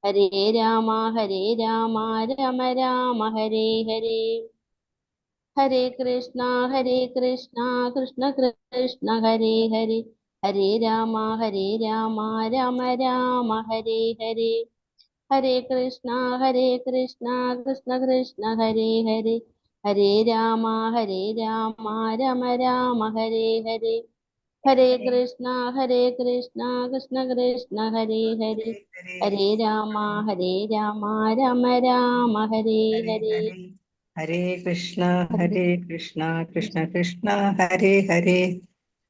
ഹരേ രാമ രാമ രാമ ഹരേ ഹരേ. ഹരേ കൃഷ്ണ കൃഷ്ണ കൃഷ്ണ ഹരേ ഹരേ. ഹരേ രാമ രാമ രാമ ഹരേ ഹരേ. ഹരേ കൃഷ്ണ കൃഷ്ണ കൃഷ്ണ ഹരേ ഹരേ. ഹരേ രാമ രാമ രാമ ഹരേ ഹരേ. ഹരേ കൃഷ്ണ കൃഷ്ണ കൃഷ്ണ ഹരേ ഹരേ. ഹരേ രാമ രാമ രാമ ഹരേ ഹരേ ഹരേ. ഹരേ. ഹരേ കൃഷ്ണ കൃഷ്ണ കൃഷ്ണ ഹരേ ഹരേ.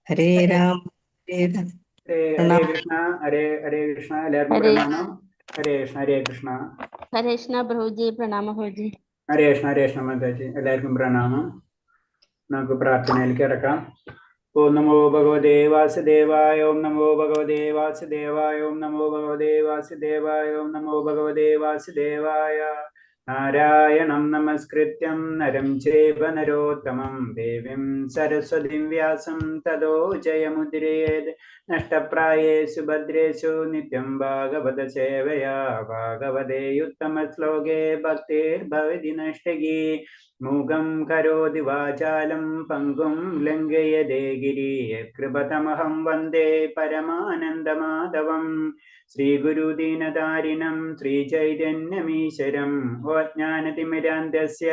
ഹരേ രാമ ഹരേ ഹരേ കൃഷ്ണ ഹരേ കൃഷ്ണ. എല്ലാവർക്കും പ്രണാമം. ഹരേ കൃഷ്ണ. ഹരേ കൃഷ്ണ പ്രഭുജി. പ്രണാമ പ്രഭുജി. ഹരേ കൃഷ്ണ മാതാജി. എല്ലാവർക്കും പ്രണാമം. നമുക്ക് പ്രാർത്ഥനയിലേക്ക് കിടക്കാം. ഓം നമോ ഭഗവതേ വാസുദേവായ. ഓം നമോ ഭഗവതേ വാസുദേവായ. ഓം നമോ ഭഗവതേ വാസുദേവായ. ഓം നമോ ഭഗവതേ വാസുദേവായ. നാരായണം നമസ്കൃത്യം നരം ചൈവ നരോത്തമം ദേവീം സരസ്വതീം വ്യാസം തതോ ജയമുദ്രയേത്. നഷ്ടപ്രായേഷു ഭദ്രേഷു നിത്യം ഭാഗവത സേവയാ. ഭാഗവതേ ഉത്തമ ശ്ലോകേ ഭക്തിർഭവതി നഷ്ടകീ. മൂകം കരോതി വാചാലം പങ്കും ലംഘയതേ ഗിരിഃ. കൃപതമഹം വന്ദേ പരമാനന്ദമാധവം. ശ്രീഗുരുദീനതാരിണം ശ്രീചൈതന്യമീശ്വരം. അജ്ഞാനതിമിരാന്ധസ്യ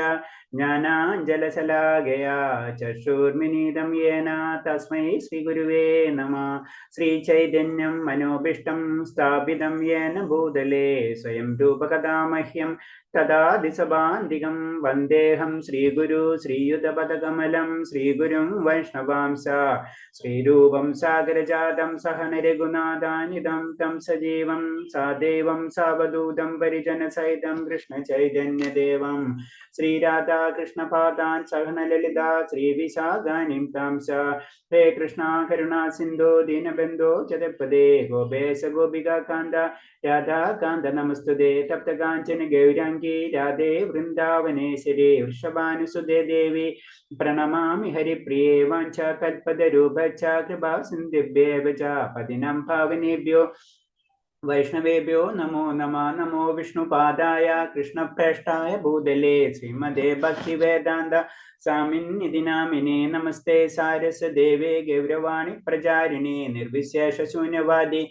ജ്ഞാനാഞ്ജലശലാകയാ ചക്ഷുർമിലിതം യേന തസ്മൈ ശ്രീഗുരുവേ നമഃ. ശ്രീചൈതന്യം മനോഭീഷ്ടം സ്ഥാപിതം യേന ഭൂതലേ സ്വയം രൂപകഥാ മഹ്യം തദാതി സഭാന്തികം. വന്ദേഹം ശ്രീഗുരു ശ്രീയുതപദകമലം ശ്രീഗുരും വൈഷ്ണവാംസ. ശ്രീരൂപം സാഗരജാതം സഹന രഘുനാഥാനിധം തം സജീവം സാദേവം സാവധൂതം പരിജനസഹിതം കൃഷ്ണചൈതന്യദേവം ശ്രീരാധാകൃഷ്ണപാദാൻ സഹന ലളിതാ ശ്രീവിശാഖാനിം താംസ. ഹേ കൃഷ്ണ കരുണാ സിന്ധോ ദീനബന്ധോ ജഗത്പദേ ഗോപേശ ഗോപികാന്ത രാധാകാന്ത നമസ്തുതേ. തപ്തകാഞ്ചന ഗൗരാംഗീ രാധേ വൃന്ദാവനേശ്വരി വൃഷഭാനുസുതേ ദേവി പ്രണമാമി ഹരിപ്രിയേ. വാഞ്ചാകൽപതരൂപശ്ച കൃപാ സിന്ധുഭ്യേവ ച പതിനം പാവനേഭ്യോ വൈഷ്ണവേഭ്യോ നമോ നമഃ. നമോ വിഷ്ണുപാദായ കൃഷ്ണപ്രേഷ്ഠായ ഭൂതലേ ശ്രീമദേ ഭക്തിവേദാന്ത സ്വാമിന്നിധി നാമിനേ. നമസ്തേ സാരസ്വതദേവേ ഗൗരവാണി പ്രചാരിണേ നിർവിശേഷശൂന്യവാദി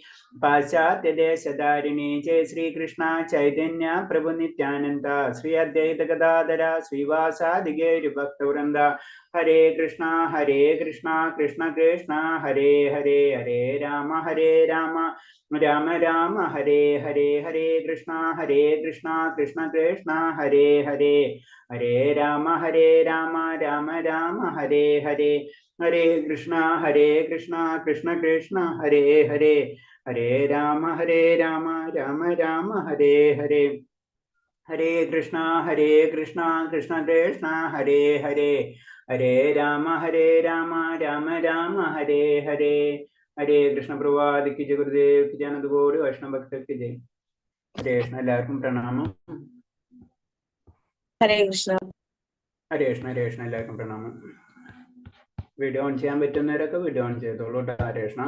പാശ്ചാത്യദേശധാരിണി. ജയ ശ്രീകൃഷ്ണ ചൈതന്യ പ്രഭു നിത്യാനന്ദ ശ്രീ അദ്വൈത ഗദാധര ശ്രീവാസാദി ഗൗരഭക്തവൃന്ദ. ഹരേ കൃഷ്ണ കൃഷ്ണ കൃഷ്ണ ഹരേ ഹരേ. ഹരേ രാമ രാമ രാമ ഹരേ ഹരേ. ഹരേ കൃഷ്ണ കൃഷ്ണ കൃഷ്ണ ഹരേ ഹരേ. ഹരേ രാമ രാമ രാമ ഹരേ ഹരേ. ഹരേ കൃഷ്ണ കൃഷ്ണ കൃഷ്ണ ഹരേ ഹരേ. ഹരേ രാമ രാമ രാമ ഹരേ ഹരേ. ഹരേ കൃഷ്ണ കൃഷ്ണ കൃഷ്ണ ഹരേ ഹരേ. ഹരേ രാമ രാമ ഹരേ ഹരേ. ഹരേ കൃഷ്ണ പ്രഭാതിക്ക് ജയ ഗുരുദേവ് ജനതുപോലും വൈഷ്ണവ ഭക്തർക്ക് ജയ്. ഹരേ കൃഷ്ണ. എല്ലാവർക്കും പ്രണാമം. ഹരേ കൃഷ്ണ. ഹരേ കൃഷ്ണ. എല്ലാവർക്കും പ്രണാമം. വീഡിയോ ഓൺ ചെയ്യാൻ പറ്റുന്നവരൊക്കെ വീഡിയോ ഓൺ ചെയ്തോളൂ. ഹരേ കൃഷ്ണ.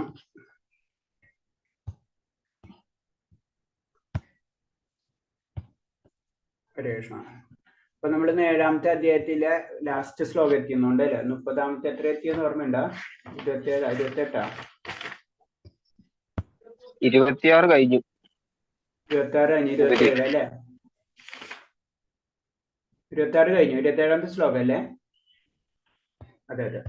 ഹരേ കൃഷ്ണ. അപ്പൊ നമ്മൾ 7-ാമത്തെ അധ്യായത്തിലെ ലാസ്റ്റ് ശ്ലോകം എത്തിയുന്നുണ്ട് അല്ലെ. 30-ാമത്തെ എത്ര എത്തിയെന്ന് ഓർമ്മയുണ്ടോ? 28 26 കഴിഞ്ഞു. 26 കഴിഞ്ഞു. 27 അല്ലേ? 26 കഴിഞ്ഞു. 27-ാമത്തെ ശ്ലോകം അല്ലേ? അതെ.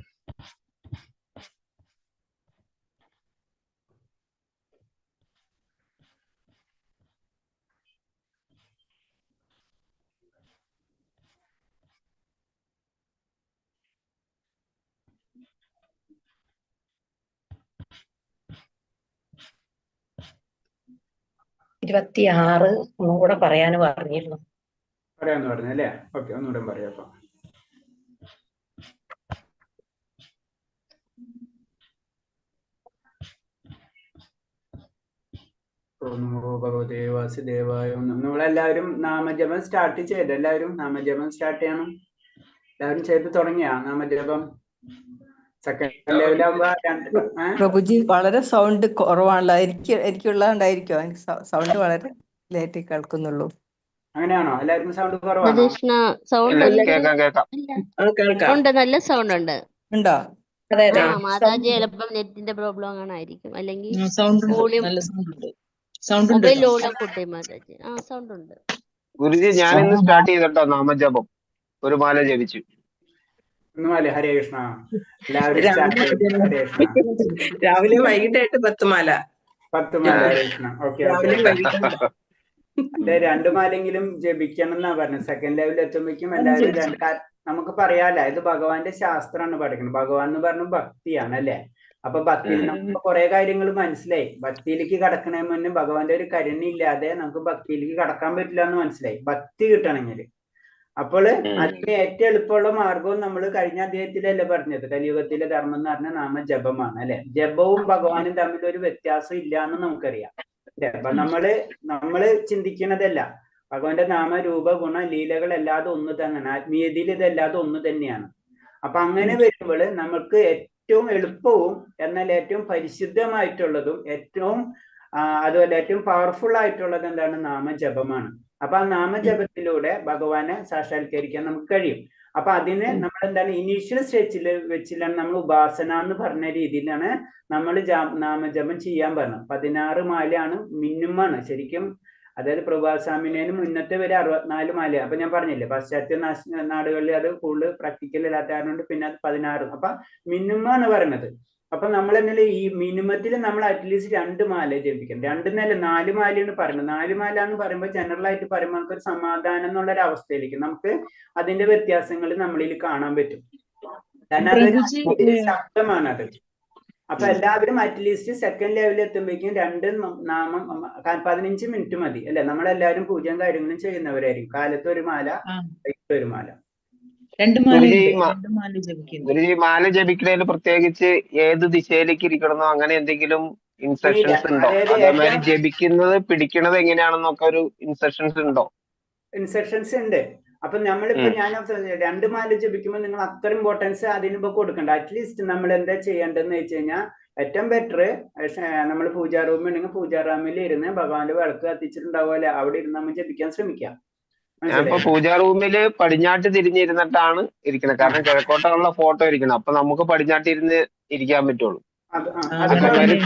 ഒന്നും കൂടെ പറയാന്ന് പറഞ്ഞിരുന്നു. പറയാന്ന് പറഞ്ഞു അല്ലേ? ഓക്കെ, ഒന്നുകൂടെ പറയാം. നമോ ഭഗവതേ വാസുദേവായ. നമ്മളെല്ലാവരും നാമജപം സ്റ്റാർട്ട് ചെയ്ത് എല്ലാവരും നാമജപം സ്റ്റാർട്ട് ചെയ്യണം. എല്ലാവരും ചെയ്ത് തുടങ്ങിയാ നാമജപം? സെക്കൻഡ് ലെവലാകുമ്പോ പ്രഭുജി വളരെ സൗണ്ട് കുറവാണല്ലോ. എനിക്കുള്ളതുകൊണ്ടായിരിക്കോ? എനിക്ക് സൗണ്ട് വളരെ ലേറ്റ് കേൾക്കുന്നുള്ളൂ. അങ്ങനെയാണോ? എല്ലാവർക്കും സൗണ്ട് കുറവാണോ? ഹരേഷ്ണ സൗണ്ട് ഇല്ല, ഉണ്ട്. കേക്കാം. ഇല്ല. കേൾക്കാം. ഉണ്ട്, നല്ല സൗണ്ട് ഉണ്ട്. ഉണ്ടോ? അതെ ആ അതെ മാതാജി ചിലപ്പം നെറ്റിന്റെ പ്രോബ്ലം അങ്ങനെ ആയിരിക്കും, അല്ലെങ്കിൽ സൗണ്ട് ഉണ്ട്, വോളിയം നല്ല സൗണ്ട് ഉണ്ട്. സൗണ്ട് ഉണ്ട് മൊബൈൽ കേട്ടോ. ലോഡ് കൂട്ടി മാതാജി. ആ സൗണ്ട് ഉണ്ട്. ഗുരുജി ഞാനിന്ന് സ്റ്റാർട്ട് ചെയ്തിട്ടോ നാമജപം. ഒരു മാല ജപിച്ചു. ഒന്നുമല്ലേ? ഹരേ കൃഷ്ണ. എല്ലാവരും സ്റ്റാർട്ട് രാവിലെ ചെയ്തു. ഹരേ കൃഷ്ണ. രാവിലെ വൈകിട്ടായിട്ട് 10 മാല. 10 മാല. ഹരേ കൃഷ്ണ. Okay okay. രാവിലെ വൈകിട്ട് അല്ലെ 2 മാലെങ്കിലും ജപിക്കണം എന്നാ പറഞ്ഞത്. സെക്കൻഡ് ലെവലിൽ എത്തുമ്പോഴേക്കും എല്ലാവരും നമുക്ക് പറയാലോ, ഇത് ഭഗവാന്റെ ശാസ്ത്രമാണ് പഠിക്കുന്നത്. ഭഗവാൻ എന്ന് പറഞ്ഞ ഭക്തിയാണ് അല്ലെ. അപ്പൊ ഭക്തിയിൽ നമുക്ക് കുറെ കാര്യങ്ങൾ മനസ്സിലായി. ഭക്തിയിലേക്ക് കടക്കണേ മുന്നേ ഭഗവാന്റെ ഒരു കരുണയില്ലാതെ നമുക്ക് ഭക്തിയിലേക്ക് കടക്കാൻ പറ്റില്ല എന്ന് മനസ്സിലായി, ഭക്തി കിട്ടണമെങ്കിൽ. അപ്പോൾ അതിന് ഏറ്റവും എളുപ്പമുള്ള മാർഗവും നമ്മൾ കഴിഞ്ഞ അധ്യായത്തിലല്ലേ പറഞ്ഞത്, കലിയുഗത്തിലെ ധർമ്മം എന്ന് പറഞ്ഞ നാമ ജപമാണ് അല്ലെ. ജപവും ഭഗവാനും തമ്മിൽ ഒരു വ്യത്യാസം ഇല്ല എന്ന് നമുക്കറിയാം. അപ്പൊ നമ്മള് ചിന്തിക്കുന്നതല്ല, ഭഗവാന്റെ നാമ രൂപ ഗുണ ലീലകൾ അല്ലാതെ ഒന്ന് തന്നെയാണ്. ആത്മീയതയിൽ ഇതല്ലാതെ ഒന്ന് തന്നെയാണ്. അപ്പൊ അങ്ങനെ വരുമ്പോൾ നമുക്ക് ഏറ്റവും എളുപ്പവും എന്നാൽ ഏറ്റവും പരിശുദ്ധമായിട്ടുള്ളതും അതുപോലെ ഏറ്റവും പവർഫുൾ ആയിട്ടുള്ളത് എന്താണ്? നാമജപമാണ്. അപ്പൊ ആ നാമജപത്തിലൂടെ ഭഗവാനെ സാക്ഷാത്കരിക്കാൻ നമുക്ക് കഴിയും. അപ്പൊ അതിന് നമ്മൾ എന്താണ് ഇനീഷ്യൽ വെച്ചിലാണ് നമ്മൾ ഉപാസന എന്ന് പറഞ്ഞ രീതിയിലാണ് നമ്മൾ നാമജപം ചെയ്യാൻ പറഞ്ഞത്. 16 മാലയാണ് മിനിമമാണ് ശരിക്കും. അതായത് പ്രഭാസ്വാമിനേന് മുന്നത്തെ വരെ 64 മാലയാണ്. അപ്പൊ ഞാൻ പറഞ്ഞില്ലേ, പാശ്ചാത്യ നാടുകളിൽ അത് കൂടുതൽ പ്രാക്ടിക്കൽ ഇല്ലാത്ത കാരണം പിന്നെ അത് 16. അപ്പൊ മിനിമമാണ് പറയുന്നത്. അപ്പൊ നമ്മൾ എന്നാലും ഈ മിനിമത്തിൽ നമ്മൾ അറ്റ്ലീസ്റ്റ് 2 മാല ജപിക്കണം. 2 എന്നല്ല 4 മാലയാണ് പറയുന്നത്. 4 മാല എന്ന് പറയുമ്പോൾ ജനറൽ ആയിട്ട് പറയുമ്പോൾ നമുക്ക് ഒരു സമാധാനം എന്നുള്ള ഒരു അവസ്ഥയിലേക്ക് നമുക്ക് അതിന്റെ വ്യത്യാസങ്ങൾ നമ്മളിൽ കാണാൻ പറ്റും. കാരണം അതൊരു ശബ്ദമാണത്. അപ്പൊ എല്ലാവരും അറ്റ്ലീസ്റ്റ് സെക്കൻഡ് ലെവലിൽ എത്തുമ്പോഴേക്കും 2 നാമം 15 മിനിറ്റ് മതി അല്ലെ. നമ്മളെല്ലാവരും പൂജയും കാര്യങ്ങളും ചെയ്യുന്നവരായിരിക്കും. കാലത്ത് ഒരു മാല, വൈകിട്ട് ഒരു മാല. ഗുരുജി മാല ജപിക്കുന്നതിൽ പ്രത്യേകിച്ച് ഏത് ദിശയിലേക്ക് ഇരിക്കണമെന്നോ അങ്ങനെ എന്തെങ്കിലും ഇൻസ്ട്രക്ഷൻസ് ഉണ്ടോ? അതേമാതിരി ജപിക്കുന്നത് പിടിക്കണത് എങ്ങനെയാണെന്നൊക്കെ ഒരു ഇൻസ്ട്രക്ഷൻസ് ഉണ്ടോ? ഇൻസ്ട്രക്ഷൻസ് ഉണ്ട്. അപ്പൊ നമ്മളിപ്പോ ഞാൻ 2 മാല ജപിക്കുമ്പോൾ നിങ്ങൾ അത്ര ഇമ്പോർട്ടൻസ് അതിനിപ്പോ കൊടുക്കണ്ട. അറ്റ്ലീസ്റ്റ് നമ്മൾ എന്താ ചെയ്യേണ്ടതെന്ന് വെച്ച് കഴിഞ്ഞാൽ ഏറ്റവും ബെറ്റർ നമ്മൾ പൂജാ റൂമിൽ ഉണ്ടെങ്കിൽ പൂജാ റൂമിൽ ഇരുന്ന് ഭഗവാന്റെ വിളക്ക് കത്തിച്ചിട്ടുണ്ടാവുമല്ലേ, അവിടെ ഇരുന്ന് നമ്മൾ ജപിക്കാൻ ശ്രമിക്കാം. ഞാനിപ്പോ പൂജാ റൂമില് പടിഞ്ഞാട്ട് തിരിഞ്ഞിരുന്നിട്ടാണ് ഇരിക്കുന്നത്. കാരണം കിഴക്കോട്ടുള്ള ഫോട്ടോ ഇരിക്കണം. അപ്പൊ നമുക്ക് പടിഞ്ഞാട്ട് ഇരുന്ന് ഇരിക്കാൻ പറ്റുള്ളൂ. അതേമാതിരി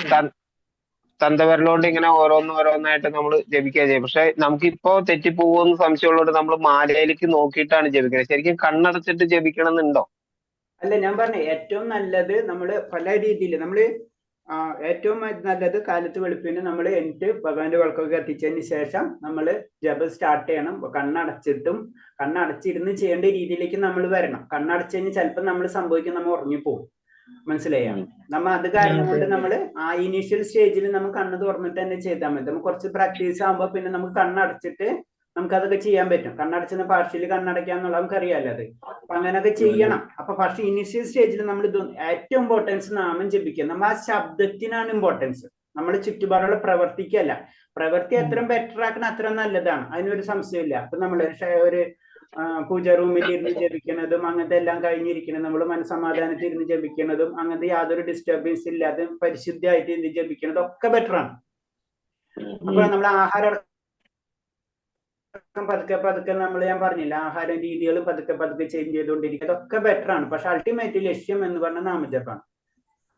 തന്തവരലോണ്ട് ഇങ്ങനെ ഓരോന്നായിട്ട് നമ്മൾ ജപിക്കുക ചെയ്യും. പക്ഷെ നമുക്കിപ്പോ തെറ്റിപ്പോകുമെന്ന് സംശയമുള്ളതുകൊണ്ട് നമ്മൾ മാലയിലേക്ക് നോക്കിയിട്ടാണ് ജപിക്കുന്നത്. ശരിക്കും കണ്ണടച്ചിട്ട് ജപിക്കണം എന്നുണ്ടോ? അല്ല, ഞാൻ പറഞ്ഞ ഏറ്റവും നല്ലത് നമ്മള് പല രീതിയിൽ ഏറ്റവും നല്ലത് കാലത്ത് വെളുപ്പിന് നമ്മൾ എന്നിട്ട് ഭഗവാന്റെ വിളക്കൊക്കെ എത്തിച്ചതിന് ശേഷം നമ്മൾ ജപം സ്റ്റാർട്ട് ചെയ്യണം. കണ്ണടച്ചിരുന്ന് ചെയ്യേണ്ട രീതിയിലേക്ക് നമ്മൾ വരണം. കണ്ണടച്ചു കഴിഞ്ഞാൽ ചിലപ്പോൾ നമ്മൾ സംഭവിക്കും, നമ്മൾ ഉറങ്ങിപ്പോകും. മനസ്സിലായോ? നമ്മ അത് കാരണം കൊണ്ട് നമ്മള് ആ ഇനീഷ്യൽ സ്റ്റേജിൽ നമ്മൾ കണ്ണ് തുറന്നിട്ട് തന്നെ ചെയ്താൽ മതി. നമുക്ക് കുറച്ച് പ്രാക്ടീസ് ആകുമ്പോൾ പിന്നെ നമുക്ക് കണ്ണടച്ചിട്ട് നമുക്ക് അതൊക്കെ ചെയ്യാൻ പറ്റും. കണ്ണടച്ചിന് പാർഷ്യലി കണ്ണടയ്ക്കാന്നുള്ള നമുക്ക് അറിയാലോ അത്. അപ്പൊ അങ്ങനെയൊക്കെ ചെയ്യണം. അപ്പൊ പക്ഷെ ഇനീഷ്യൽ സ്റ്റേജിൽ നമ്മൾ ഏറ്റവും ഇമ്പോർട്ടൻസ് നാമം ജപിക്കുക. നമ്മൾ ആ ശബ്ദത്തിനാണ് ഇമ്പോർട്ടൻസ്. നമ്മുടെ ചുറ്റുപാടുള്ള പ്രവർത്തിക്കല്ല. പ്രവൃത്തി എത്രയും ബെറ്റർ ആക്കണം അത്ര നല്ലതാണ്, അതിനൊരു സംശയമില്ല. അപ്പൊ നമ്മൾ ഒരു പൂജ റൂമിൽ ഇരുന്ന് ജപിക്കുന്നതും അങ്ങനത്തെ എല്ലാം കഴിഞ്ഞിരിക്കുന്നത്, നമ്മൾ മനസ്സമാധാനത്തിൽ ഇരുന്ന് ജപിക്കുന്നതും അങ്ങനത്തെ യാതൊരു ഡിസ്റ്റർബൻസ് ഇല്ലാതെ പരിശുദ്ധമായിട്ട് ഇരുന്ന് ജപിക്കുന്നതും ഒക്കെ ബെറ്റർ ആണ്. അപ്പൊ നമ്മൾ ആഹാരം പതുക്കെ ഞാൻ പറഞ്ഞില്ല, ആഹാര രീതികളും പതുക്കെ ചേഞ്ച് ചെയ്തുകൊണ്ടിരിക്കുക, അതൊക്കെ ബെറ്റർ ആണ്. പക്ഷെ അൾട്ടിമേറ്റ് ലക്ഷ്യം എന്ന് പറഞ്ഞ നാമജപമാണ്.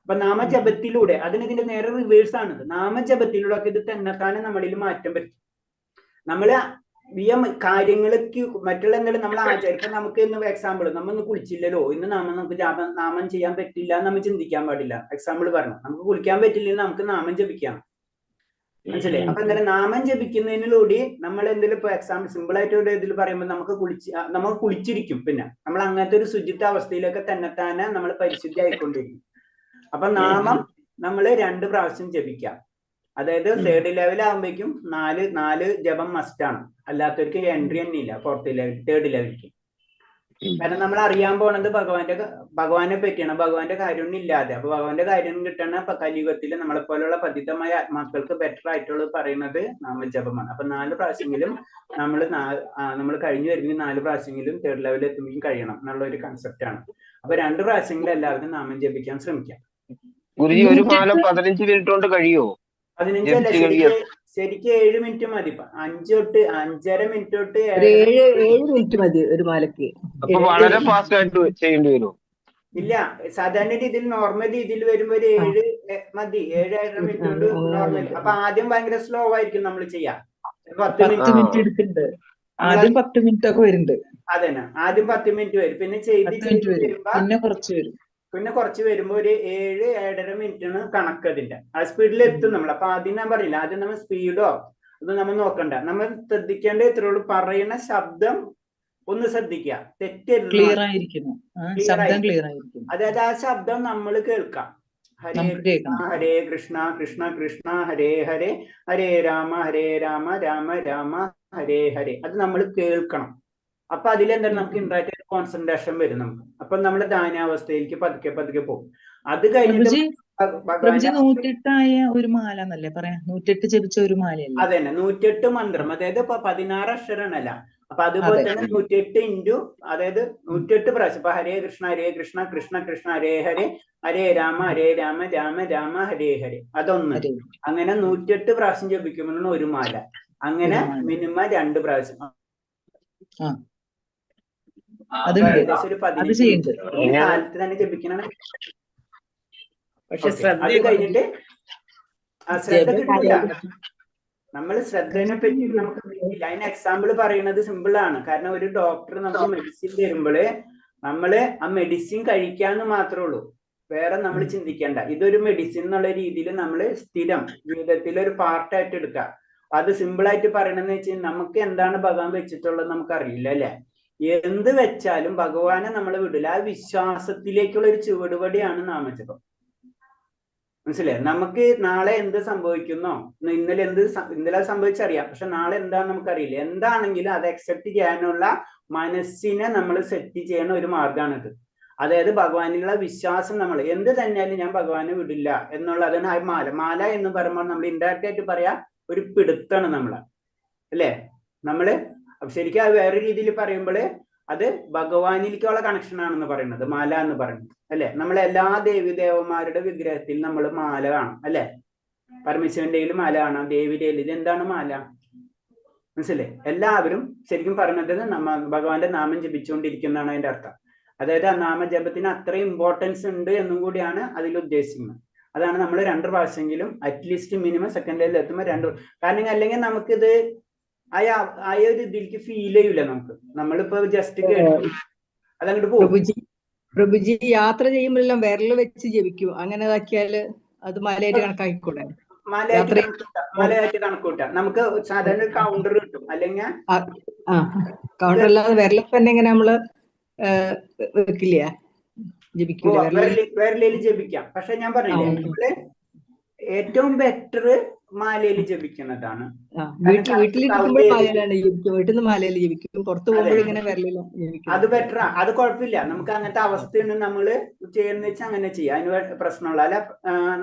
അപ്പൊ നാമജപത്തിലൂടെ ഇതിന്റെ നേരെ റിവേഴ്സ് ആണിത്. നാമജപത്തിലൂടെ ഇത് തന്നെത്താനെ നമ്മളിൽ മാറ്റം പറ്റും. നമ്മള് കാര്യങ്ങൾക്ക് മറ്റുള്ള എന്തെങ്കിലും നമ്മൾ ആചരിക്കാൻ, നമുക്ക് ഇന്ന് എക്സാമ്പിൾ നമ്മൾ ഇന്ന് കുളിച്ചില്ലല്ലോ, ഇന്ന് നമുക്ക് നാമം ചെയ്യാൻ പറ്റില്ല എന്ന് നമ്മൾ ചിന്തിക്കാൻ പാടില്ല. എക്സാമ്പിൾ പറഞ്ഞു, നമുക്ക് കുളിക്കാൻ പറ്റില്ലെങ്കിൽ നമുക്ക് നാമം ജപിക്കാം. മനസ്സിലായി? അപ്പൊ എന്തായാലും നാമം ജപിക്കുന്നതിലൂടെ നമ്മൾ എന്തെങ്കിലും ഇപ്പൊ എക്സാമ്പിൾ സിമ്പിൾ ആയിട്ട് ഒരു ഇതിൽ പറയുമ്പോൾ നമുക്ക് കുളിച്ചിരിക്കും. പിന്നെ നമ്മൾ അങ്ങനത്തെ ഒരു ശുചിത്വ അവസ്ഥയിലൊക്കെ തന്നെത്താനെ നമ്മൾ പരിശുദ്ധി ആയിക്കൊണ്ടിരിക്കും. അപ്പൊ നാമം നമ്മൾ 2 പ്രാവശ്യം ജപിക്കാം. അതായത് 3rd ലെവൽ ആകുമ്പോഴേക്കും 4 ജപം മസ്റ്റ് ആണ്. അല്ലാത്തവർക്ക് എൻട്രി തന്നെ ഇല്ല 4th ലെവൽ 3rd ലെവലിലേക്ക്. കാരണം നമ്മൾ അറിയാൻ പോണത് ഭഗവാനെ പറ്റിയാണ്. ഭഗവാന്റെ കാര്യം ഇല്ലാതെ. അപ്പൊ ഭഗവാന്റെ കാര്യം കിട്ടണ കലിയുഗത്തിൽ നമ്മളെ പോലുള്ള പതിതമായ ആത്മാക്കൾക്ക് ബെറ്റർ ആയിട്ടുള്ളത് പറയുന്നത് നാമജപമാണ്. അപ്പൊ 4 പ്രാവശ്യമെങ്കിലും നമ്മൾ കഴിഞ്ഞു വരുമെങ്കിൽ 4 പ്രാവശ്യമെങ്കിലും 3rd ലെവലിൽ എത്തുമ്പോഴേക്കും കഴിയണം എന്നുള്ള ഒരു കൺസെപ്റ്റ് ആണ്. അപ്പൊ 2 പ്രാവശ്യമെങ്കിലും എല്ലാവർക്കും നാമം ജപിക്കാൻ ശ്രമിക്കാം. ഗുരുജി ഒരു മാല 15 മിനിറ്റ് കൊണ്ട് കഴിയുമോ? 15 അല്ല, ശരിക്കും 7 മിനിറ്റ് മതി. 5 തൊട്ട് 5.5 മിനിറ്റ് തൊട്ട് ഒരു 7. 7 മിനിറ്റ് മതി ഒരു മാലയ്ക്ക്. അപ്പൊ വളരെ ഫാസ്റ്റ് ആയിട്ട് ചെയ്യേണ്ടി വരും. ഇല്ല, സാധാരണ രീതിയിൽ നോർമൽ രീതിയിൽ വരുമ്പോ ഒരു 7 മതി. 7-7.5 മിനിറ്റ് കൊണ്ട് നോർമൽ. അപ്പൊ ആദ്യം ഭയങ്കര സ്ലോ ആയിരിക്കും നമ്മൾ ചെയ്യാം. 10 മിനിറ്റ് എടുക്കുന്നുണ്ട്. ആദ്യം 10 മിനിറ്റ് ഒക്കെ വരുന്നുണ്ട്. അതന്നെ, ആദ്യം 10 മിനിറ്റ് വരും. പിന്നെ ചെയ്ത് വരുമ്പോ പിന്നെ കുറച്ച് വരും. പിന്നെ കുറച്ച് വരുമ്പോ ഒരു 7-7.5 മിനിറ്റാണ് കണക്ക് അതിന്റെ. ആ സ്പീഡിൽ എത്തും നമ്മൾ. അപ്പൊ ആദ്യം ഞാൻ പറയില്ല, ആദ്യം നമ്മൾ സ്പീഡോ ഇത് നമ്മൾ നോക്കണ്ട. നമ്മൾ ശ്രദ്ധിക്കേണ്ട ഇത്രയുള്ളൂ, പറയുന്ന ശബ്ദം ഒന്ന് ശ്രദ്ധിക്കുക, തെറ്റരുത്. ക്ലിയർ ആയിരിക്കുന്നു, ശബ്ദം ക്ലിയർ ആയിരിക്കുന്നു. അതായത് ആ ശബ്ദം നമ്മൾ കേൾക്കാം. ഹരേ കൃഷ്ണ ഹരേ കൃഷ്ണ കൃഷ്ണ കൃഷ്ണ ഹരേ ഹരേ, ഹരേ രാമ രാമ രാമ ഹരേ ഹരേ. അത് നമ്മൾ കേൾക്കണം. അപ്പൊ അതിലെന്താണ് നമുക്ക് ഇൻട്രാക്ട് കോൺസെൻട്രേഷൻ വരും നമുക്ക്. അപ്പൊ നമ്മൾ ധാന്യാവസ്ഥയിലേക്ക് പതുക്കെ പതുക്കെ പോകും. അത് കഴിഞ്ഞിട്ട് 108 ഒരു മാല എന്നല്ലേ പറയാ, 108 ജപിച്ച ഒരു മാലയല്ലേ? അതന്നെ, 108 മന്ത്രം. അതായത് ഇപ്പൊ 16 അക്ഷരമല്ല. അപ്പൊ അതുപോലെ തന്നെ 108 ഇൻറ്റു, അതായത് 108 പ്രാവശ്യം. ഇപ്പൊ ഹരേ കൃഷ്ണ കൃഷ്ണ കൃഷ്ണ ഹരേ ഹരേ, ഹരേ രാമ രാമ രാമ ഹരേ ഹരേ. അതൊന്ന്. അങ്ങനെ 108 പ്രാവശ്യം ജപിക്കുമ്പോഴാണ് ഒരു മാല. അങ്ങനെ മിനിമം 2 പ്രാവശ്യം. ഏകദേശം ഒരു 15 മിനിറ്റ് ഈ കാലത്ത് തന്നെ ജപിക്കണം. പക്ഷെ അത് കഴിഞ്ഞിട്ട് ശ്രദ്ധ കിട്ടില്ല. നമ്മൾ ശ്രദ്ധേനെ പറ്റി നമുക്ക് അറിയില്ല. അതിന് എക്സാമ്പിൾ പറയുന്നത് സിമ്പിൾ ആണ്. കാരണം ഒരു ഡോക്ടർ നമുക്ക് മെഡിസിൻ തരുമ്പോൾ നമ്മള് ആ മെഡിസിൻ കഴിക്കാന്ന് മാത്രമേ ഉള്ളൂ, വേറെ നമ്മൾ ചിന്തിക്കേണ്ട. ഇതൊരു മെഡിസിൻ എന്നുള്ള രീതിയിൽ നമ്മൾ സ്ഥിരം ജീവിതത്തിൽ ഒരു പാർട്ടായിട്ട് എടുക്കുക. അത് സിമ്പിൾ ആയിട്ട് പറയണെന്ന് വെച്ചാൽ നമുക്ക് എന്താണ് ഭഗവാൻ വെച്ചിട്ടുള്ളത് നമുക്ക് അറിയില്ല അല്ലെ. എന്ത് വെച്ചാലും ഭഗവാനെ നമ്മൾ വിടില്ല. ആ വിശ്വാസത്തിലേക്കുള്ള ഒരു ചുവടുപടിയാണ് നാമജപം. മനസ്സിലായി? നമുക്ക് നാളെ എന്ത് സംഭവിക്കുന്നോ, ഇന്നലെ സംഭവിച്ചറിയാം, പക്ഷെ നാളെ എന്താണെന്ന് നമുക്കറിയില്ല. എന്താണെങ്കിലും അത് അക്സെപ്റ്റ് ചെയ്യാനുള്ള മനസ്സിനെ നമ്മൾ സെറ്റ് ചെയ്യണ ഒരു മാർഗമാണിത്. അതായത് ഭഗവാനിലുള്ള വിശ്വാസം. നമ്മൾ എന്ത് തന്നെയാലും ഞാൻ ഭഗവാനെ വിടില്ല എന്നുള്ളതാണ് ആ മാല എന്ന് പറയുമ്പോൾ നമ്മൾ ഇൻഡയറക്റ്റ് ആയിട്ട് പറയാ ഒരു പിടുത്താണ് നമ്മള്, അല്ലേ? നമ്മള് ശരിക്കും അത് വേറെ രീതിയിൽ പറയുമ്പോൾ അത് ഭഗവാനിലേക്കുള്ള കണക്ഷൻ ആണെന്ന് പറയുന്നത് മാല എന്ന് പറയുന്നത്, അല്ലെ? നമ്മളെ എല്ലാ ദേവിദേവന്മാരുടെ വിഗ്രഹത്തിൽ നമ്മൾ മാല കാണും, അല്ലെ? പരമേശ്വരന്റെ മാല കാണാം, ദേവിയുടെ. ഇതെന്താണ് മാല? മനസ്സിലെ? എല്ലാവരും ശരിക്കും പറയുന്നത് ഭഗവാന്റെ നാമം ജപിച്ചുകൊണ്ടിരിക്കുന്നതാണ് അതിന്റെ അർത്ഥം. അതായത് ആ നാമജപത്തിന് അത്രയും ഇമ്പോർട്ടൻസ് ഉണ്ട് എന്നും കൂടിയാണ് അതിൽ ഉദ്ദേശിക്കുന്നത്. അതാണ് നമ്മൾ 2 പ്രാവശ്യമെങ്കിലും അറ്റ്ലീസ്റ്റ് മിനിമം സെക്കൻഡിൽ എത്തുമ്പോൾ 2. കാരണം അല്ലെങ്കിൽ നമുക്കിത് ആ ഒരു ഇതിലേക്ക് ഫീൽ ചെയ്യൂല. നമ്മളിപ്പോ ജസ്റ്റ് കേട്ടു അതങ്ങോട്ട് പോകും. പ്രഭുജി യാത്ര ചെയ്യുമ്പോഴെല്ലാം വിരൽ വെച്ച് ജപിക്കും. അങ്ങനെ ഇതാക്കിയാല് അത് മലയായിട്ട് കണക്കാക്കിക്കൂടെ? മലയായിട്ട് കണക്കൂട്ടാം. നമുക്ക് സാധാരണ കൗണ്ടർ കിട്ടും. അല്ലെങ്കിൽ കൗണ്ടർ അല്ലാതെ വിരലിൽ തന്നെ ഇങ്ങനെ നമ്മള് വെക്കില്ല, ജപിക്കൂല. വിരലിൽ ജപിക്കാം. പക്ഷെ ഞാൻ പറഞ്ഞില്ലേ, നമ്മള് ഏറ്റവും ബെറ്റർ മാലയിൽ ജപിക്കുന്നതാണ്. വീട്ടിലിരിക്കുമ്പോൾ മാലയിലാണ് ജപിക്കും, വീട്ടിൽ നിന്ന് മാലയിൽ ജപിക്കും, പുറത്തു പോകുമ്പോൾ ഇങ്ങനെ വിരലിൽ ജപിക്കും. അത് ബെറ്ററാ, അത് കുഴപ്പമില്ല. നമുക്ക് അങ്ങനത്തെ അവസ്ഥയുണ്ട് നമ്മള് ചെയ്യുന്ന വെച്ചാൽ അങ്ങനെ ചെയ്യാം, അതിന് പ്രശ്നമുള്ള. അല്ല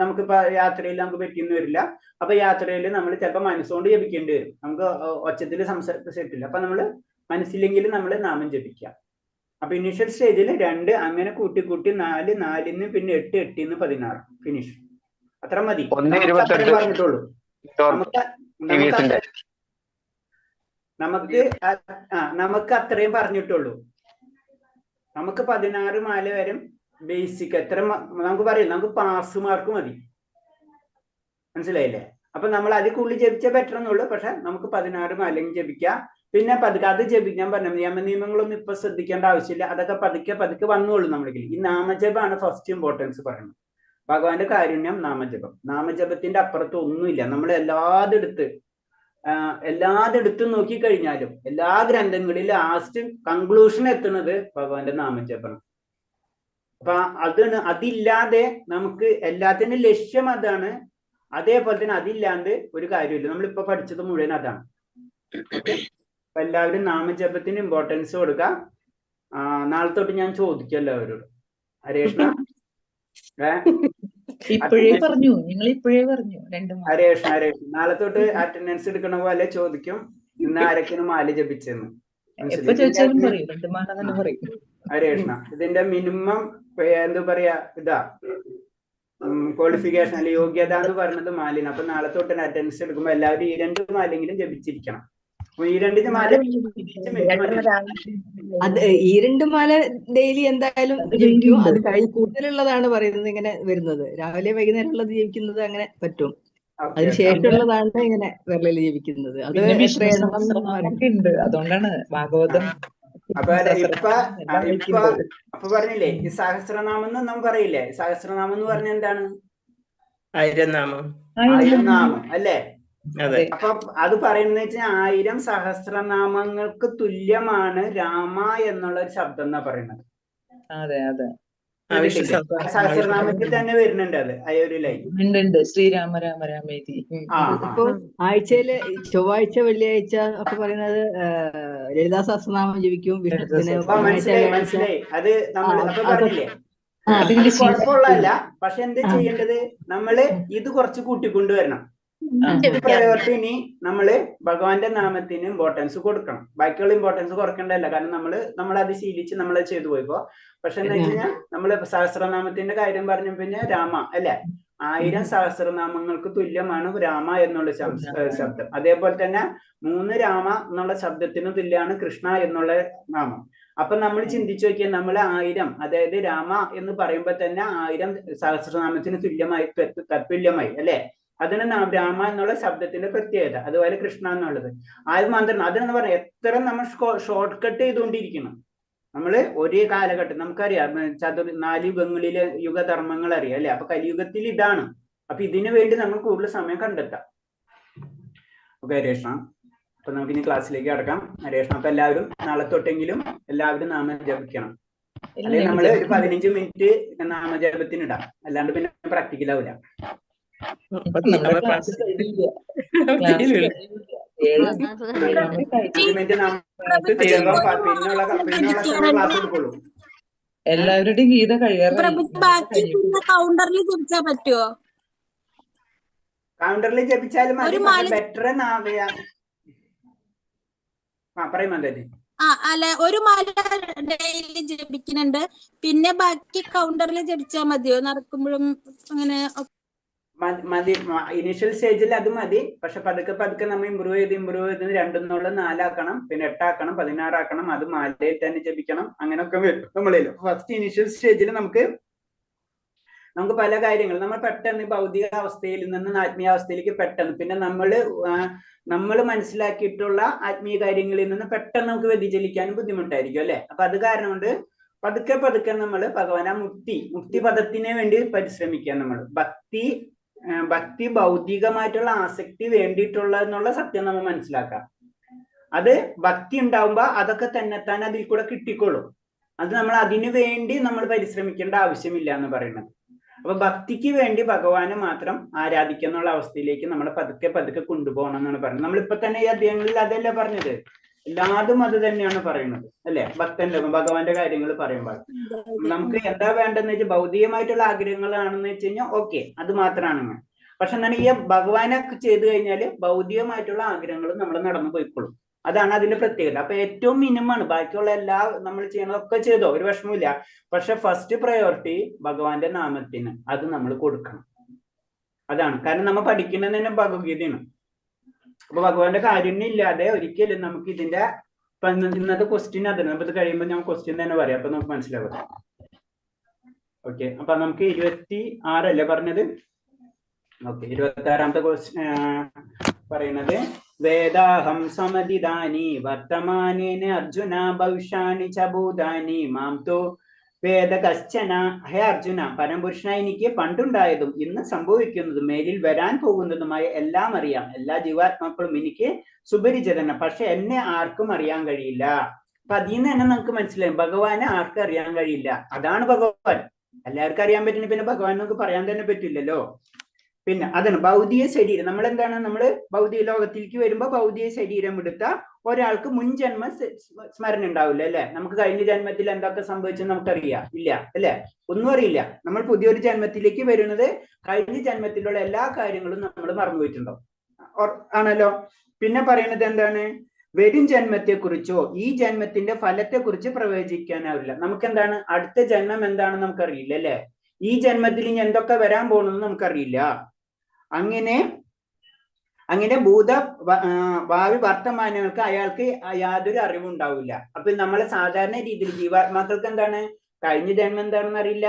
നമുക്കിപ്പോ യാത്രയിൽ നമുക്ക് പറ്റിയെന്ന് വരില്ല. അപ്പൊ യാത്രയിൽ നമ്മൾ ചിലപ്പോൾ മനസ്സുകൊണ്ട് ജപിക്കേണ്ടി വരും. നമുക്ക് ഒച്ചത്തിൽ സംസാരിച്ചിട്ടില്ല. അപ്പൊ നമ്മള് മനസ്സിലെങ്കിലും നമ്മൾ നാമം ജപിക്കാം. അപ്പൊ ഇനീഷ്യൽ സ്റ്റേജിൽ 2, അങ്ങനെ കൂട്ടി 4, 4 പിന്നെ 8, 8 16 ഫിനിഷ്. അത്ര മതി. പറഞ്ഞിട്ടുള്ളൂ. നമുക്ക് അത്രയും പറഞ്ഞിട്ടുള്ളൂ. നമുക്ക് 16 മാല വരും ബേസിക്. എത്ര നമുക്ക് പറയും, നമുക്ക് പാസ് മാർക്ക് മതി. മനസ്സിലായില്ലേ? അപ്പൊ നമ്മൾ അതിൽ കൂടുതൽ ജപിച്ചാൽ ബെറ്റർ എന്നുള്ളൂ. പക്ഷെ നമുക്ക് 16 മാലയും ജപിക്കാം. പിന്നെ പതുക്കെ അത് ജപിക്കാൻ പറഞ്ഞു. നിയമങ്ങളൊന്നും ഇപ്പൊ ശ്രദ്ധിക്കേണ്ട ആവശ്യമില്ല. അതൊക്കെ പതുക്കെ പതുക്കെ വന്നോളൂ നമ്മളിൽ. ഈ നാമജപമാണ് ഫസ്റ്റ് ഇമ്പോർട്ടൻസ് പറയുന്നത്. ഭഗവാന്റെ കാരുണ്യം നാമജപം. നാമജപത്തിന്റെ അപ്പുറത്ത് ഒന്നുമില്ല. നമ്മൾ എല്ലായിടത്തും നോക്കിക്കഴിഞ്ഞാലും എല്ലാ ഗ്രന്ഥങ്ങളിലും ലാസ്റ്റ് കൺക്ലൂഷൻ എത്തുന്നത് ഭഗവാന്റെ നാമജപം. അപ്പൊ അതില്ലാതെ നമുക്ക് എല്ലാത്തിനും ലക്ഷ്യം അതാണ്. അതേപോലെ തന്നെ അതില്ലാണ്ട് ഒരു കാര്യമില്ല. നമ്മളിപ്പോ പഠിച്ചത് മുഴുവൻ അതാണ്. ഓക്കെ, അപ്പൊ എല്ലാവരും നാമജപത്തിന് ഇമ്പോർട്ടൻസ് കൊടുക്കുക. നാളെ തൊട്ട് ഞാൻ ചോദിക്കല്ലോ അവരോട്, ഹരേഷ്ണ ഹരേഷ്ണ നാളെ തൊട്ട് അറ്റൻഡൻസ് എടുക്കണ പോലെ ചോദിക്കും, ഇന്ന് ആരൊക്കെയാണ് മാല ജപിച്ചെന്ന്. ഹരേഷ്ണ ഇതിന്റെ മിനിമം എന്താ പറയാ, ഇതാ ക്വാളിഫിക്കേഷൻ അല്ലെ യോഗ്യത എന്ന് പറയുന്നത് മാലയാണ്. അപ്പൊ നാളെ തൊട്ട് അറ്റൻഡൻസ് എടുക്കുമ്പോൾ എല്ലാവരും ഈ 2 മാലെങ്കിലും ജപിച്ചിരിക്കണം. അപ്പൊ ഈ 2 മാല അത് ഈ 2 മാല ഡെയിലി എന്തായാലും ജപിക്കും. അത് കൂടുതലുള്ളതാണ് പറയുന്നത് ഇങ്ങനെ വരുന്നത്. രാവിലെ വൈകുന്നേരം ഉള്ളത് ജപിക്കുന്നത് അങ്ങനെ പറ്റും. അതിനുശേഷമുള്ളതാണ് ഇങ്ങനെ വിരലിൽ ജപിക്കുന്നത്. അത് ഉണ്ട്, അതുകൊണ്ടാണ് ഭാഗവതം. അപ്പൊ പറഞ്ഞില്ലേ ഈ സഹസ്രനാമം എന്ന് നമ്മൾ പറയില്ലേ? സഹസ്രനാമം എന്ന് പറഞ്ഞ എന്താണ്? 1000 നാമം. 1000 നാമം അല്ലേ? അപ്പൊ അത് പറയുന്നത് വെച്ചാൽ 1000 സഹസ്രനാമങ്ങൾക്ക് തുല്യമാണ് രാമ എന്നുള്ള ഒരു ശബ്ദം എന്നാ പറയുന്നത്. അതെ അതെ, സഹസ്രനാമത്തിൽ തന്നെ വരുന്നുണ്ട് അത്. ഒരു ലൈൻ ഉണ്ട്, ശ്രീരാമ രാമ രാമേതി. ഇപ്പൊ ആഴ്ചയില് ചൊവ്വാഴ്ച വെള്ളിയാഴ്ച ഒക്കെ പറയുന്നത് ലളിതാ സഹസ്രനാമം ജപിക്കും. മനസ്സിലായി. അത് നമ്മൾ അപ്പൊ പറഞ്ഞില്ലേ കുഴപ്പമുള്ളതല്ല. പക്ഷെ എന്താ ചെയ്യേണ്ടത്? നമ്മള് ഇത് കുറച്ച് കൂട്ടിക്കൊണ്ടുവരണം. പ്രയോറിറ്റി ഇനി നമ്മള് ഭഗവാന്റെ നാമത്തിന് ഇമ്പോർട്ടൻസ് കൊടുക്കണം. ബാക്കിയുള്ള ഇമ്പോർട്ടൻസ് കൊടുക്കേണ്ടതല്ല. കാരണം നമ്മൾ അത് ശീലിച്ച് നമ്മൾ ചെയ്തു പോയിപ്പോ. പക്ഷെ എന്താ വെച്ച് കഴിഞ്ഞാൽ നമ്മള് സഹസ്രനാമത്തിന്റെ കാര്യം പറഞ്ഞു പിന്നെ രാമ അല്ലെ? 1000 സഹസ്രനാമങ്ങൾക്ക് തുല്യമാണ് രാമ എന്നുള്ള ശബ്ദം. അതേപോലെ തന്നെ 3 രാമ എന്നുള്ള ശബ്ദത്തിന് തുല്യമാണ് കൃഷ്ണ എന്നുള്ള നാമം. അപ്പൊ നമ്മൾ ചിന്തിച്ചു നോക്കിയാൽ നമ്മൾ 1000 അതായത് രാമ എന്ന് പറയുമ്പോൾ തന്നെ 1000 സഹസ്രനാമത്തിന് തത്തുല്യമായി അല്ലെ? അതിന് രാമ എന്നുള്ള ശബ്ദത്തിന്റെ പ്രത്യേകത. അതുപോലെ കൃഷ്ണ എന്നുള്ളത് അത് മാത്രം. അതെന്ന് പറഞ്ഞാൽ എത്ര നമ്മൾ ഷോർട്ട് കട്ട് ചെയ്തുകൊണ്ടിരിക്കണം. നമ്മള് ഒരേ കാലഘട്ടം നമുക്കറിയാം 4 യുഗങ്ങളിലെ യുഗധർമ്മങ്ങൾ അറിയാം അല്ലെ? അപ്പൊ കലിയുഗത്തിൽ ഇതാണ്. അപ്പൊ ഇതിനു വേണ്ടി നമ്മൾ കൂടുതൽ സമയം കണ്ടെത്താം. ഓക്കെ ഹരേഷ്ണ, അപ്പൊ നമുക്ക് ഇനി ക്ലാസ്സിലേക്ക് കടക്കാം. ഹരേഷ്ണ, അപ്പൊ എല്ലാവരും നാളെ തൊട്ടെങ്കിലും എല്ലാവരും നാമം ജപിക്കണം. അല്ലെങ്കിൽ നമ്മള് ഒരു 15 മിനിറ്റ് നാമജപത്തിന് ഇടാം. അല്ലാണ്ട് പിന്നെ പ്രാക്ടിക്കൽ ആവില്ല. എല്ലാവരുടെയും ഗീത കൗണ്ടറിൽ ജപിച്ചാ പറ്റുമോ? കൗണ്ടറിൽ ജപിച്ചാലും ബെറ്റർ അല്ല, ഒരു മാല ഡെയിലി ജപിക്കുന്നുണ്ട്. പിന്നെ ബാക്കി കൗണ്ടറിൽ ജപിച്ചാ മതിയോ? നടക്കുമ്പോഴും അങ്ങനെ മതി. ഇനീഷ്യൽ സ്റ്റേജിൽ അത് മതി. പക്ഷെ പതുക്കെ നമ്മൾ ഇമ്പ്രൂവ് ചെയ്ത് 2 4 ആക്കണം, പിന്നെ 8 ആക്കണം, 16 ആക്കണം. അത് മാലയിൽ തന്നെ ജപിക്കണം. അങ്ങനെയൊക്കെ വരും നമ്മളിൽ. ഫസ്റ്റ് ഇനീഷ്യൽ സ്റ്റേജിൽ നമുക്ക് പല കാര്യങ്ങൾ നമ്മൾ പെട്ടെന്ന് ഭൗതിക അവസ്ഥയിൽ നിന്ന് ആത്മീയാവസ്ഥയിലേക്ക് പെട്ടെന്ന്, പിന്നെ നമ്മൾ മനസ്സിലാക്കിയിട്ടുള്ള ആത്മീയ കാര്യങ്ങളിൽ നിന്ന് പെട്ടെന്ന് നമുക്ക് വ്യതിചലിക്കാനും ബുദ്ധിമുട്ടായിരിക്കും അല്ലെ? അപ്പൊ അത് കാരണം കൊണ്ട് പതുക്കെ നമ്മൾ ഭഗവാൻ ആ മുക്തി പദത്തിനെ വേണ്ടി പരിശ്രമിക്കുക. നമ്മൾ ഭക്തി ഭൗതികമായിട്ടുള്ള ആസക്തി വേണ്ടിയിട്ടുള്ള എന്നുള്ള സത്യം നമ്മൾ മനസ്സിലാക്കാം. അത് ഭക്തി ഉണ്ടാവുമ്പോ അതൊക്കെ തന്നെത്താൻ അതിൽ കൂടെ കിട്ടിക്കൊള്ളും. അത് നമ്മൾ അതിനു വേണ്ടി നമ്മൾ പരിശ്രമിക്കേണ്ട ആവശ്യമില്ല എന്ന് പറയുന്നത്. അപ്പൊ ഭക്തിക്ക് വേണ്ടി ഭഗവാനെ മാത്രം ആരാധിക്കുക അവസ്ഥയിലേക്ക് നമ്മൾ പതുക്കെ കൊണ്ടുപോകണം എന്നാണ് പറയുന്നത്. നമ്മളിപ്പോ തന്നെ ഈ അധ്യായങ്ങളിൽ അതല്ല പറഞ്ഞത്. എല്ലാതും അത് തന്നെയാണ് പറയുന്നത് അല്ലെ? ഭഗവാന്റെ കാര്യങ്ങൾ പറയുമ്പോൾ നമുക്ക് എന്താ വേണ്ടെന്ന് വെച്ചാൽ ഭൗതികമായിട്ടുള്ള ആഗ്രഹങ്ങളാണെന്ന് വെച്ച് കഴിഞ്ഞാൽ ഓക്കെ, അത് മാത്രമാണ്. പക്ഷെ എന്താണ് ഈ ഭഗവാനെ ചെയ്തു കഴിഞ്ഞാല് ഭൗതികമായിട്ടുള്ള ആഗ്രഹങ്ങളും നമ്മൾ നടന്നു പോയിക്കൊള്ളും. അതാണ് അതിന്റെ പ്രത്യേകത. അപ്പൊ ഏറ്റവും മിനിമമാണ്. ബാക്കിയുള്ള എല്ലാ നമ്മൾ ചെയ്യണതൊക്കെ ചെയ്തോ, ഒരു വിഷമമില്ല. പക്ഷെ ഫസ്റ്റ് പ്രയോറിറ്റി ഭഗവാന്റെ നാമത്തിന് അത് നമ്മൾ കൊടുക്കണം. അതാണ് കാരണം നമ്മൾ പഠിക്കുന്നത് തന്നെ ഭഗവത്ഗീതയാണ്. അപ്പൊ ഭഗവാന്റെ കാരുണ്യം ഇല്ലാതെ ഒരിക്കലും നമുക്ക് ഇതിന്റെ ഇന്നത്തെ ക്വസ്റ്റ്യൻ അതാണ്. അപ്പൊ ഇത് കഴിയുമ്പോൾ ഞാൻ ക്വസ്റ്റ്യൻ തന്നെ പറയാം. അപ്പൊ നമുക്ക് മനസ്സിലാവും. ഓക്കെ, അപ്പൊ നമുക്ക് 26 അല്ലേ പറഞ്ഞത്? ഓക്കെ, 26ാമത്തെ ക്വസ്റ്റ്യൻ പറയുന്നത് വേദാഹം സമതിദാനി വർത്തമാനേന അർജുന ഭവിഷ്യാനി ച ഭൂതാനി മാം തു വേദ കശ്ചന. ഹേ അർജുന, പരമപുരുഷനായി എനിക്ക് പണ്ടുണ്ടായതും ഇന്ന് സംഭവിക്കുന്നതും മേലിൽ വരാൻ പോകുന്നതുമായ എല്ലാം അറിയാം. എല്ലാ ജീവാത്മാക്കളും എനിക്ക് സുപരിചിതന, പക്ഷെ എന്നെ ആർക്കും അറിയാൻ കഴിയില്ല. അപ്പൊ അതിൽ നിന്ന് തന്നെ നമുക്ക് മനസ്സിലായും ഭഗവാനെ ആർക്കും അറിയാൻ കഴിയില്ല. അതാണ് ഭഗവാൻ. എല്ലാവർക്കും അറിയാൻ പറ്റുന്ന പിന്നെ ഭഗവാൻ നമുക്ക് പറയാൻ തന്നെ പറ്റില്ലല്ലോ. പിന്നെ അതാണ് ഭൗതിക ശരീരം. നമ്മൾ ഭൗതിക ലോകത്തിലേക്ക് വരുമ്പോ ഭൗതിക ശരീരം എടുത്ത ഒരാൾക്ക് മുൻ ജന്മ സ്മരണ ഉണ്ടാവില്ല അല്ലെ? നമുക്ക് കഴിഞ്ഞ ജന്മത്തിൽ എന്തൊക്കെ സംഭവിച്ചെന്ന് നമുക്കറിയാം ഇല്ല അല്ലെ? ഒന്നും അറിയില്ല. നമ്മൾ പുതിയൊരു ജന്മത്തിലേക്ക് വരുന്നത് കഴിഞ്ഞ ജന്മത്തിലുള്ള എല്ലാ കാര്യങ്ങളും നമ്മൾ മറന്നുപോയിട്ടുണ്ടോ ആണല്ലോ. പിന്നെ പറയുന്നത് എന്താണ്? വരും ജന്മത്തെ കുറിച്ചോ ഈ ജന്മത്തിന്റെ ഫലത്തെ കുറിച്ച് പ്രവചിക്കാനാവില്ല. നമുക്ക് എന്താണ് അടുത്ത ജന്മം എന്താണെന്ന് നമുക്കറിയില്ല അല്ലെ? ഈ ജന്മത്തിൽ ഇനി എന്തൊക്കെ വരാൻ പോകണമെന്ന് നമുക്കറിയില്ല. അങ്ങനെ ഭാവി വർത്തമാനങ്ങൾക്ക് അയാൾക്ക് യാതൊരു അറിവുണ്ടാവില്ല. അപ്പൊ നമ്മളെ സാധാരണ രീതിയിൽ ജീവാത്മാക്കൾക്ക് എന്താണ്, കഴിഞ്ഞ ജന്മം എന്താണെന്ന് അറിയില്ല,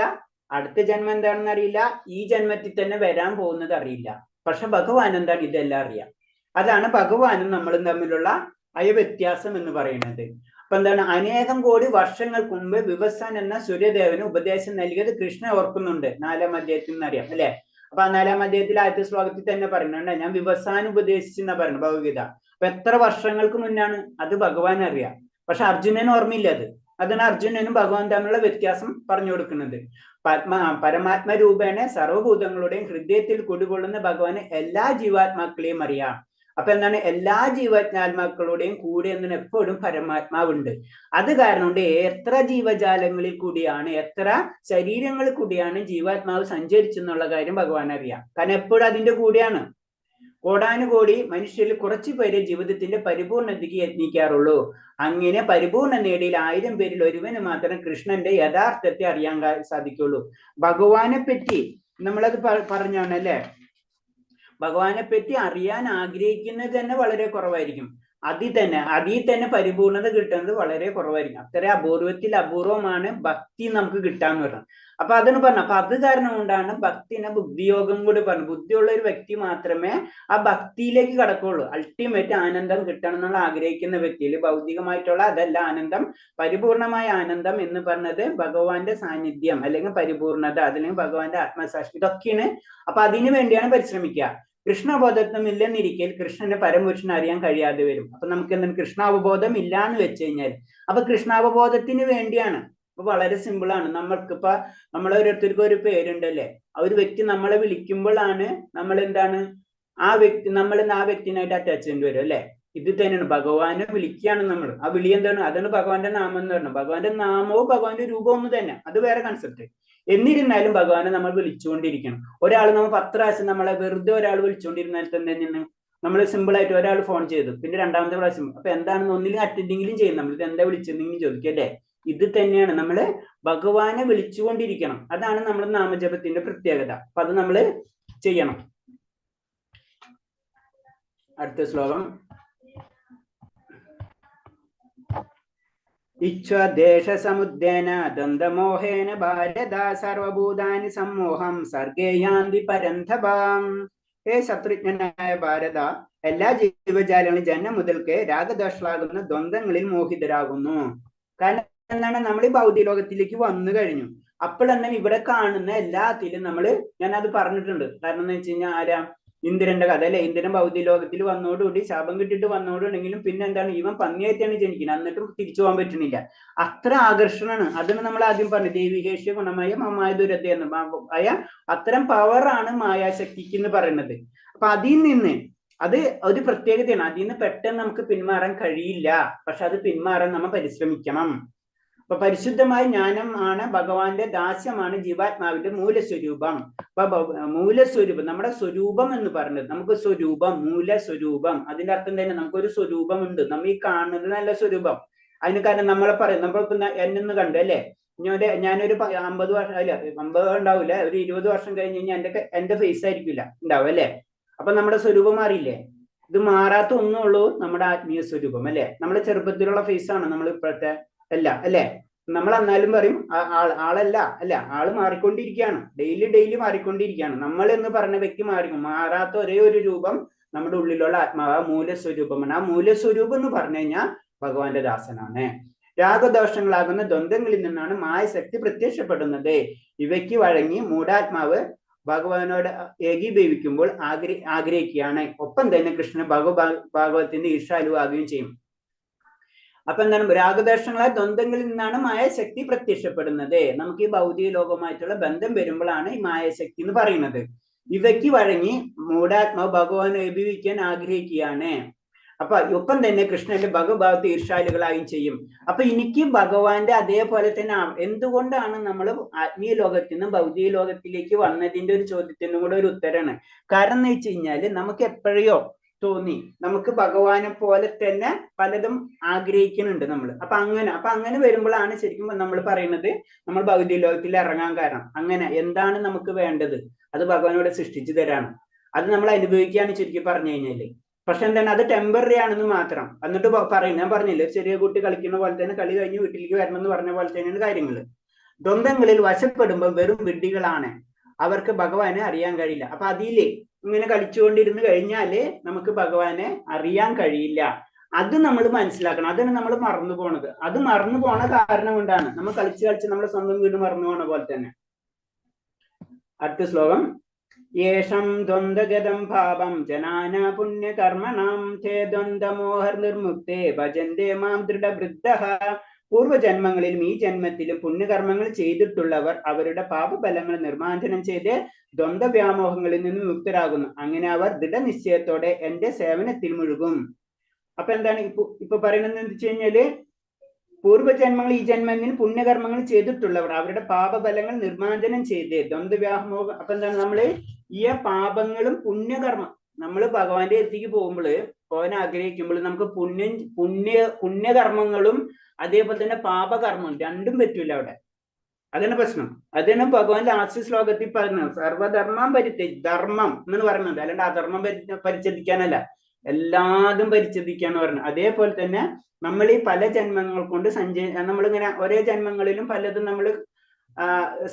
അടുത്ത ജന്മം എന്താണെന്ന് അറിയില്ല, ഈ ജന്മത്തിൽ തന്നെ വരാൻ പോകുന്നത് അറിയില്ല. പക്ഷെ ഭഗവാൻ എന്താണ്, ഇതെല്ലാം അറിയാം. അതാണ് ഭഗവാനും നമ്മളും തമ്മിലുള്ള വ്യത്യാസം എന്ന് പറയുന്നത്. അപ്പൊ എന്താണ്, അനേകം കോടി വർഷങ്ങൾക്ക് മുമ്പ് വിവസ്വാൻ എന്ന സൂര്യദേവന് ഉപദേശം നൽകിയത് കൃഷ്ണൻ ഓർക്കുന്നുണ്ട്. 4-ാം അധ്യായത്തിൽ നിന്ന് അറിയാം അല്ലെ. അപ്പൊ ആ 4-ാം അധ്യായത്തിൽ ആദ്യത്തെ ശ്ലോകത്തിൽ തന്നെ പറയുന്നുണ്ട്, ഞാൻ വിവസ്വാൻ ഉപദേശിച്ചെന്നാ പറയുന്നത് ഭഗവത്ഗീത. അപ്പൊ എത്ര വർഷങ്ങൾക്ക് മുന്നാണ് അത് ഭഗവാൻ അറിയാം. പക്ഷെ അർജുനന് ഓർമ്മയില്ല. അതാണ് അർജുനനും ഭഗവാൻ തമ്മിലുള്ള വ്യത്യാസം പറഞ്ഞു കൊടുക്കുന്നത്. പരമാത്മ രൂപേണ സർവ്വഭൂതങ്ങളുടെയും ഹൃദയത്തിൽ കുടികൊള്ളുന്ന ഭഗവാന് എല്ലാ ജീവാത്മാക്കളെയും അറിയാം. അപ്പൊ എന്താണ്, എല്ലാ ജീവാത്മാക്കളുടെയും കൂടെ എന്താണ് എപ്പോഴും പരമാത്മാവുണ്ട്. അത് കാരണം കൊണ്ട് എത്ര ജീവജാലങ്ങളിൽ കൂടിയാണ്, എത്ര ശരീരങ്ങളിൽ കൂടിയാണ് ജീവാത്മാവ് സഞ്ചരിച്ചെന്നുള്ള കാര്യം ഭഗവാൻ അറിയാം. കാരണം എപ്പോഴും അതിന്റെ കൂടെയാണ്. കോടാനുകോടി മനുഷ്യരിൽ കുറച്ചു പേരെ ജീവിതത്തിന്റെ പരിപൂർണതയ്ക്ക് യത്നിക്കാറുള്ളൂ. അങ്ങനെ പരിപൂർണ നേടിയിൽ 1000 പേരിൽ ഒരുവന് മാത്രം കൃഷ്ണന്റെ യഥാർത്ഥത്തെ അറിയാൻ സാധിക്കുള്ളൂ. ഭഗവാനെ പറ്റി നമ്മളത് പറഞ്ഞാണ് അല്ലെ. ഭഗവാനെ പറ്റി അറിയാൻ ആഗ്രഹിക്കുന്നത് തന്നെ വളരെ കുറവായിരിക്കും. അതിൽ തന്നെ പരിപൂർണത കിട്ടുന്നത് വളരെ കുറവായിരിക്കും. അത്ര അപൂർവമാണ് ഭക്തി നമുക്ക് കിട്ടാന്ന് പറഞ്ഞത്. അപ്പൊ അതാണ് പറഞ്ഞത്. അപ്പൊ അത് കാരണം കൊണ്ടാണ് ഭക്തിനെ ബുദ്ധിയോഗം കൂടി പറഞ്ഞു. ബുദ്ധിയുള്ള ഒരു വ്യക്തി മാത്രമേ ആ ഭക്തിയിലേക്ക് കടക്കുള്ളൂ. അൾട്ടിമേറ്റ് ആനന്ദം കിട്ടണം എന്നുള്ള ആഗ്രഹിക്കുന്ന വ്യക്തിയിൽ ഭൗതികമായിട്ടുള്ള അതല്ല ആനന്ദം, പരിപൂർണമായ ആനന്ദം എന്ന് പറഞ്ഞത് ഭഗവാന്റെ സാന്നിധ്യം അല്ലെങ്കിൽ പരിപൂർണത, അല്ലെങ്കിൽ ഭഗവാന്റെ ആത്മസാക്ഷി, ഇതൊക്കെയാണ്. അപ്പൊ അതിനു വേണ്ടിയാണ് പരിശ്രമിക്കുക. കൃഷ്ണബോധത്വം ഇല്ലെന്നിരിക്കൽ കൃഷ്ണന്റെ പരമപുരുഷനെ അറിയാൻ കഴിയാതെ വരും. അപ്പൊ നമുക്ക് എന്താണ് കൃഷ്ണാവബോധം ഇല്ലാന്ന് വെച്ച് കഴിഞ്ഞാൽ, അപ്പൊ കൃഷ്ണാവബോധത്തിന് വേണ്ടിയാണ്. അപ്പൊ വളരെ സിമ്പിളാണ്. നമ്മൾക്കിപ്പോ ഓരോരുത്തർക്കും ഒരു പേരുണ്ടല്ലേ. ആ ഒരു വ്യക്തി നമ്മളെ വിളിക്കുമ്പോഴാണ് നമ്മൾ എന്താണ് ആ വ്യക്തിനായിട്ട് അറ്റാച്ച്മെന്റ് വരും അല്ലെ. ഇത് തന്നെയാണ് ഭഗവാനെ വിളിക്കുകയാണ് നമ്മൾ. ആ വിളി എന്താണ്, അതാണ് ഭഗവാന്റെ നാമം എന്ന് പറയുന്നത്. ഭഗവാന്റെ നാമവും ഭഗവാന്റെ രൂപവും ഒന്ന് തന്നെ, അത് വേറെ കൺസെപ്റ്റ്. എന്നിരുന്നാലും ഭഗവാനെ നമ്മൾ വിളിച്ചുകൊണ്ടിരിക്കണം. ഒരാൾ നമ്മൾ 10 പ്രാവശ്യം നമ്മളെ വെറുതെ ഒരാൾ വിളിച്ചുകൊണ്ടിരുന്നാൽ തന്നെ നമ്മൾ സിമ്പിൾ ആയിട്ട് ഒരാൾ ഫോൺ ചെയ്തു, പിന്നെ 2ാമത്തെ പ്രാവശ്യം അപ്പൊ എന്താണെന്ന് ഒന്നിലും അറ്റൻഡെങ്കിലും ചെയ്യും. നമ്മൾ ഇത് എന്താ വിളിച്ചെന്നെങ്കിലും ചോദിക്കും അല്ലേ. ഇത് തന്നെയാണ് നമ്മള് ഭഗവാനെ വിളിച്ചുകൊണ്ടിരിക്കണം. അതാണ് നമ്മുടെ നാമജപത്തിന്റെ പ്രത്യേകത. അപ്പൊ അത് നമ്മൾ ചെയ്യണം. അടുത്ത ശ്ലോകം. ഇച്ഛ്വദേശസമുദ്ദേന ദന്തമോഹേന ഭാരത സർവഭൂതാനി സമ്മോഹം സർഗേ യാന്തി പരന്തഭാം. ഹേ ശത്രുജ്ഞനായ ഭാരത, എല്ലാ ജീവജാലങ്ങളും ജന്മം മുതൽക്ക് രാഗദോഷങ്ങളാകുന്ന ദ്വന്ദ്ങ്ങളിൽ മോഹിതരാകുന്നു. കാരണം എന്താണ്, നമ്മൾ ഈ ഭൗതിക ലോകത്തിലേക്ക് വന്നു കഴിഞ്ഞു. അപ്പോഴെന്നെ ഇവിടെ കാണുന്ന എല്ലാത്തിലും ഞാൻ അത് പറഞ്ഞിട്ടുണ്ട്. കാരണം എന്ന് വെച്ച് കഴിഞ്ഞാൽ ആരാ, ഇന്ദ്രന്റെ കഥ അല്ലെ. ഇന്ദ്രൻ ഭൗതിക ലോകത്തിൽ വന്നോടുകൂടി ശാപം കിട്ടിയിട്ട് വന്നോടുണ്ടെങ്കിലും പിന്നെ എന്താണ്, ഇവൻ പന്നിയായിട്ടാണ് ജനിക്കുന്നത്, എന്നിട്ടും തിരിച്ചു പോകാൻ പറ്റുന്നില്ല. അത്ര ആകർഷണമാണ്. അതാണ് നമ്മൾ ആദ്യം പറഞ്ഞത്, ദേവികേശ്യ ഗുണമായ മമായ ദുരത എന്ന് അത്തരം പവറാണ് മായാശക്തിക്ക് എന്ന് പറയുന്നത്. അപ്പൊ അതിൽ നിന്ന് അത് ഒരു പ്രത്യേകതയാണ്. അതിൽ നിന്ന് പെട്ടെന്ന് നമുക്ക് പിന്മാറാൻ കഴിയില്ല. പക്ഷെ അത് പിന്മാറാൻ നമ്മൾ പരിശ്രമിക്കണം. അപ്പൊ പരിശുദ്ധമായ ജ്ഞാനം ആണ് ഭഗവാന്റെ ദാസ്യമാണ് ജീവാത്മാവിന്റെ മൂലസ്വരൂപം. അപ്പൊ മൂലസ്വരൂപം, നമ്മുടെ സ്വരൂപം എന്ന് പറഞ്ഞത്, നമുക്ക് സ്വരൂപം, മൂലസ്വരൂപം, അതിന്റെ അർത്ഥം തന്നെ നമുക്കൊരു സ്വരൂപം ഉണ്ട്. നമ്മൾ ഈ കാണുന്നത് നല്ല സ്വരൂപം. അതിന് കാരണം നമ്മളിപ്പോ എന്നൊന്ന് കണ്ടു അല്ലെ. ഞാനൊരു 50 വർഷം അല്ല 50 ഉണ്ടാവില്ല, ഒരു 20 വർഷം കഴിഞ്ഞ് കഴിഞ്ഞാൽ എന്റെ ഫേസ് ആയിരിക്കില്ല ഉണ്ടാവും അല്ലെ. അപ്പൊ നമ്മുടെ സ്വരൂപം മാറിയില്ലേ. ഇത് മാറാത്ത ഒന്നുള്ളൂ നമ്മുടെ ആത്മീയ സ്വരൂപം അല്ലെ. നമ്മുടെ ചെറുപ്പത്തിലുള്ള ഫേസ് ആണ് നമ്മൾ ഇപ്പോഴത്തെ അല്ലെ. നമ്മൾ എന്നാലും പറയും ആളല്ല അല്ല, ആള് മാറിക്കൊണ്ടിരിക്കുകയാണ്, ഡെയിലി മാറിക്കൊണ്ടിരിക്കുകയാണ്. നമ്മൾ എന്ന് പറഞ്ഞ വ്യക്തി മാറാത്ത ഒരേ ഒരു രൂപം നമ്മുടെ ഉള്ളിലുള്ള ആത്മാവ് മൂലസ്വരൂപമാണ്. ആ മൂലസ്വരൂപം എന്ന് പറഞ്ഞു കഴിഞ്ഞാൽ ഭഗവാന്റെ ദാസനാണ്. രാഗദോഷങ്ങളാകുന്ന ദ്വന്ദ്ങ്ങളിൽ നിന്നാണ് മായശക്തി പ്രത്യക്ഷപ്പെടുന്നത്. ഇവയ്ക്ക് വഴങ്ങി മൂഢാത്മാവ് ഭഗവാനോട് ഏകീഭവിക്കുമ്പോൾ ആഗ്രഹിക്കുകയാണ്. ഒപ്പം തന്നെ കൃഷ്ണൻ ഭാഗവത്തിന്റെ ഈർഷ്യാലുവാകുകയും ചെയ്യും. അപ്പൊ എന്താണ്, രാഗദോഷങ്ങളായ ദ്വന്ദ്ങ്ങളിൽ നിന്നാണ് മായാശക്തി പ്രത്യക്ഷപ്പെടുന്നത്. നമുക്ക് ഈ ഭൗതിക ലോകവുമായിട്ടുള്ള ബന്ധം വരുമ്പോഴാണ് ഈ മായാശക്തി എന്ന് പറയുന്നത്. ഇവയ്ക്ക് വഴങ്ങി മൂഢാത്മാവ് ഭഗവാനെ ഏകീഭവിക്കാൻ ആഗ്രഹിക്കുകയാണ്. അപ്പൊ ഒപ്പം തന്നെ കൃഷ്ണന്റെ ഭഗവത് ഈർഷ്യാലുകളായും ചെയ്യും. അപ്പൊ എനിക്ക് ഭഗവാന്റെ അതേപോലെ തന്നെ എന്തുകൊണ്ടാണ് നമ്മൾ ആത്മീയ ലോകത്തിൽ നിന്ന് ഭൗതിക ലോകത്തിലേക്ക് വന്നതിന്റെ ഒരു ചോദ്യത്തിനും കൂടെ ഒരു ഉത്തരമാണ്. കാരണം എന്ന് വെച്ച് കഴിഞ്ഞാല് നമുക്ക് എപ്പോഴോ തോന്നി. നമുക്ക് ഭഗവാനെ പോലെ തന്നെ പലതും ആഗ്രഹിക്കുന്നുണ്ട് നമ്മൾ. അപ്പൊ അങ്ങനെ വരുമ്പോഴാണ് ശരിക്കും നമ്മൾ പറയുന്നത് നമ്മൾ ഭൗതിക ലോകത്തിൽ ഇറങ്ങാൻ കാരണം. അങ്ങനെ എന്താണ് നമുക്ക് വേണ്ടത് അത് ഭഗവാനോട് സൃഷ്ടിച്ചു തരാണ്. അത് നമ്മൾ അനുഭവിക്കുകയാണ് ശരിക്കും പറഞ്ഞു കഴിഞ്ഞാല്. പക്ഷെ എന്താണ്, അത് ടെമ്പററി ആണെന്ന് മാത്രം. എന്നിട്ട് പറയും, ഞാൻ പറഞ്ഞില്ലേ ചെറിയ കുട്ടി കളിക്കുന്ന പോലെ തന്നെ കളി കഴിഞ്ഞ് വീട്ടിലേക്ക് വരണം എന്ന് പറഞ്ഞ പോലെ തന്നെയാണ് കാര്യങ്ങൾ. ദ്വന്ദ്ങ്ങളിൽ വശപ്പെടുമ്പോൾ വെറും വിഡ്ഢികളാണ്, അവർക്ക് ഭഗവാനെ അറിയാൻ കഴിയില്ല. അപ്പൊ അതിലേ ഇങ്ങനെ കളിച്ചുകൊണ്ടിരുന്ന് കഴിഞ്ഞാല് നമുക്ക് ഭഗവാനെ അറിയാൻ കഴിയില്ല. അത് നമ്മൾ മനസ്സിലാക്കണം. അതാണ് നമ്മൾ മറന്നു പോണത്. അത് മറന്നു പോണ കാരണം കൊണ്ടാണ് നമ്മൾ കളിച്ച് നമ്മുടെ സ്വന്തം വീട് മറന്നു പോണ പോലെ തന്നെ. അടുത്ത ശ്ലോകം. യേഷം ദ്വന്ദ്ഗതം ഭാവം ജനാന പുണ്യകർമ്മണം തേ ദ്വന്ദ്മോഹർ നിർമുക്തേ ഭജന്തേ മാം ദൃഢവൃദ്ധഃ. പൂർവ്വജന്മങ്ങളിലും ഈ ജന്മത്തിലും പുണ്യകർമ്മങ്ങൾ ചെയ്തിട്ടുള്ളവർ അവരുടെ പാപഫലങ്ങൾ നിർമ്മാർജ്ജനം ചെയ്ത് ദ്വന്ദ്വ്യാമോഹങ്ങളിൽ നിന്ന് മുക്തരാകുന്നു. അങ്ങനെ അവർ ദൃഢനിശ്ചയത്തോടെ എന്റെ സേവനത്തിൽ മുഴുകും. അപ്പൊ എന്താണ് ഇപ്പൊ പറയുന്നത് എന്ന് വെച്ച് കഴിഞ്ഞാല്, പൂർവ്വജന്മങ്ങൾ ഈ ജന്മത്തിൽ പുണ്യകർമ്മങ്ങൾ ചെയ്തിട്ടുള്ളവർ അവരുടെ പാപഫലങ്ങൾ നിർമ്മാർജ്ജനം ചെയ്ത് ദ്വന്ദ്വ്യാമോഹം. അപ്പൊ എന്താണ്, നമ്മള് ഈ പാപങ്ങളും പുണ്യകർമ്മം നമ്മൾ ഭഗവാന്റെ അടുത്തേക്ക് പോകാൻ ആഗ്രഹിക്കുമ്പോൾ നമുക്ക് പുണ്യകർമ്മങ്ങളും അതേപോലെ തന്നെ പാപകർമ്മവും രണ്ടും പറ്റൂല അവിടെ. അതാണ് പ്രശ്നം. അതാണ് ഭഗവാൻ ലാസ്റ്റ് ശ്ലോകത്തിൽ പറഞ്ഞത്, സർവധർമ്മം ധർമ്മം എന്ന് പറയുന്നത്. അല്ലാണ്ട് അധർമ്മം പരിച്ഛേദിക്കാനല്ല, എല്ലാതും പരിച്ഛേദിക്കാന്ന് പറഞ്ഞത്. അതേപോലെ തന്നെ നമ്മൾ ഈ പല ജന്മങ്ങൾ കൊണ്ട് നമ്മളിങ്ങനെ ഒരേ ജന്മങ്ങളിലും പലതും നമ്മൾ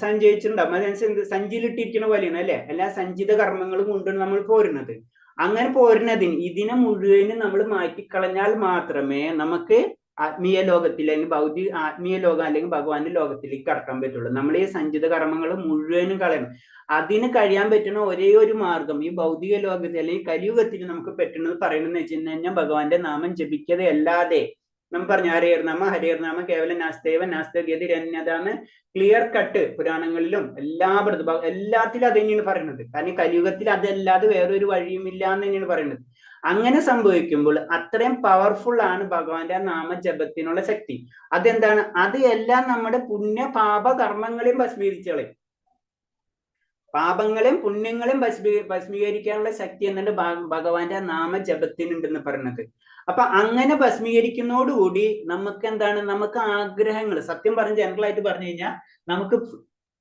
സഞ്ചയിച്ചിട്ടുണ്ടാവും. അതനുസരിച്ച് സഞ്ചിയിലിട്ടിരിക്കുന്ന പോലെയാണ് അല്ലെ, എല്ലാ സഞ്ചിത കർമ്മങ്ങളും കൊണ്ടാണ് നമ്മൾ പോരുന്നത്. അങ്ങനെ പോരുന്നതിന് ഇതിനെ മുഴുവനും നമ്മൾ മാറ്റിക്കളഞ്ഞാൽ മാത്രമേ നമുക്ക് ആത്മീയ ലോകത്തിൽ അല്ലെങ്കിൽ ആത്മീയ ലോകം അല്ലെങ്കിൽ ഭഗവാന്റെ ലോകത്തിലേക്ക് കടക്കാൻ പറ്റുള്ളൂ. നമ്മൾ ഈ സഞ്ചിത കർമ്മങ്ങൾ മുഴുവനും കളയണം. അതിന് കഴിയാൻ പറ്റുന്ന ഒരേ ഒരു മാർഗം ഈ ഭൗതിക ലോകത്തിൽ അല്ലെങ്കിൽ കലിയുഗത്തിൽ നമുക്ക് പറ്റുന്നത് പറയണമെന്ന് വെച്ച് കഴിഞ്ഞാൽ ഭഗവാന്റെ നാമം ജപിക്കതെ അല്ലാതെ. നമ്മൾ പറഞ്ഞു ഹരിയർനാമ കേവലം നാസ്തേവ നാസ്തഗതിരന്യതാന്ന് ക്ലിയർ കട്ട് പുരാണങ്ങളിലും എല്ലാത്തിലും അത് തന്നെയാണ് പറയുന്നത്. കാരണം കലിയുഗത്തിൽ അതല്ലാതെ വേറൊരു വഴിയുമില്ല എന്ന് തന്നെയാണ് പറയുന്നത്. അങ്ങനെ സംഭവിക്കുമ്പോൾ അത്രയും പവർഫുൾ ആണ് ഭഗവാന്റെ നാമജപത്തിനുള്ള ശക്തി. അതെന്താണ്, അത് എല്ലാം നമ്മുടെ പുണ്യ പാപ കർമ്മങ്ങളെയും ഭസ്മീകരിച്ചോളെ. പാപങ്ങളെയും പുണ്യങ്ങളെയും ഭസ്മീകരിക്കാനുള്ള ശക്തി എന്നുണ്ട് ഭഗവാന്റെ നാമജപത്തിനുണ്ടെന്ന് പറയുന്നത്. അപ്പൊ അങ്ങനെ ഭസ്മീകരിക്കുന്നതോടുകൂടി നമുക്ക് എന്താണ്, നമുക്ക് ആഗ്രഹങ്ങൾ, സത്യം പറഞ്ഞ് ജനറൽ ആയിട്ട് പറഞ്ഞു കഴിഞ്ഞാൽ നമുക്ക്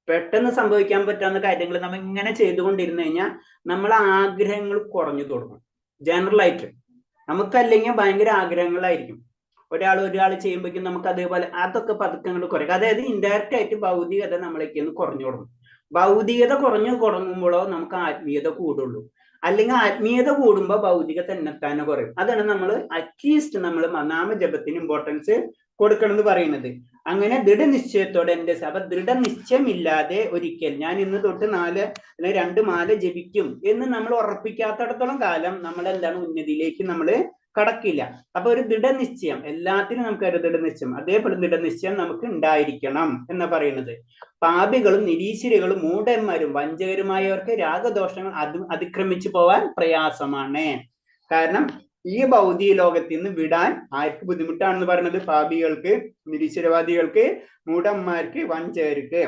പെട്ടെന്ന് സംഭവിക്കാൻ പറ്റാവുന്ന കാര്യങ്ങൾ നമ്മൾ ഇങ്ങനെ ചെയ്തുകൊണ്ടിരുന്നു കഴിഞ്ഞാൽ നമ്മളെ ആഗ്രഹങ്ങൾ കുറഞ്ഞു തുടങ്ങും. ജനറൽ ആയിട്ട് നമുക്കല്ലെങ്കിൽ ഭയങ്കര ആഗ്രഹങ്ങളായിരിക്കും. ഒരാൾ ചെയ്യുമ്പോഴേക്കും നമുക്ക് അതേപോലെ അതൊക്കെ പതുക്കങ്ങൾ കുറയ്ക്കും. അതായത് ഇൻഡയറക്റ്റ് ആയിട്ട് ഭൗതികത നമ്മളേക്ക് കുറഞ്ഞു തുടങ്ങും. ഭൗതികത കുറഞ്ഞു തുടങ്ങുമ്പോഴോ നമുക്ക് ആത്മീയത കൂടുള്ളൂ. അല്ലെങ്കിൽ ആത്മീയത കൂടുമ്പോൾ ഭൗതിക തന്നെത്താനെ കുറയും. അതാണ് നമ്മൾ അറ്റ്ലീസ്റ്റ് നമ്മൾ നാമജപത്തിന് ഇമ്പോർട്ടൻസ് കൊടുക്കണം എന്ന് പറയുന്നത്. അങ്ങനെ ദൃഢനിശ്ചയത്തോടെ അപ്പൊ ദൃഢനിശ്ചയമില്ലാതെ ഒരിക്കൽ ഞാൻ ഇന്ന് തൊട്ട് 4 അല്ലെങ്കിൽ 2 മാല ജപിക്കും എന്ന് നമ്മൾ ഉറപ്പിക്കാത്തടത്തോളം കാലം നമ്മൾ എന്താണ് ഉന്നതിയിലേക്ക് നമ്മൾ കടക്കില്ല. അപ്പൊ ഒരു ദൃഢനിശ്ചയം, എല്ലാത്തിനും നമുക്ക് ഒരു ദൃഢനിശ്ചയം, അതേപോലെ ദൃഢനിശ്ചയം നമുക്ക് ഉണ്ടായിരിക്കണം എന്ന് പറയുന്നത്. പാപികളും നിരീശ്വരികളും മൂഢന്മാരും വഞ്ചകരുമായവർക്ക് രാഗദോഷങ്ങൾ അതിക്രമിച്ചു പോവാൻ പ്രയാസമാണ്. കാരണം ഈ ഭൗതിക ലോകത്തിൽ നിന്ന് വിടാൻ ആർക്ക് ബുദ്ധിമുട്ടാണെന്ന് പറയുന്നത്? പാപികൾക്ക്, നിരീശ്വരവാദികൾക്ക്, മൂഢന്മാർക്ക്, വഞ്ചകർക്ക്.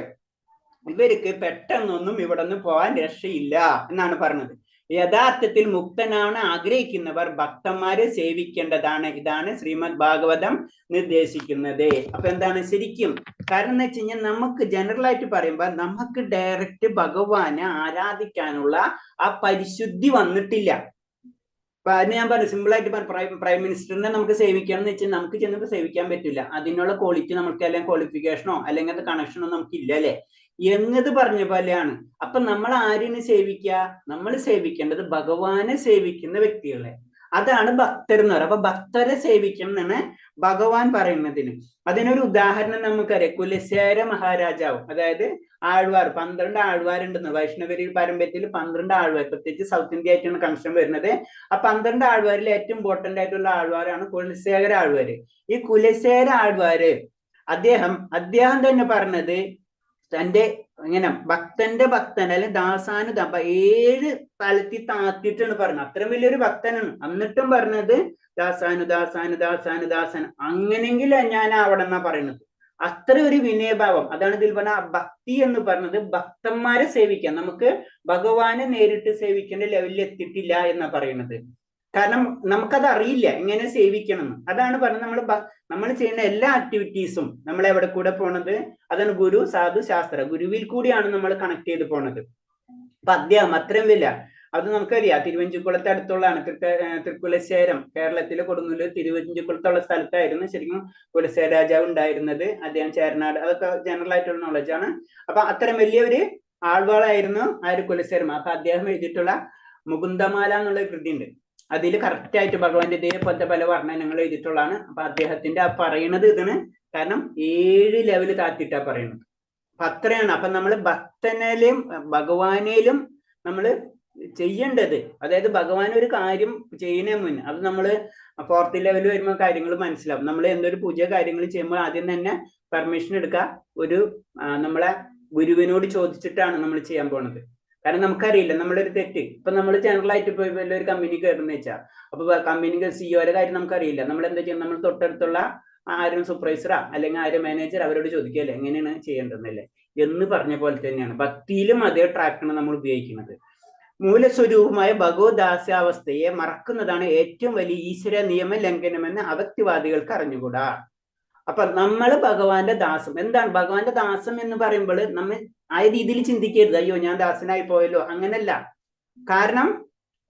ഇവർക്ക് പെട്ടെന്നൊന്നും ഇവിടെ നിന്ന് പോകാൻ രക്ഷയില്ല എന്നാണ് പറഞ്ഞത്. യഥാർത്ഥത്തിൽ മുക്തനാണ് ആഗ്രഹിക്കുന്നവർ ഭക്തന്മാരെ സേവിക്കേണ്ടതാണ്. ഇതാണ് ശ്രീമദ് ഭാഗവതം നിർദ്ദേശിക്കുന്നത്. അപ്പൊ എന്താണ് ശരിക്കും കാരണം എന്ന് വെച്ച് കഴിഞ്ഞാൽ, നമുക്ക് ജനറൽ ആയിട്ട് പറയുമ്പോൾ നമുക്ക് ഡയറക്റ്റ് ഭഗവാനെ ആരാധിക്കാനുള്ള ആ പരിശുദ്ധി വന്നിട്ടില്ല. അപ്പൊ അതിന് ഞാൻ പറഞ്ഞു, സിമ്പിൾ ആയിട്ട് പ്രൈം മിനിസ്റ്ററിനെ നമുക്ക് സേവിക്കണം എന്ന് വെച്ചാൽ നമുക്ക് ചെന്നപ്പോൾ സേവിക്കാൻ പറ്റില്ല. അതിനുള്ള ക്വാളിറ്റി നമുക്ക് അല്ലെങ്കിൽ ക്വാളിഫിക്കേഷനോ അല്ലെങ്കിൽ അത് കണക്ഷനോ നമുക്ക് ഇല്ല അല്ലെ എന്നത് പറഞ്ഞ പോലെയാണ്. അപ്പൊ നമ്മൾ ആരെയാണ് സേവിക്കുക? നമ്മൾ സേവിക്കേണ്ടത് ഭഗവാനെ സേവിക്കുന്ന വ്യക്തികളെ. അതാണ് ഭക്തർ എന്ന് പറയുന്നത്. അപ്പൊ ഭക്തരെ സേവിക്കണം എന്നാണ് ഭഗവാൻ പറയുന്നതിന്. അതിനൊരു ഉദാഹരണം നമുക്കറിയാം. കുലശേഖര മഹാരാജാവ്, അതായത് ആഴ്വാർ, 12 ആഴ്വാരുണ്ടെന്ന് വൈഷ്ണവരി പാരമ്പര്യത്തിൽ 12 ആഴ്വാർ, പ്രത്യേകിച്ച് സൗത്ത് ഇന്ത്യ ആയിട്ടാണ് കൺസേൺ വരുന്നത്. ആ 12 ആഴ്വാരിൽ ഏറ്റവും ഇമ്പോർട്ടന്റ് ആയിട്ടുള്ള ആഴ്വാരാണ് കുലശേഖര ആഴ്വാര്. ഈ കുലശേഖര ആഴ്വാര് അദ്ദേഹം തന്നെ പറഞ്ഞത് തന്റെ ഇങ്ങനെ ഭക്തന്റെ ഭക്തൻ അല്ലെങ്കിൽ ദാസാന് 7 തലത്തിൽ താത്തിയിട്ടാണ് പറഞ്ഞത്. അത്രയും വലിയൊരു ഭക്തനാണ്. എന്നിട്ടും പറഞ്ഞത് ദാസാനു ദാസാനു ദാസാനു ദാസൻ, അങ്ങനെങ്കിൽ ഞാൻ അവിടെ നിന്നാ പറയുന്നത്. അത്ര ഒരു വിനയഭാവം. അതാണ് ഇതിൽ പറഞ്ഞ ഭക്തി എന്ന് പറഞ്ഞത്. ഭക്തന്മാരെ സേവിക്കാൻ, നമുക്ക് ഭഗവാനെ നേരിട്ട് സേവിക്കേണ്ട ലെവലിൽ എത്തിയിട്ടില്ല എന്നാ പറയുന്നത്. കാരണം നമുക്കത് അറിയില്ല എങ്ങനെ സേവിക്കണം എന്ന്. അതാണ് പറഞ്ഞത്, നമ്മൾ ചെയ്യുന്ന എല്ലാ ആക്ടിവിറ്റീസും നമ്മൾ എവിടെ കൂടെ പോണത്, അതാണ് ഗുരു സാധു ശാസ്ത്ര, ഗുരുവിൽ കൂടിയാണ് നമ്മൾ കണക്ട് ചെയ്ത് പോണത്. അപ്പൊ അദ്ദേഹം അത്രയും വലിയ, അത് നമുക്കറിയാം, തിരുവഞ്ചിക്കുളത്ത് അടുത്തുള്ളതാണ് തൃക്കുലശ്ശേരം, കേരളത്തിലെ കൊടുങ്ങല്ലൂർ തിരുവഞ്ചിക്കുളത്തുള്ള സ്ഥലത്തായിരുന്നു ശരിക്കും കുലശേഖര രാജാവ് ഉണ്ടായിരുന്നത്. അദ്ദേഹം ചേരനാട്, അതൊക്കെ ജനറൽ ആയിട്ടുള്ള നോളജാണ്. അപ്പൊ അത്രയും വലിയൊരു ആൾവാളായിരുന്നു ആ ഒരു കുലശേഖരം. അപ്പൊ അദ്ദേഹം എഴുതിയിട്ടുള്ള മുകുന്ദമാല എന്നുള്ള കൃതി ഉണ്ട്. അതിൽ കറക്റ്റ് ആയിട്ട് ഭഗവാന്റെ ഇതേപോലത്തെ പല വർണ്ണനങ്ങൾ എഴുതിയിട്ടുള്ളതാണ്. അപ്പൊ അദ്ദേഹത്തിന്റെ ആ പറയണത് ഇതാണ്, കാരണം 7 ലെവല് താത്തിട്ടാ പറയുന്നത്. അപ്പൊ അത്രയാണ്. അപ്പൊ നമ്മൾ ഭക്തനേലും ഭഗവാനേലും നമ്മൾ ചെയ്യേണ്ടത്, അതായത് ഭഗവാൻ ഒരു കാര്യം ചെയ്യുന്നതിന് മുന്നേ അത് നമ്മൾ 4th ലെവൽ വരുമ്പോൾ കാര്യങ്ങൾ മനസ്സിലാവും. നമ്മൾ എന്തൊരു പുതിയ കാര്യങ്ങൾ ചെയ്യുമ്പോൾ ആദ്യം തന്നെ പെർമിഷൻ എടുക്കുക, ഒരു നമ്മളെ ഗുരുവിനോട് ചോദിച്ചിട്ടാണ് നമ്മൾ ചെയ്യാൻ പോണത്. കാരണം നമുക്കറിയില്ല നമ്മളൊരു തെറ്റ്, ഇപ്പൊ നമ്മൾ ജനറൽ ആയിട്ട് ഇപ്പൊ വലിയൊരു കമ്പനി കയറുന്ന വെച്ചാൽ, അപ്പൊ കമ്പനിക്ക് സിഇഒയുടെ കാര്യം നമുക്കറിയില്ല, നമ്മൾ എന്താ ചെയ്യുന്നത്, നമ്മൾ തൊട്ടടുത്തുള്ള ആരും സൂപ്പർവൈസറാ അല്ലെങ്കിൽ ആരും മാനേജർ, അവരോട് ചോദിക്കുകയല്ലേ എങ്ങനെയാണ് ചെയ്യേണ്ടതെന്നല്ലേ എന്ന് പറഞ്ഞ പോലെ തന്നെയാണ് ഭക്തിയിലും അതേ ട്രാക്കാണ് നമ്മൾ ഉപയോഗിക്കുന്നത്. മൂലസ്വരൂപമായ ഭഗവദാസ്യാവസ്ഥയെ മറക്കുന്നതാണ് ഏറ്റവും വലിയ ഈശ്വര നിയമ ലംഘനമെന്ന് അവക്തിവാദികൾക്ക് അറിഞ്ഞുകൂടാ. അപ്പൊ നമ്മൾ ഭഗവാന്റെ ദാസം, എന്താണ് ഭഗവാന്റെ ദാസം എന്ന് പറയുമ്പോൾ നമ്മൾ ആ രീതിയിൽ ചിന്തിക്കരുത്, അയ്യോ ഞാൻ ദാസനായി പോയല്ലോ, അങ്ങനല്ല. കാരണം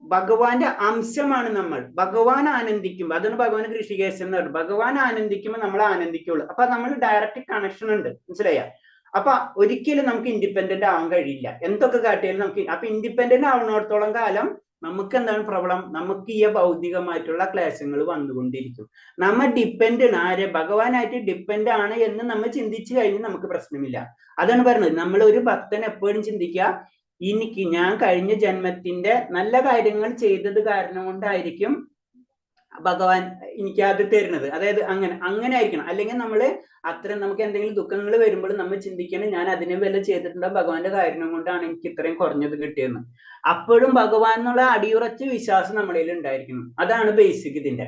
ഭഗവാന്റെ അംശമാണ് നമ്മൾ. ഭഗവാൻ ആനന്ദിക്കുമ്പോൾ, അതാണ് ഭഗവാൻ ഋഷികേശൻ എന്ന് പറയുന്നത്, ഭഗവാൻ ആനന്ദിക്കുമ്പോൾ നമ്മൾ ആനന്ദിക്കുള്ളൂ. അപ്പൊ നമ്മൾ ഡയറക്റ്റ് കണക്ഷൻ ഉണ്ട്, മനസ്സിലായ? അപ്പൊ ഒരിക്കലും നമുക്ക് ഇൻഡിപെൻഡന്റ് ആവാൻ കഴിയില്ല, എന്തൊക്കെ കാട്ടിയാലും നമുക്ക്. അപ്പൊ ഇൻഡിപെൻഡന്റ് ആവുന്നിടത്തോളം കാലം നമുക്ക് എന്താണ് പ്രോബ്ലം, നമുക്ക് ഈ ഭൗതികമായിട്ടുള്ള ക്ലേശങ്ങൾ വന്നുകൊണ്ടിരിക്കും. നമ്മൾ ഡിപ്പെൻഡ് ആരെ, ഭഗവാനായിട്ട് ഡിപ്പെൻഡ് ആണ് എന്ന് നമ്മൾ ചിന്തിച്ചു കഴിഞ്ഞാൽ നമുക്ക് പ്രശ്നമില്ല. അതാണ് പറഞ്ഞത്, നമ്മൾ ഒരു ഭക്തൻ എപ്പോഴും ചിന്തിക്കുക, എനിക്ക് ഞാൻ കഴിഞ്ഞ ജന്മത്തിന്റെ നല്ല കാര്യങ്ങൾ ചെയ്തത് കാരണം കൊണ്ടായിരിക്കും ഭഗവാൻ എനിക്ക് അത് തരുന്നത്. അതായത് അങ്ങനെ ആയിരിക്കണം. അല്ലെങ്കിൽ നമ്മള് അത്രയും നമുക്ക് എന്തെങ്കിലും ദുഃഖങ്ങൾ വരുമ്പോൾ നമ്മൾ ചിന്തിക്കണം, ഞാൻ അതിനെ വല്ല ചെയ്തിട്ടുണ്ടോ, ഭഗവാന്റെ കാരണം കൊണ്ടാണ് എനിക്ക് ഇത്രയും കുറഞ്ഞത് കിട്ടിയെന്ന്. അപ്പോഴും ഭഗവാൻ എന്നുള്ള അടിയുറച്ച വിശ്വാസം നമ്മളിൽ ഉണ്ടായിരിക്കണം. അതാണ് ബേസിക് ഇതിന്റെ.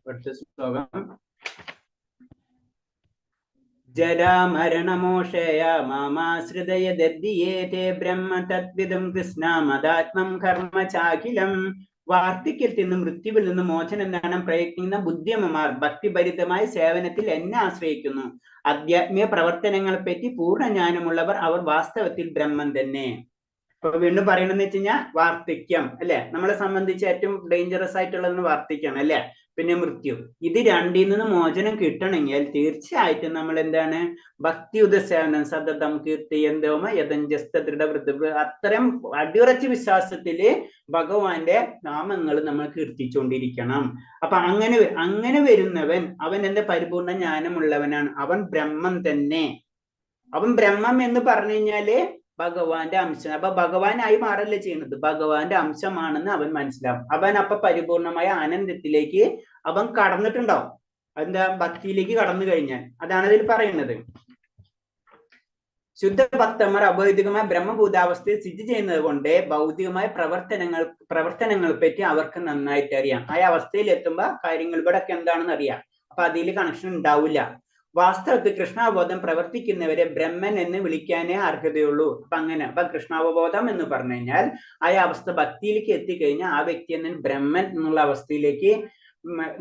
അടുത്ത ശ്ലോകം, ജരാമരണമോഷയ മാമാശ്രിതയ ദദ്ദിയേതേ ബ്രഹ്മ തദ്വിദം കൃഷ്ണമദാത്മം കർമ്മ ചാഖിലം. വാർദ്ധക്യത്തിൽ നിന്ന് മൃത്യുവിൽ നിന്ന് മോചനം നേടാൻ പ്രയത്നിക്കുന്ന ബുദ്ധിമന്മാർ ഭക്തിഭരിതമായ സേവനത്തിൽ എന്നെ ആശ്രയിക്കുന്നു. ആധ്യാത്മിക പ്രവർത്തനങ്ങളെ പറ്റി പൂർണ്ണ ജ്ഞാനമുള്ളവർ, അവർ വാസ്തവത്തിൽ ബ്രഹ്മം തന്നെ. ഇപ്പൊ വീണ്ടും പറയണെന്ന് വെച്ച് കഴിഞ്ഞാൽ വാർദ്ധക്യം അല്ലെ, നമ്മളെ സംബന്ധിച്ച് ഏറ്റവും ഡേഞ്ചറസ് ആയിട്ടുള്ളത് വാർദ്ധക്യമാണ് അല്ലെ, പിന്നെ മൃത്യു. ഇത് രണ്ടിൽ നിന്ന് മോചനം കിട്ടണമെങ്കിൽ തീർച്ചയായിട്ടും നമ്മൾ എന്താണ്, ഭക്തിയുത സേവനം സതതം കീർത്തിയന്തോമ യഥഞ്ചസ്ത ദൃഢവൃദ്ധ, അത്തരം അടിയുറച്ച വിശ്വാസത്തില് ഭഗവാന്റെ നാമങ്ങൾ നമ്മൾ കീർത്തിച്ചുകൊണ്ടിരിക്കണം. അപ്പൊ അങ്ങനെ വരുന്നവൻ അവൻ എന്റെ പരിപൂർണ ജ്ഞാനമുള്ളവനാണ്, അവൻ ബ്രഹ്മം തന്നെ. അവൻ ബ്രഹ്മം എന്ന് പറഞ്ഞു കഴിഞ്ഞാല് ഭഗവാന്റെ അംശം. അപ്പൊ ഭഗവാനായി മാറല്ലേ ചെയ്യുന്നത്, ഭഗവാന്റെ അംശമാണെന്ന് അവൻ മനസ്സിലാവും. അവൻ അപ്പൊ പരിപൂർണമായ ആനന്ദത്തിലേക്ക് അവൻ കടന്നിട്ടുണ്ടാവും, അതിന്റെ ഭക്തിയിലേക്ക് കടന്നു കഴിഞ്ഞാൽ. അതാണ് അതിൽ പറയുന്നത്. ശുദ്ധ ഭക്തന്മാർ അഭൗതികമായ ബ്രഹ്മഭൂതാവസ്ഥയിൽ സ്ഥിതി ചെയ്യുന്നത് കൊണ്ട് ഭൗതികമായ പ്രവർത്തനങ്ങളെ പറ്റി അവർക്ക് നന്നായിട്ട് അറിയാം. ആ അവസ്ഥയിൽ എത്തുമ്പോ കാര്യങ്ങൾ ഇവിടെ ഒക്കെ എന്താണെന്ന് അറിയാം. അപ്പൊ അതിൽ കണക്ഷൻ ഉണ്ടാവില്ല. വാസ്തവത്തിൽ കൃഷ്ണാവബോധം പ്രവർത്തിക്കുന്നവരെ ബ്രഹ്മൻ എന്ന് വിളിക്കാനേ അർഹതയുള്ളൂ. അപ്പൊ കൃഷ്ണാവബോധം എന്ന് പറഞ്ഞു കഴിഞ്ഞാൽ ആ അവസ്ഥ ഭക്തിയിലേക്ക് എത്തിക്കഴിഞ്ഞാൽ ആ വ്യക്തി എന്ന ബ്രഹ്മൻ എന്നുള്ള അവസ്ഥയിലേക്ക്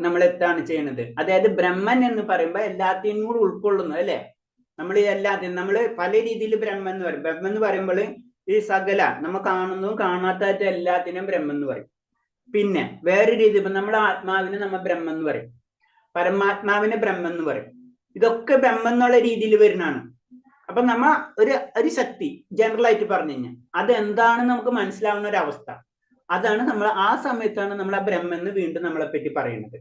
നമ്മൾ എത്താണ് ചെയ്യുന്നത്. അതായത് ബ്രഹ്മൻ എന്ന് പറയുമ്പോൾ എല്ലാത്തിനും കൂടി ഉൾക്കൊള്ളുന്നു അല്ലെ. നമ്മൾ എല്ലാത്തിനും നമ്മൾ പല രീതിയിൽ ബ്രഹ്മൻ എന്ന് പറയും. ബ്രഹ്മൻ എന്ന് പറയുമ്പോൾ ഈ സകല നമ്മൾ കാണുന്നതും കാണാത്ത എല്ലാത്തിനും ബ്രഹ്മൻ എന്ന് പറയും. പിന്നെ വേറെ രീതി ഇപ്പൊ നമ്മൾ ആത്മാവിനെ നമ്മൾ ബ്രഹ്മൻ എന്ന് പറയും, പരമാത്മാവിനെ ബ്രഹ്മൻ എന്ന് പറയും. ഇതൊക്കെ ബ്രഹ്മം എന്നുള്ള രീതിയിൽ വരുന്നതാണ്. അപ്പൊ നമ്മ ഒരു ശക്തി ജനറൽ ആയിട്ട് പറഞ്ഞു കഴിഞ്ഞാൽ അതെന്താണെന്ന് നമുക്ക് മനസ്സിലാവുന്ന ഒരു അവസ്ഥ, അതാണ് നമ്മൾ ആ സമയത്താണ് നമ്മൾ ആ ബ്രഹ്മം എന്ന് വീണ്ടും നമ്മളെ പറ്റി പറയുന്നത്.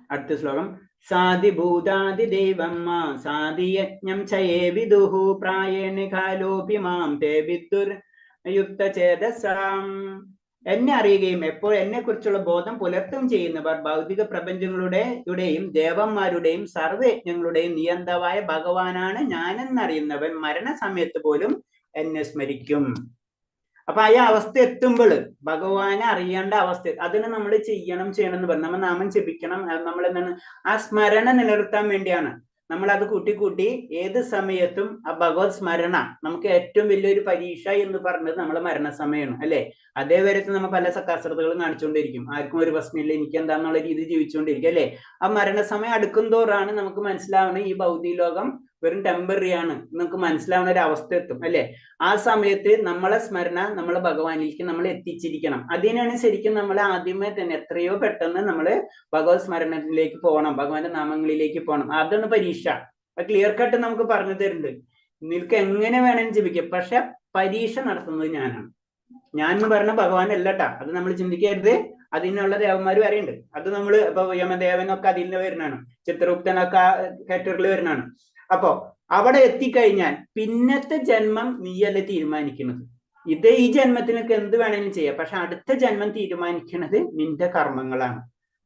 അടുത്ത ശ്ലോകം, സാധിഭൂതാദി ദൈവമ്മ സാധിയജ്ഞം ചയേ വിദുഹു പ്രായേണ കാലോപി മാം തേ വിദുർ യുക്ത ചേതസാം. എന്നെ അറിയുകയും എപ്പോൾ എന്നെ കുറിച്ചുള്ള ബോധം പുലർത്തുകയും ചെയ്യുന്നവർ ഭൗതിക പ്രപഞ്ചങ്ങളുടെയും ദേവന്മാരുടെയും സർവയജ്ഞങ്ങളുടെയും നിയന്താവായ ഭഗവാനാണ് ഞാനെന്നറിയുന്നവൻ മരണസമയത്ത് പോലും എന്നെ സ്മരിക്കും. അപ്പൊ ആ അവസ്ഥ എത്തുമ്പോൾ ഭഗവാനെ അറിയേണ്ട അവസ്ഥ, അതിന് നമ്മൾ ചെയ്യണം എന്ന് പറഞ്ഞു. നമ്മൾ നാമം ജപിക്കണം, നമ്മൾ എന്താണ് ആ സ്മരണ നിലനിർത്താൻ വേണ്ടിയാണ്. നമ്മൾ അത് കൂട്ടി ഏത് സമയത്തും ആ ഭഗവത് സ്മരണ നമുക്ക് ഏറ്റവും വലിയൊരു പരീക്ഷ എന്ന് പറഞ്ഞത് നമ്മളെ മരണസമയമാണ് അല്ലെ. അതേവരെ നമ്മൾ പല കസരത്തുകളും കാണിച്ചുകൊണ്ടിരിക്കും, ആർക്കും ഒരു പ്രശ്നമില്ല, എനിക്ക് എന്താന്നുള്ള രീതി ജീവിച്ചുകൊണ്ടിരിക്കും അല്ലെ. ആ മരണസമയം അടുക്കും തോറാണ് നമുക്ക് മനസ്സിലാവുന്നത് ഈ ഭൗതിക ലോകം വെറും ടെമ്പററി ആണ് നമുക്ക് മനസ്സിലാവുന്ന ഒരു അവസ്ഥ എത്തും അല്ലെ. ആ സമയത്ത് നമ്മളെ സ്മരണ നമ്മളെ ഭഗവാനിലേക്ക് നമ്മൾ എത്തിച്ചിരിക്കണം. അതിനാണ് ശരിക്കും നമ്മൾ ആദ്യമേ തന്നെ എത്രയോ പെട്ടെന്ന് നമ്മൾ ഭഗവത് സ്മരണത്തിലേക്ക് പോകണം, ഭഗവാന്റെ നാമങ്ങളിലേക്ക് പോകണം. അതാണ് പരീക്ഷ. ക്ലിയർ കട്ട് നമുക്ക് പറഞ്ഞു തരുന്നുണ്ട്, നിനക്ക് എങ്ങനെ വേണമെങ്കിൽ ജപിക്കാം, പക്ഷെ പരീക്ഷ നടത്തുന്നത് ഞാനാണ്. ഞാൻ എന്ന് പറഞ്ഞ ഭഗവാൻ അല്ലട്ടാ, അത് നമ്മൾ ചിന്തിക്കരുത്. അതിനുള്ള ദേവന്മാർ വരെയുണ്ട്. അത് നമ്മൾ ഇപ്പൊ യമദേവനൊക്കെ അതിൽ നിന്ന് വരുന്നതാണ്, ചിത്രഗുപ്തനൊക്കെ കാറ്റഗറിയിൽ വരുന്നതാണ്. അപ്പോ അവിടെ എത്തിക്കഴിഞ്ഞാൽ പിന്നത്തെ ജന്മം നീയല്ല തീരുമാനിക്കുന്നത്. ഇത് ഈ ജന്മത്തിനൊക്കെ എന്ത് വേണമെങ്കിലും ചെയ്യാം, പക്ഷെ അടുത്ത ജന്മം തീരുമാനിക്കുന്നത് നിന്റെ കർമ്മങ്ങളാണ്.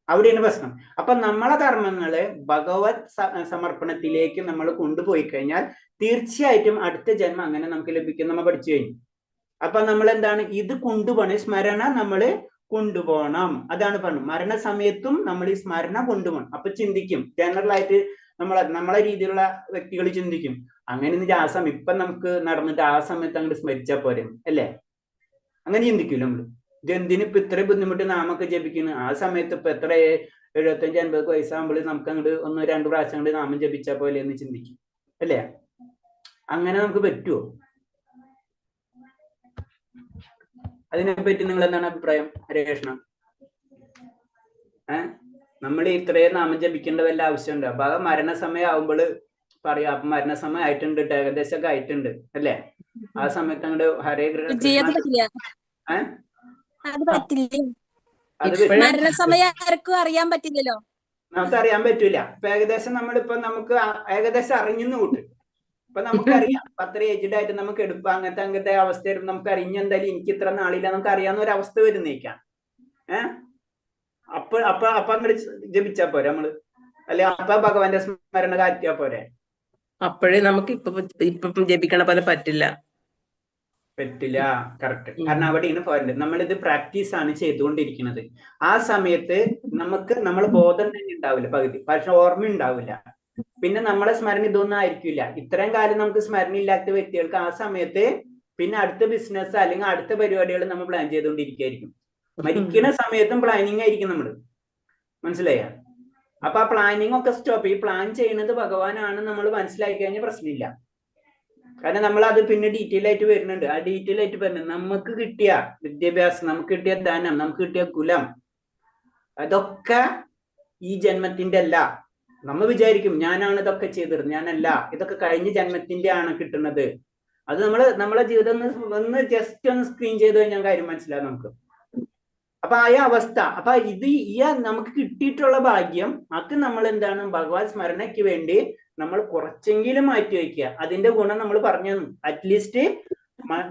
അവിടെയാണ് പ്രശ്നം. അപ്പൊ നമ്മളെ കർമ്മങ്ങള് ഭഗവത് സമർപ്പണത്തിലേക്ക് നമ്മൾ കൊണ്ടുപോയി കഴിഞ്ഞാൽ തീർച്ചയായിട്ടും അടുത്ത ജന്മം അങ്ങനെ നമുക്ക് ലഭിക്കും. നമ്മൾ പഠിച്ചു കഴിഞ്ഞു. അപ്പൊ നമ്മൾ എന്താണ് ഇത് കൊണ്ടുപോകണം, സ്മരണ നമ്മള് കൊണ്ടുപോകണം. അതാണ് പറഞ്ഞത്, മരണസമയത്തും നമ്മൾ ഈ സ്മരണ കൊണ്ടുപോകണം. അപ്പൊ ചിന്തിക്കും, ജനറൽ ആയിട്ട് നമ്മളെ രീതിയിലുള്ള വ്യക്തികൾ ചിന്തിക്കും, അങ്ങനെ ആ സമയം ഇപ്പൊ നമുക്ക് നടന്നിട്ട് ആ സമയത്ത് അങ്ങോട്ട് സ്മരിച്ചാൽ പോരെ അല്ലേ, അങ്ങനെ ചിന്തിക്കൂല നമ്മള്. ഇതെന്തിന് ഇപ്പൊ ഇത്ര ബുദ്ധിമുട്ട് നാമൊക്കെ ജപിക്കുന്നു, ആ സമയത്ത് ഇപ്പൊ എത്ര 75-80 വയസ്സാകുമ്പോൾ നമുക്ക് അങ്ങോട്ട് 1-2 പ്രാവശ്യം കൊണ്ട് നാമം ജപിച്ചാൽ പോലെ എന്ന് ചിന്തിക്കും അല്ലേ. അങ്ങനെ നമുക്ക് പറ്റുമോ? അതിനെപ്പറ്റി നിങ്ങൾ എന്താണ് അഭിപ്രായം? ഹരേ കൃഷ്ണ. നമ്മൾ ഇത്രയും നാമം ജപിക്കേണ്ട വല്ല ആവശ്യമുണ്ട്? അപ്പൊ അത് മരണസമയം ആവുമ്പോൾ പറയാം, അപ്പൊ മരണസമയം ആയിട്ടുണ്ട്, ഏകദേശമൊക്കെ ആയിട്ടുണ്ട് അല്ലേ. ആ സമയത്ത് അങ്ങോട്ട് ഹരേ കൃഷ്ണ മരണസമയം ആർക്കും അറിയാൻ പറ്റില്ലല്ലോ, നമുക്ക് അറിയാൻ പറ്റൂല. ഇപ്പൊ ഏകദേശം നമ്മളിപ്പോ നമുക്ക് ഏകദേശം അറിഞ്ഞെന്ന് കൂട്ട്. ഇപ്പൊ നമുക്കറിയാം അത്ര ഏജ്ഡ് ആയിട്ട് നമുക്ക് എടുപ്പം അങ്ങനത്തെ അവസ്ഥ വരുമ്പോൾ നമുക്ക് അറിഞ്ഞെന്തായാലും എനിക്ക് ഇത്ര നാളില്ല നമുക്ക് അറിയാവുന്ന ഒരു അവസ്ഥ വരുന്നേക്കാം. അപ്പൊ അങ്ങോട്ട് ജപിച്ചാ പോരെ നമ്മള്, അല്ലെ അപ്പൊ ഭഗവാന്റെ സ്മരണ കാറ്റിയാ പോരെ. അപ്പോഴേ നമുക്ക് ഇപ്പം ജപിക്കണ പോലെ പറ്റില്ല. കറക്റ്റ്. കാരണം അവിടെയാണ് പോയിന്റ്. നമ്മളിത് പ്രാക്ടീസ് ആണ് ചെയ്തുകൊണ്ടിരിക്കുന്നത്. ആ സമയത്ത് നമുക്ക് നമ്മളെ ബോധം തന്നെ ഉണ്ടാവില്ല പകുതി, പക്ഷെ ഓർമ്മ ഉണ്ടാവില്ല. പിന്നെ നമ്മളെ സ്മരണ ഇതൊന്നും ആയിരിക്കില്ല. ഇത്രയും കാലം നമുക്ക് സ്മരണ ഇല്ലാത്ത വ്യക്തികൾക്ക് ആ സമയത്ത് പിന്നെ അടുത്ത ബിസിനസ് അല്ലെങ്കിൽ അടുത്ത പരിപാടികൾ നമ്മൾ പ്ലാൻ ചെയ്തുകൊണ്ടിരിക്കുകയായിരിക്കും. മരിക്കുന്ന സമയത്തും പ്ലാനിങ് ആയിരിക്കും നമ്മള്, മനസ്സിലായ? അപ്പൊ ആ പ്ലാനിങ് ഒക്കെ സ്റ്റോപ്പ്. ഈ പ്ലാൻ ചെയ്യുന്നത് ഭഗവാനാണ് നമ്മൾ മനസ്സിലാക്കി കഴിഞ്ഞാൽ പ്രശ്നമില്ല. കാരണം നമ്മൾ അത് പിന്നെ ഡീറ്റെയിൽ ആയിട്ട് വരുന്നുണ്ട്. ആ ഡീറ്റെയിൽ ആയിട്ട് വരുന്നത് നമുക്ക് കിട്ടിയ വിദ്യാഭ്യാസം, നമുക്ക് കിട്ടിയ ധനം, നമുക്ക് കിട്ടിയ കുലം, അതൊക്കെ ഈ ജന്മത്തിന്റെ അല്ല. നമ്മൾ വിചാരിക്കും ഞാനാണ് ഇതൊക്കെ ചെയ്തത്, ഞാനല്ല, ഇതൊക്കെ കഴിഞ്ഞ ജന്മത്തിന്റെ ആണ് കിട്ടുന്നത്. അത് നമ്മളെ ജീവിതം ഒന്ന് ജസ്റ്റ് ഒന്ന് സ്ക്രീൻ ചെയ്ത് കഴിഞ്ഞാൽ കാര്യം മനസ്സിലാവും നമുക്ക്. അപ്പൊ ആ അവസ്ഥ, അപ്പൊ ഇത് ഈ നമുക്ക് കിട്ടിയിട്ടുള്ള ഭാഗ്യം അത് നമ്മൾ എന്താണ് ഭഗവാൻ സ്മരണയ്ക്ക് വേണ്ടി നമ്മൾ കുറച്ചെങ്കിലും മാറ്റി വയ്ക്കുക. അതിന്റെ ഗുണം നമ്മൾ പറഞ്ഞു. അറ്റ്ലീസ്റ്റ്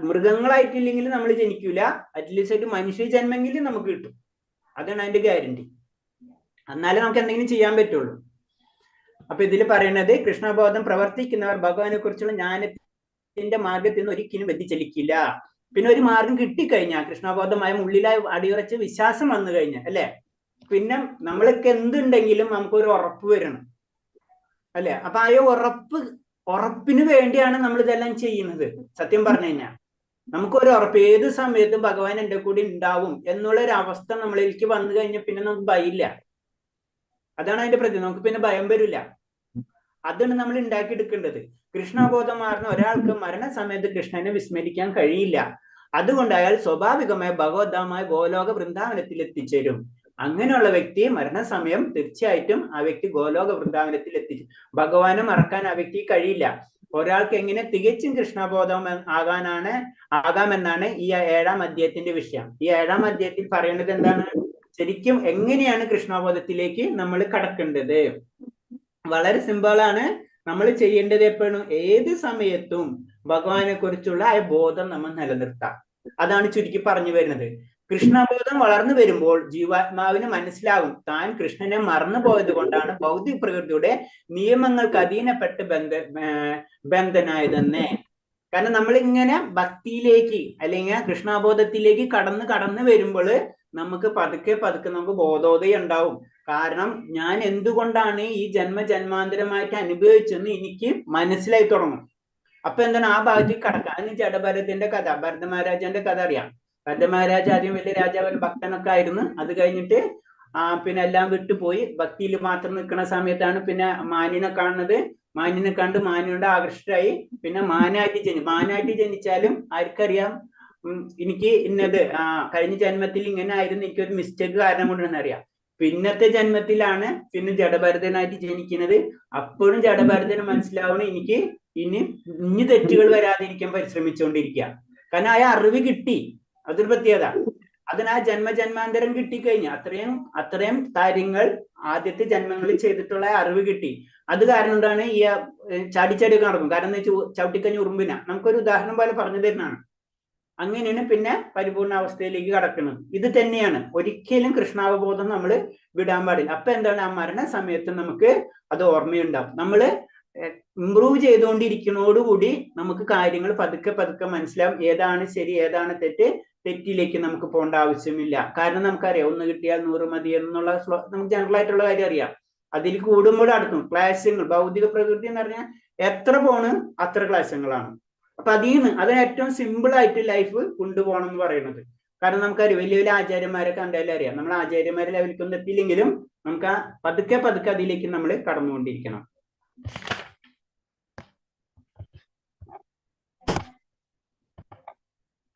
മൃഗങ്ങളായിട്ടില്ലെങ്കിൽ നമ്മൾ ജനിക്കൂല, അറ്റ്ലീസ്റ്റ് ഒരു മനുഷ്യ ജന്മെങ്കിലും നമുക്ക് കിട്ടും. അതാണ് അതിന്റെ ഗ്യാരണ്ടി. എന്നാലേ നമുക്ക് എന്തെങ്കിലും ചെയ്യാൻ പറ്റുള്ളൂ. അപ്പൊ ഇതിൽ പറയുന്നത് കൃഷ്ണബോധം പ്രവർത്തിക്കുന്നവർ ഭഗവാനെ കുറിച്ചുള്ള ജ്ഞാനത്തിന്റെ മാർഗത്തിൽ നിന്ന് ഒരിക്കലും വ്യതിചലിക്കില്ല. പിന്നെ ഒരു മാർഗം കിട്ടിക്കഴിഞ്ഞാൽ കൃഷ്ണബോധമായ ഉള്ളിലായി അടിയുറച്ച് വിശ്വാസം വന്നു കഴിഞ്ഞാൽ അല്ലെ, പിന്നെ നമ്മൾക്ക് എന്തുണ്ടെങ്കിലും നമുക്കൊരു ഉറപ്പ് വരണം അല്ലെ. അപ്പൊ ആ ഉറപ്പിന് വേണ്ടിയാണ് നമ്മൾ ഇതെല്ലാം ചെയ്യുന്നത്. സത്യം പറഞ്ഞു കഴിഞ്ഞാൽ നമുക്കൊരു ഉറപ്പ്, ഏത് സമയത്തും ഭഗവാൻ എൻ്റെ കൂടെ ഉണ്ടാവും എന്നുള്ളൊരു അവസ്ഥ നമ്മളിലേക്ക് വന്നു കഴിഞ്ഞാൽ പിന്നെ നമുക്ക് ഭയമില്ല. അതാണ് അതിന്റെ പ്രതി, നമുക്ക് പിന്നെ ഭയം വരില്ല. അതാണ് നമ്മൾ ഉണ്ടാക്കിയെടുക്കേണ്ടത്. കൃഷ്ണബോധം മാറുന്ന ഒരാൾക്ക് മരണസമയത്ത് കൃഷ്ണനെ വിസ്മരിക്കാൻ കഴിയില്ല. അതുകൊണ്ട് അയാൾ സ്വാഭാവികമായ ഭഗവദ്ധാമായ ഗോലോക വൃന്ദാവനത്തിൽ എത്തിച്ചേരും. അങ്ങനെയുള്ള വ്യക്തി മരണസമയം തീർച്ചയായിട്ടും ആ വ്യക്തി ഗോലോക വൃന്ദാവനത്തിൽ എത്തിച്ചു. ഭഗവാനെ മറക്കാൻ ആ വ്യക്തി കഴിയില്ല. ഒരാൾക്ക് എങ്ങനെ തികച്ചും കൃഷ്ണബോധം ആകാമെന്നാണ് ഈ 7-ാം അധ്യായത്തിന്റെ വിഷയം. ഈ 7-ാം അധ്യായത്തിൽ പറയുന്നത് എന്താണ്? ശരിക്കും എങ്ങനെയാണ് കൃഷ്ണബോധത്തിലേക്ക് നമ്മൾ കടക്കേണ്ടത്? വളരെ സിമ്പിളാണ്. നമ്മൾ ചെയ്യേണ്ടത് എപ്പോഴും ഏത് സമയത്തും ഭഗവാനെ കുറിച്ചുള്ള ആ ബോധം നമ്മൾ നിലനിർത്താം. അതാണ് ചുരുക്കി പറഞ്ഞു വരുന്നത്. കൃഷ്ണബോധം വളർന്നു വരുമ്പോൾ ജീവാത്മാവിന് മനസ്സിലാവും താൻ കൃഷ്ണനെ മറന്നു പോയത് കൊണ്ടാണ് ഭൗതിക പ്രകൃതിയുടെ നിയമങ്ങൾക്ക് അധീനപ്പെട്ട് ബന്ധനായതെന്ന്. കാരണം നമ്മളിങ്ങനെ ഭക്തിയിലേക്ക് അല്ലെങ്കിൽ കൃഷ്ണബോധത്തിലേക്ക് കടന്നു വരുമ്പോൾ നമുക്ക് പതുക്കെ പതുക്കെ നമുക്ക് ബോധോദയം ഉണ്ടാവും. കാരണം ഞാൻ എന്തുകൊണ്ടാണ് ഈ ജന്മാന്തരമായിട്ട് അനുഭവിച്ചെന്ന് എനിക്ക് മനസ്സിലായി തുടങ്ങും. അപ്പൊ എന്താണ് ആ ഭാഗത്തേക്ക് കടക്കാം. അതിന് ജഡഭരതന്റെ കഥ, ഭരത മഹാരാജാന്റെ കഥ അറിയാം. ഭരത മഹാരാജ ആദ്യം വലിയ രാജാവിന് ഭക്തനൊക്കെ ആയിരുന്നു. അത് കഴിഞ്ഞിട്ട് പിന്നെ എല്ലാം വിട്ടുപോയി ഭക്തിയിൽ മാത്രം നിൽക്കുന്ന സമയത്താണ് പിന്നെ മാനിനെ കാണുന്നത്. മാനിനെ കണ്ട് മാനിയോട് ആകർഷകരായി. പിന്നെ മാനായിട്ട് ജനിച്ചാലും ആർക്കറിയാം എനിക്ക് ഇന്നത് കഴിഞ്ഞ ജന്മത്തിൽ ഇങ്ങനെ ആയിരുന്നു, എനിക്കൊരു മിസ്റ്റേക്ക് കാരണം കൊണ്ടെന്ന് അറിയാം. പിന്നത്തെ ജന്മത്തിലാണ് പിന്നെ ജഡഭരതനായിട്ട് ജനിക്കുന്നത്. അപ്പോഴും ജഡഭരതന് മനസ്സിലാവണം എനിക്ക് ഇനി തെറ്റുകൾ വരാതിരിക്കാൻ പരിശ്രമിച്ചുകൊണ്ടിരിക്കുക. കാരണം ആ അറിവ് കിട്ടി, അതൊരു പ്രത്യേകത. അതിന് ആ ജന്മാന്തരം കിട്ടിക്കഴിഞ്ഞാൽ അത്രയും കാര്യങ്ങൾ ആദ്യത്തെ ജന്മങ്ങളിൽ ചെയ്തിട്ടുള്ള അറിവ് കിട്ടി. അത് കാരണം കൊണ്ടാണ് ഈ ചാടിച്ചാടിയൊക്കെ നടക്കും. കാരണം എന്ന് വെച്ചാൽ ചവിട്ടിക്കഞ്ഞ് ഉറുമ്പിന നമുക്കൊരു ഉദാഹരണം പോലെ പറഞ്ഞു തരുന്നതാണ്. അങ്ങനെയാണ് പിന്നെ പരിപൂർണ അവസ്ഥയിലേക്ക് കടക്കുന്നത്. ഇത് തന്നെയാണ്, ഒരിക്കലും കൃഷ്ണാവബോധം നമ്മൾ വിടാൻ പാടില്ല. അപ്പൊ എന്താണ്, ആ മരണ സമയത്ത് നമുക്ക് അത് ഓർമ്മയുണ്ടാവും. നമ്മള് ഇംപ്രൂവ് ചെയ്തുകൊണ്ടിരിക്കുന്നതോടുകൂടി നമുക്ക് കാര്യങ്ങൾ പതുക്കെ പതുക്കെ മനസ്സിലാവും. ഏതാണ് ശരി, ഏതാണ് തെറ്റിലേക്ക് നമുക്ക് പോകേണ്ട ആവശ്യമില്ല. കാരണം നമുക്കറിയാം, 1 കിട്ടിയാൽ 100 മതി എന്നുള്ള നമുക്ക് ജനറൽ ആയിട്ടുള്ള കാര്യം അറിയാം. അതിൽ കൂടുമ്പോൾ അടുക്കും ക്ലാശങ്ങൾ. ഭൗതിക പ്രകൃതി എന്ന് പറഞ്ഞാൽ എത്ര പോണ് അത്ര ക്ലാശങ്ങളാണ്. അപ്പൊ അതിന് ഏറ്റവും സിമ്പിൾ ആയിട്ട് ലൈഫ് കൊണ്ടുപോകണം എന്ന് പറയുന്നത്. കാരണം നമുക്കറിയാം, വലിയ വലിയ ആചാര്യന്മാരെ കണ്ടാലും അറിയാം, നമ്മൾ ആചാര്യന്മാരെ ലെവലിക്കൊന്നും എത്തിയില്ലെങ്കിലും നമുക്ക് പതുക്കെ പതുക്കെ അതിലേക്ക് നമ്മൾ കടന്നുകൊണ്ടിരിക്കണം.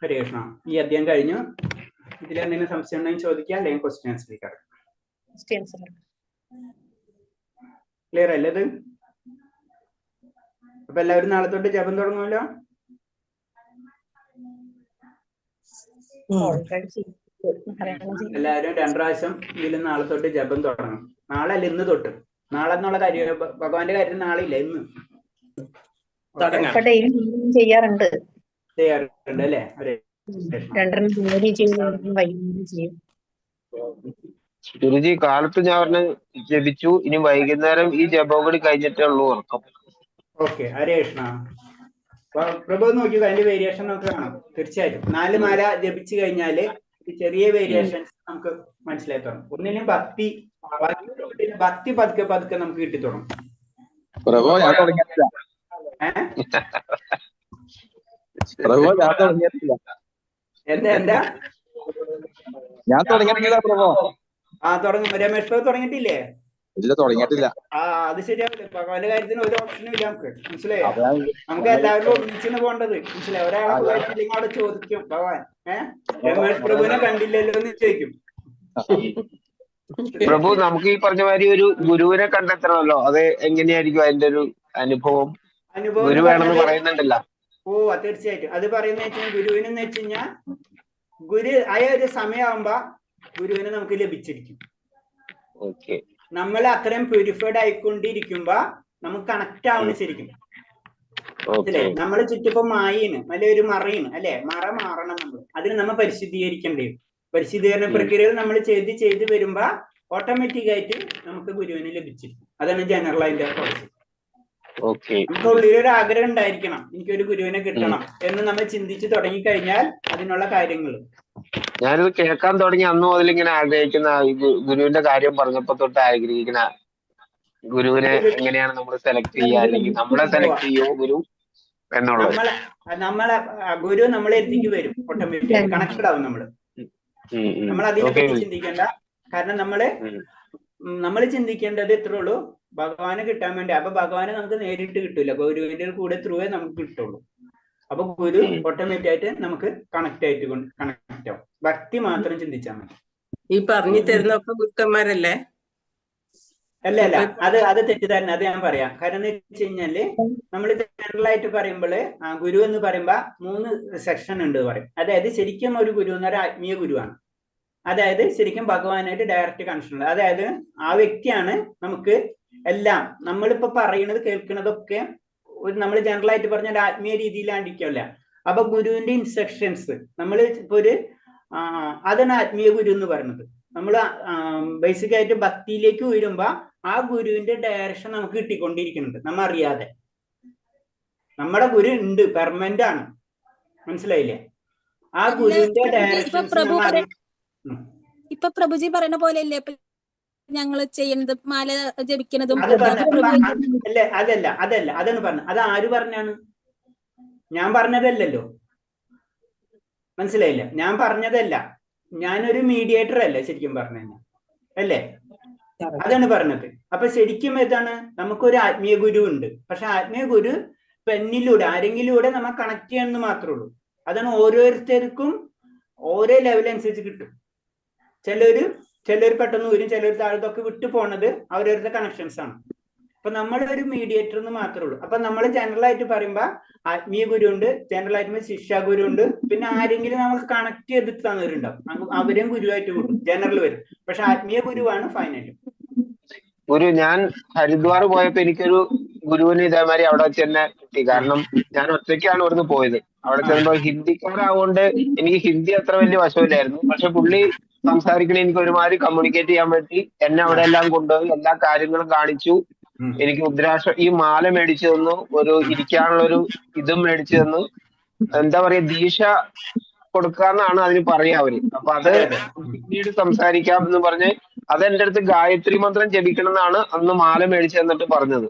ഹരേ കൃഷ്ണ. ഈ അധ്യായം കഴിഞ്ഞു. ഇതിൽ എന്തെങ്കിലും സംശയം ഉണ്ടെങ്കിൽ ചോദിക്കാം, അല്ലെങ്കിൽ ക്വസ്റ്റ്യൻസിലേക്ക് കടക്കാം. ക്ലിയർ അല്ലേ ഇത്? അപ്പൊ എല്ലാവരും നാളെ തൊട്ട് ജപം തുടങ്ങുമല്ലോ. എല്ലാവരും 2 പ്രാവശ്യം ഇതിൽ നാളെ തൊട്ട് ജപം തുടങ്ങണം. നാളെ അല്ല, ഇന്ന് തൊട്ട്. നാളെ എന്നുള്ള കാര്യം ഭഗവാന്റെ കാര്യം നാളെ ഇല്ല, ഇന്ന് ചെയ്യാറുണ്ട് അല്ലേ? ഗുരുജി, കാലത്ത് ഞാൻ പറഞ്ഞ ജപിച്ചു. ഇനി വൈകുന്നേരം ഈ ജപം കൂടി കഴിഞ്ഞിട്ടേ ഉള്ളൂ ഉറക്കം. ഓക്കെ, ഹരേ കൃഷ്ണ. പ്രഭു നോക്കിയോ, അതിന്റെ വേരിയേഷൻ നമുക്ക് കാണാം. തീർച്ചയായിട്ടും 4 മാല ജപിച്ചു കഴിഞ്ഞാല് ചെറിയ വേരിയേഷൻസ് നമുക്ക് മനസ്സിലായി തുടങ്ങും. ഒന്നിനും ഭക്തി പതുക്കെ പതുക്കെ നമുക്ക് കിട്ടി തുടങ്ങും. എന്താ ഞാൻ തുടങ്ങിയിട്ടില്ല പ്രഭു. തുടങ്ങും. രമേഷ് പ്രഭു തുടങ്ങിയിട്ടില്ലേ? ഇല്ല, തുടങ്ങിയിട്ടില്ല. അത് ശരിയാവില്ല. ഭഗവാന്റെ കാര്യത്തിന് ഒരു ഓപ്ഷനും ഇല്ല നമുക്ക്. മനസ്സിലായോ? നമുക്ക് എല്ലാവരും ഒന്നിച്ചിന് പോകേണ്ടത്. മനസ്സിലായി? ഒരാളെ പോയിട്ടില്ലെങ്കിൽ അവിടെ ചോദിക്കും ഭഗവാൻ രമേഷ് പ്രഭുവിനെ കണ്ടില്ലല്ലോ എന്ന് ചോദിക്കും. പ്രഭു, നമുക്ക് ഈ പറഞ്ഞ മാതിരി ഒരു ഗുരുവിനെ കണ്ടെത്തണമല്ലോ. അത് എങ്ങനെയായിരിക്കും അതിന്റെ ഒരു അനുഭവം? ഗുരു വേണമെന്ന് പറയുന്നുണ്ടല്ലോ. തീർച്ചയായിട്ടും. അത് പറയുന്ന വെച്ചാൽ ഗുരുവിനെന്ന് വെച്ച് കഴിഞ്ഞാൽ ഗുരു ആയ ഒരു സമയമാകുമ്പോ ഗുരുവിനെ നമുക്ക് ലഭിച്ചിരിക്കും. നമ്മൾ അത്രയും പ്യൂരിഫൈഡ് ആയിക്കൊണ്ടിരിക്കുമ്പോ നമുക്ക് കണക്ട് ആവുന്നു ശരിക്കും. അല്ലേ? നമ്മള് ചുറ്റിപ്പോ മായീന് വലിയൊരു മറയാണ് അല്ലെ? മാറണം നമ്മൾ. അതിന് നമ്മൾ പരിശുദ്ധീകരിക്കേണ്ടി വരും. പരിശുദ്ധീകരണ പ്രക്രിയകൾ നമ്മൾ ചെയ്ത് വരുമ്പോ ഓട്ടോമാറ്റിക് ആയിട്ട് നമുക്ക് ഗുരുവിനെ ലഭിച്ചിരിക്കും. അതാണ് ജനറൽ അതിന്റെ പ്രോസസ്. നമുക്ക് ഉള്ളിലൊരു ആഗ്രഹം ഉണ്ടായിരിക്കണം, എനിക്കൊരു ഗുരുവിനെ കിട്ടണം എന്ന് നമ്മൾ ചിന്തിച്ച് തുടങ്ങിക്കഴിഞ്ഞാൽ അതിനുള്ള കാര്യങ്ങൾ. ഞാനിത് കേൾക്കാൻ തുടങ്ങി അന്ന് മുതൽ ഇങ്ങനെ ആഗ്രഹിക്കുന്ന ഗുരുവിന്റെ കാര്യം പറഞ്ഞപ്പോ തൊട്ട് ആഗ്രഹിക്കുന്ന ഗുരുവിനെ എങ്ങനെയാണ് നമ്മൾ സെലക്ട് ചെയ്യുക, അല്ലെങ്കിൽ നമ്മളെ സെലക്ട് ചെയ്യോ ഗുരു എന്നുള്ളത്. നമ്മളെ ഗുരു നമ്മളെ എത്തിക്ക് വരും. ഓട്ടോമാറ്റിക് കണക്റ്റഡ് ആവും. നമ്മൾ അതിനെ പറ്റി ചിന്തിക്കേണ്ട. കാരണം നമ്മൾ ചിന്തിക്കേണ്ടത് ഇത്രേ ഉള്ളൂ, ഭഗവാനെ കിട്ടാൻ വേണ്ടി. അപ്പൊ ഭഗവാനെ നമുക്ക് നേരിട്ട് കിട്ടൂല, ഗുരുവിന്റെ കൂടെ ത്രൂവേ നമുക്ക് കിട്ടുള്ളൂ. അപ്പൊ ഗുരു ഓട്ടോമാറ്റിക് ആയിട്ട് നമുക്ക് കണക്ട് ആവും. ഭക്തി മാത്രം ചിന്തിച്ചാൽ മതി. ഈ പറഞ്ഞു തരുന്നൊക്കെ ഗുരുക്കന്മാരല്ലേ? അല്ല, അത് തെറ്റിദ്ധാരണ. അത് ഞാൻ പറയാം. കാരണം എന്ന് വെച്ച് കഴിഞ്ഞാല് നമ്മൾ ജനറൽ ആയിട്ട് പറയുമ്പോൾ ഗുരു എന്ന് പറയുമ്പോ 3 സെക്ഷൻ ഉണ്ട് പറയും. അതായത് ശരിക്കും ഒരു ഗുരു എന്ന് പറഞ്ഞാൽ ആത്മീയ ഗുരുവാണ്. അതായത് ശരിക്കും ഭഗവാനായിട്ട് ഡയറക്റ്റ് കണക്ഷൻ ഉള്ളത്. അതായത് ആ വ്യക്തിയാണ് നമുക്ക് എല്ലാം നമ്മളിപ്പോ പറയുന്നത് കേൾക്കുന്നതൊക്കെ നമ്മൾ ജനറൽ ആയിട്ട് പറഞ്ഞാൽ ആത്മീയ രീതിയിലാണ്ടിരിക്കല്ല. അപ്പൊ ഗുരുവിന്റെ ഇൻസ്ട്രക്ഷൻസ് നമ്മൾ ഇപ്പൊ അതാണ് ആത്മീയ ഗുരു എന്ന് പറയുന്നത്. നമ്മൾ ബേസിക് ആയിട്ട് ഭക്തിയിലേക്ക് വരുമ്പോ ആ ഗുരുവിന്റെ ഡയറക്ഷൻ നമുക്ക് കിട്ടിക്കൊണ്ടിരിക്കുന്നുണ്ട് നമ്മ അറിയാതെ. നമ്മുടെ ഗുരു ഉണ്ട്, പെർമനന്റ് ആണ്. മനസ്സിലായില്ലേ? ആ ഗുരുവിന്റെ ഡയറക്ഷൻ ഇപ്പൊ പ്രഭുജി പറയുന്ന പോലെയല്ലേ ഇപ്പൊ ഞങ്ങള് ചെയ്യുന്നത്, മാല ജപിക്കുന്നതും? അത് പറഞ്ഞ അല്ലേ? അതല്ല അതാണ് പറഞ്ഞത്. അത് ആര് പറഞ്ഞാണ്? ഞാൻ പറഞ്ഞതല്ലല്ലോ, മനസ്സിലായില്ല? ഞാൻ പറഞ്ഞതല്ല, ഞാനൊരു മീഡിയേറ്റർ അല്ല ശരിക്കും പറഞ്ഞു അല്ലേ? അതാണ് പറഞ്ഞത്. അപ്പൊ ശരിക്കും ഏതാണ്, നമുക്കൊരു ആത്മീയ ഗുരു ഉണ്ട്. പക്ഷെ ആത്മീയ ഗുരു പെന്നിലൂടെ ആരെങ്കിലൂടെ നമ്മൾ കണക്ട് ചെയ്യണമെന്ന് മാത്രമേ ഉള്ളൂ. അതാണ് ഓരോരുത്തർക്കും ഓരോ ലെവലനുസരിച്ച് കിട്ടും. ചിലർ പെട്ടെന്ന് വരും, ചിലർ താഴത്തൊക്കെ വിട്ടു പോണത് അവരവരുടെ കണക്ഷൻസ് ആണ്. അപ്പൊ നമ്മളൊരു മീഡിയേറ്റർ എന്ന് മാത്രമേ ഉള്ളൂ. അപ്പൊ നമ്മൾ ജനറൽ ആയിട്ട് പറയുമ്പോ ആത്മീയ ഗുരു ഉണ്ട്, ജനറൽ ആയിട്ട് ശിക്ഷാ ഗുരു ഉണ്ട്, പിന്നെ ആരെങ്കിലും നമുക്ക് കണക്ട് ചെയ്തിട്ട് തന്നവരുണ്ടാവും, അവരെയും ഗുരുവായിട്ട് കൂട്ടും, ജനറൽ വരും. പക്ഷെ ആത്മീയ ഗുരുവാണ് ഫൈനൽ ഗുരു. ഞാൻ ഹരിദ്വാർ പോയപ്പോ എനിക്കൊരു ഗുരുവിന് ഇതേമാതിരി അവിടെ വെച്ച് തന്നെ കിട്ടി. കാരണം ഞാൻ ഒറ്റയ്ക്കാണ് ഇവിടുന്ന് പോയത്. അവിടെ ചെന്നപ്പോ ഹിന്ദിക്കാരാവുകൊണ്ട് എനിക്ക് ഹിന്ദി അത്ര വലിയ വശമില്ലായിരുന്നു. പക്ഷെ പുള്ളി സംസാരിക്കണ എനിക്ക് ഒരുമാതിരി കമ്മ്യൂണിക്കേറ്റ് ചെയ്യാൻ പറ്റി. എന്നെ അവിടെ എല്ലാം കൊണ്ടുപോയി എല്ലാ കാര്യങ്ങളും കാണിച്ചു. എനിക്ക് രുദ്രാക്ഷ ഈ മാല മേടിച്ചു തന്നു, ഒരു ഇരിക്കാനുള്ള ഒരു ഇതും മേടിച്ചു തന്നു. എന്താ പറയാ, ദീക്ഷ കൊടുക്കാന്നാണ് അതിന് പറയാ അവര്. അപ്പൊ അത് പിന്നീട് സംസാരിക്കാം എന്ന് പറഞ്ഞ് അത് എന്റെ അടുത്ത് ഗായത്രി മന്ത്രം ജപിക്കണം എന്നാണ് അന്ന് മാല മേടിച്ചു തന്നിട്ട് പറഞ്ഞത്.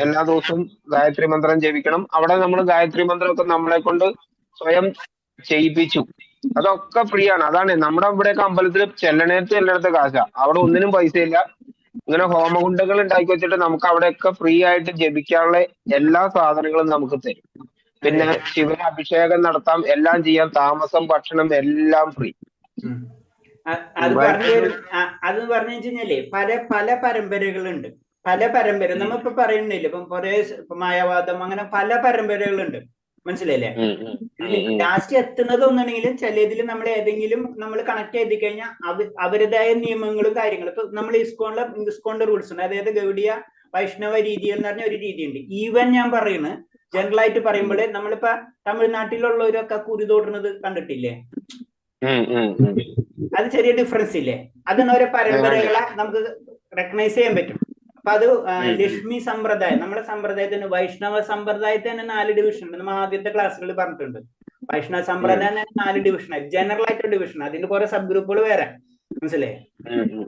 എല്ലാ ദിവസവും ഗായത്രി മന്ത്രം ജപിക്കണം. അവിടെ നമ്മൾ ഗായത്രി മന്ത്രമൊക്കെ നമ്മളെ കൊണ്ട് സ്വയം ചെയ്യിപ്പിച്ചു. അതൊക്കെ ഫ്രീ ആണ്. അതാണ് നമ്മുടെ ഇവിടെയൊക്കെ അമ്പലത്തിൽ ചെല്ലണേടത്ത് കാശ, അവിടെ ഒന്നിനും പൈസ ഇല്ല. ഇങ്ങനെ ഹോമകുണ്ടങ്ങൾ ഉണ്ടാക്കി വെച്ചിട്ട് നമുക്ക് അവിടെയൊക്കെ ഫ്രീ ആയിട്ട് ജപിക്കാനുള്ള എല്ലാ സാധനങ്ങളും നമുക്ക് തരും. പിന്നെ ശിവന് അഭിഷേകം നടത്താം, എല്ലാം ചെയ്യാം, താമസം ഭക്ഷണം എല്ലാം ഫ്രീ. അത് പറഞ്ഞു വെച്ചാലേ പല പരമ്പരകളുണ്ട്. പല പരമ്പര നമ്മളിപ്പോ പറയുന്നില്ല, ഇപ്പം കുറെ മായാവാദം, അങ്ങനെ പല പരമ്പരകളുണ്ട്, മനസ്സിലായില്ലേ? ലാസ്റ്റ് എത്തുന്നത് ഒന്നുണ്ടെങ്കിലും ചിലതിൽ നമ്മൾ ഏതെങ്കിലും നമ്മൾ കണക്ട് ചെയ്ത് കഴിഞ്ഞാൽ അവരുടേതായ നിയമങ്ങളും കാര്യങ്ങളും. ഇപ്പൊ നമ്മൾ ഇസ്കോണിന്റെ റൂൾസ് ഉണ്ട്. അതായത് ഗൗഡിയ വൈഷ്ണവ രീതി എന്ന് പറഞ്ഞ ഒരു രീതിയുണ്ട്. ഈവൻ ഞാൻ പറയുന്നത് ജനറൽ ആയിട്ട് പറയുമ്പോൾ നമ്മളിപ്പോ തമിഴ്നാട്ടിലുള്ളവരൊക്കെ കുരി തോടുന്നത് കണ്ടിട്ടില്ലേ? അത് ചെറിയ ഡിഫറൻസ് ഇല്ലേ? അതിന് ഓരോ പരമ്പരകളെ നമുക്ക് റെക്കഗ്നൈസ് ചെയ്യാൻ പറ്റും. അപ്പൊ അത് ലക്ഷ്മി സമ്പ്രദായം, നമ്മുടെ സമ്പ്രദായത്തിന് വൈഷ്ണവ സമ്പ്രദായത്തിന് തന്നെ 4 ഡിവിഷൻ ഉണ്ട്. നമ്മൾ ആദ്യത്തെ ക്ലാസ്സുകളിൽ പറഞ്ഞിട്ടുണ്ട്. വൈഷ്ണവ സമ്പ്രദായം തന്നെ 4 ഡിവിഷൻ ആയി, ജനറൽ ആയിട്ട് ഡിവിഷൻ. അതിൽ കുറെ സബ് ഗ്രൂപ്പുകൾ വേറെ, മനസ്സിലായി?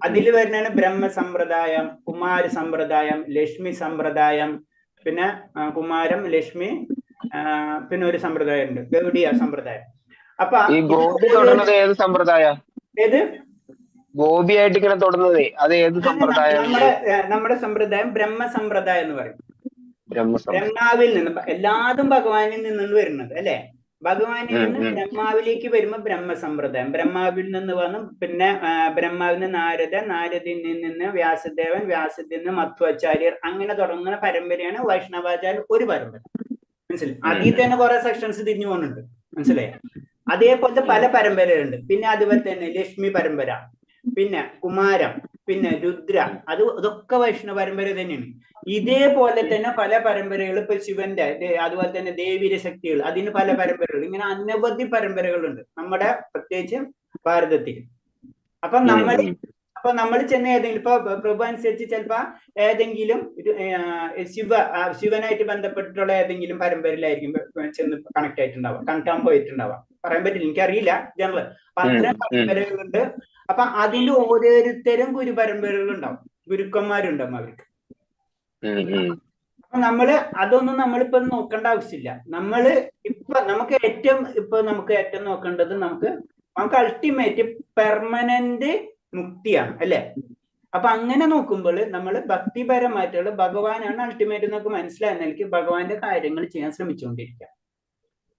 അതിൽ വരുന്നതാണ് ബ്രഹ്മ സമ്പ്രദായം, കുമാര സമ്പ്രദായം, ലക്ഷ്മി സമ്പ്രദായം, പിന്നെ കുമാരം, ലക്ഷ്മി, പിന്നെ ഒരു സമ്പ്രദായം ഉണ്ട് ഗൗഡിയ സമ്പ്രദായം. അപ്പൊ ഏത് സമ്പ്രദായ? ഏത് ഗോപിയായിട്ട് ഇങ്ങനെ തൊടുന്നതേ അത് ഏത് സമ്പ്രദായം? നമ്മുടെ സമ്പ്രദായം ബ്രഹ്മ സമ്പ്രദായം എന്ന് പറയും. ബ്രഹ്മാവിൽ നിന്ന് എല്ലാതും ഭഗവാനിൽ നിന്നാണ് വരുന്നത് അല്ലെ? ഭഗവാനിൽ നിന്ന് ബ്രഹ്മാവിലേക്ക് വരുമ്പോ ബ്രഹ്മ സമ്പ്രദായം. ബ്രഹ്മാവിൽ നിന്ന് വന്നു, പിന്നെ ബ്രഹ്മാവിൽ നിന്ന് നാരദിൽ നിന്ന് വ്യാസദേവൻ, വ്യാസത്തിൽ നിന്ന് മധ്വാചാര്യർ, അങ്ങനെ തുടങ്ങുന്ന പരമ്പരയാണ് വൈഷ്ണവാചാര്യ ഒരു പരമ്പര, മനസ്സിലായി? അതിൽ തന്നെ കുറെ സെക്ഷൻസ് തിരിഞ്ഞു പോകുന്നുണ്ട്, മനസ്സിലായി? അതേപോലത്തെ പല പരമ്പരകളുണ്ട്. പിന്നെ അതുപോലെ തന്നെ ലക്ഷ്മി പരമ്പര, പിന്നെ കുമാരം, പിന്നെ രുദ്ര, അതൊക്കെ വൈഷ്ണവ പരമ്പര തന്നെയാണ്. ഇതേപോലെ തന്നെ പല പരമ്പരകൾ ഇപ്പൊ ശിവന്റെ, അതുപോലെ തന്നെ ദേവീര ശക്തികൾ, അതിന് പല പരമ്പരകൾ, ഇങ്ങനെ അനവധി പരമ്പരകളുണ്ട് നമ്മുടെ പ്രത്യേകിച്ച് ഭാരതത്തിൽ. അപ്പൊ നമ്മൾ ചെന്ന ഏതെങ്കിലും ഇപ്പൊ പ്രഭു അനുസരിച്ച് ചിലപ്പോ ഏതെങ്കിലും ശിവനായിട്ട് ബന്ധപ്പെട്ടിട്ടുള്ള ഏതെങ്കിലും പരമ്പരയിലായിരിക്കും ചെന്ന് കണക്ട് ആയിട്ടുണ്ടാവുക, കണക്ട് ആകാൻ പോയിട്ടുണ്ടാവുക, പറയാൻ പറ്റില്ല, എനിക്കറിയില്ല ജനറൽ. അപ്പൊ അത്തരം പരമ്പരകളുണ്ട്. അപ്പൊ അതിൽ ഓരോരുത്തരും ഗുരു പരമ്പരകൾ ഉണ്ടാവും, ഗുരുക്കന്മാരുണ്ടാവും അവർക്ക്. അപ്പൊ അതൊന്നും നമ്മളിപ്പോ നോക്കേണ്ട ആവശ്യമില്ല. നമുക്ക് ഏറ്റവും നോക്കേണ്ടത് നമുക്ക് അൾട്ടിമേറ്റ് പെർമനന്റ് മുക്തിയാണ് അല്ലെ? അപ്പൊ അങ്ങനെ നോക്കുമ്പോൾ നമ്മൾ ഭക്തിപരമായിട്ടുള്ള ഭഗവാനാണ് അൾട്ടിമേറ്റ് എന്നൊക്കെ മനസ്സിലായെങ്കിൽ ഭഗവാന്റെ കാര്യങ്ങൾ ചെയ്യാൻ ശ്രമിച്ചുകൊണ്ടിരിക്കുക.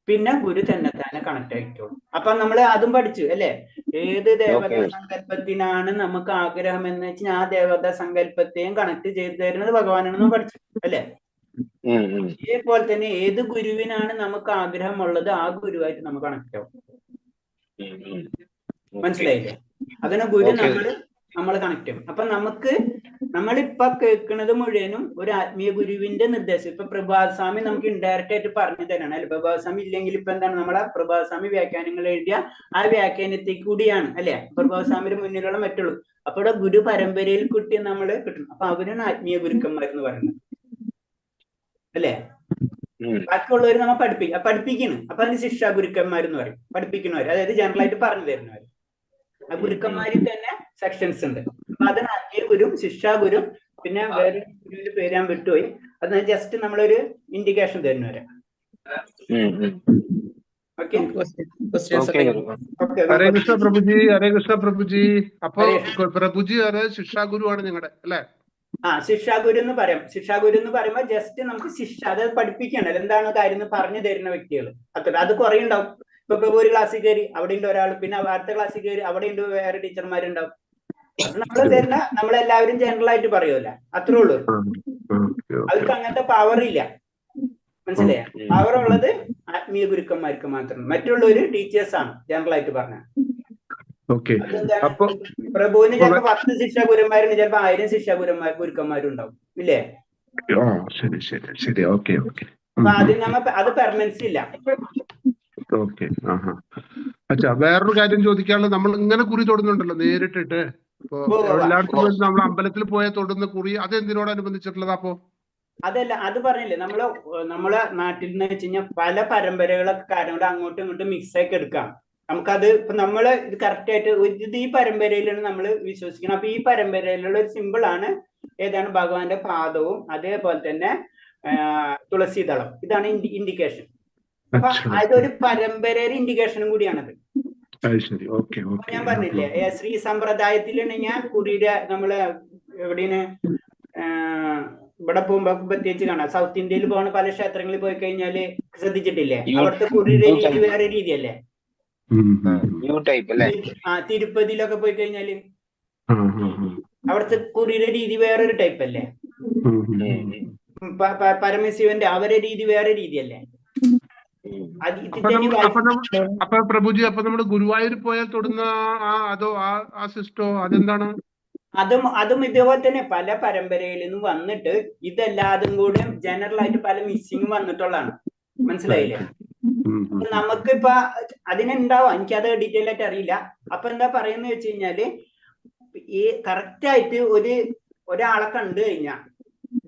പിന്നെ ഗുരു തന്നെ കണക്ട് ആയിക്കോളും. അപ്പൊ നമ്മൾ അതും പഠിച്ചു അല്ലെ? ഏത് ദേവതാ സങ്കല്പത്തിനാണ് നമുക്ക് ആഗ്രഹം എന്ന് വെച്ചാൽ ആ ദേവതാ സങ്കല്പത്തെയും കണക്ട് ചെയ്ത് തരുന്നത് ഭഗവാനാണെന്ന് പഠിച്ചു അല്ലെ? ഇതേപോലെ തന്നെ ഏത് ഗുരുവിനാണ് നമുക്ക് ആഗ്രഹമുള്ളത് ആ ഗുരുവായിട്ട് നമുക്ക് കണക്ട് ആവും, മനസ്സിലായില്ലേ? അതിനെ ഗുരു നമ്മൾ കണക്ട് ചെയ്യും. അപ്പൊ നമ്മളിപ്പൊ കേൾക്കുന്നത് മുഴുവനും ഒരു ആത്മീയ ഗുരുവിന്റെ നിർദ്ദേശം. ഇപ്പൊ പ്രഭാസ്വാമി നമുക്ക് ഇൻഡയറക്റ്റ് ആയിട്ട് പറഞ്ഞു തരണം അല്ലെ? പ്രഭാസ്വാമി ഇല്ലെങ്കിൽ ഇപ്പൊ എന്താണ് നമ്മളെ പ്രഭാസ്വാമി വ്യാഖ്യാനങ്ങൾ എഴുതിയ ആ വ്യാഖ്യാനത്തിൽ കൂടിയാണ് അല്ലെ പ്രഭാസ്വാമിയുടെ മുന്നിലുള്ള മറ്റുള്ളൂ. അപ്പൊ ഇവിടെ ഗുരു പരമ്പരയിൽ കുട്ടി നമ്മള് കിട്ടും. അപ്പൊ അവരാണ് ആത്മീയ ഗുരുക്കന്മാരെന്ന് പറയുന്നത് അല്ലെ? ബാക്കിയുള്ളവർ നമ്മൾ പഠിപ്പിക്കണം. അപ്പൊ അതിന് ശിക്ഷാ ഗുരുക്കന്മാരെന്ന് പറയും, പഠിപ്പിക്കുന്നവർ, അതായത് ജനറൽ ആയിട്ട് പറഞ്ഞു തരുന്നവർ. ആ ഗുരുക്കന്മാരിൽ തന്നെ സെക്ഷൻസ് ഉണ്ട്. അപ്പൊ അതിന് അന്യഗുരും ശിക്ഷാഗുരും പിന്നെ വേറെ ഗുരുവിന്റെ പേര് ഞാൻ വിട്ടുപോയി. അത് ജസ്റ്റ് നമ്മളൊരു ഇൻഡിക്കേഷൻ തരുന്ന വരാം. ഓക്കെ ഹരേ കൃഷ്ണ പ്രഭുജി, ഹരേ കൃഷ്ണ പ്രഭുജി. അപ്പൊ പ്രഭുജി ശിക്ഷാഗുരുവാണ് നിങ്ങളുടെ അല്ലെ? ആ ശിക്ഷാഗുരു എന്ന് പറയാം. ശിക്ഷാഗുരു എന്ന് പറയുമ്പോൾ ജസ്റ്റ് നമുക്ക് ശിക്ഷ അത് പഠിപ്പിക്കണം, എന്താണ് കാര്യം എന്ന് പറഞ്ഞു തരുന്ന വ്യക്തികൾ. അത്ര അത് കുറെ ഉണ്ടാവും. ഇപ്പൊ പ്രഭു ഒരു ക്ലാസ്സിൽ കയറി അവിടെ ഉണ്ട് ഒരാൾ, പിന്നെ അടുത്ത ക്ലാസ്സിൽ കയറി അവിടെ ഉണ്ട് വേറെ ടീച്ചർമാരുണ്ടാവും. അത് നമ്മൾ തരുന്ന നമ്മളെല്ലാവരും ജനറൽ ആയിട്ട് പറയുമല്ല, അത്രേ ഉള്ളൂ. അവർക്ക് അങ്ങനത്തെ പവർ ഇല്ല, മനസ്സിലായ? പവർ ഉള്ളത് ആത്മീയ ഗുരുക്കന്മാർക്ക് മാത്രം. മറ്റുള്ളവര് ടീച്ചേഴ്സ് ആണ് ജനറൽ ആയിട്ട് പറഞ്ഞ. പ്രഭുവിന് ചിലപ്പോ 10 ശിക്ഷാഗുരുന്മാരുണ്ട്, ചിലപ്പോ 1000 ഗുരുക്കന്മാരും ഉണ്ടാവും, ഇല്ലേ? അപ്പൊ അത് പെർമനൻസി ഇല്ല. വേറൊരു കാര്യം ചോദിക്കാനുള്ളത്, നമ്മൾ ഇങ്ങനെ കുറി തൊടുന്നുണ്ടല്ലോ നേരിട്ടിട്ട്, എല്ലായിടത്തും നമ്മൾ അമ്പലത്തിൽ പോയ തൊടുന്ന കുറി, അത് എന്തിനോടനുബന്ധിച്ചിട്ടുള്ളതാ? അപ്പോ അതല്ല, അത് പറഞ്ഞില്ലേ, നമ്മളെ നാട്ടിൽ നിന്ന് വെച്ച് കഴിഞ്ഞാൽ പല പരമ്പരകളൊക്കെ കാരണം അങ്ങോട്ടും ഇങ്ങോട്ടും മിക്സ് ആക്കി എടുക്കാം. നമുക്കത് ഇപ്പൊ നമ്മള് ഇത് കറക്റ്റ് ആയിട്ട് ഇത് ഈ പരമ്പരയിലാണ് നമ്മൾ വിശ്വസിക്കുന്നത്. അപ്പൊ ഈ പരമ്പരയിലുള്ള ഒരു സിമ്പിൾ ആണ് ഏതാണ്? ഭഗവാന്റെ പാദവും അതേപോലെ തന്നെ തുളസീദളം. ഇതാണ് ഇൻഡിക്കേഷൻ. അപ്പൊ അതൊരു പരമ്പരയുടെ ഇൻഡിക്കേഷനും കൂടിയാണത്. ഞാൻ പറഞ്ഞില്ലേ, ശ്രീ സമ്പ്രദായത്തിലാണ് ഞാൻ കുറിയുടെ നമ്മള് എവിടെയാണ് ഇവിടെ പോകുമ്പോ പ്രത്യേകിച്ച് കാണാം. സൗത്ത് ഇന്ത്യയിൽ പോകുന്ന പല ക്ഷേത്രങ്ങളിൽ പോയി കഴിഞ്ഞാല് ശ്രദ്ധിച്ചിട്ടില്ലേ, അവിടുത്തെ കുറിയുടെ രീതി വേറെ രീതിയല്ലേ? തിരുപ്പതിയിലൊക്കെ പോയി കഴിഞ്ഞാല് അവിടുത്തെ കുറിയുടെ രീതി വേറൊരു ടൈപ്പ് അല്ലേ? പരമശിവന്റെ അവരെ രീതി വേറെ രീതിയല്ലേ? അപ്പൊ പ്രഭുജി, അപ്പൊ നമ്മള് ഗുരുവായൂർ പോയാൽ തൊടുന്ന അതോ ആ സിസ്റ്റോ അതെന്താണ്? അതും ഇതേപോലെ തന്നെ പല പരമ്പരയിൽ നിന്നും വന്നിട്ട് ഇതെല്ലാതും കൂടെ ജനറൽ ആയിട്ട് പല മിസ്സിങ് വന്നിട്ടുള്ളതാണ്, മനസ്സിലായില്ലേ? നമുക്കിപ്പ അതിനുണ്ടാവാം, എനിക്കത് ഡീറ്റെയിൽ ആയിട്ട് അറിയില്ല. അപ്പൊ എന്താ പറയുന്നത് വെച്ച് കഴിഞ്ഞാല്, ഈ കറക്റ്റ് ആയിട്ട് ഒരാളെ കണ്ടു കഴിഞ്ഞാൽ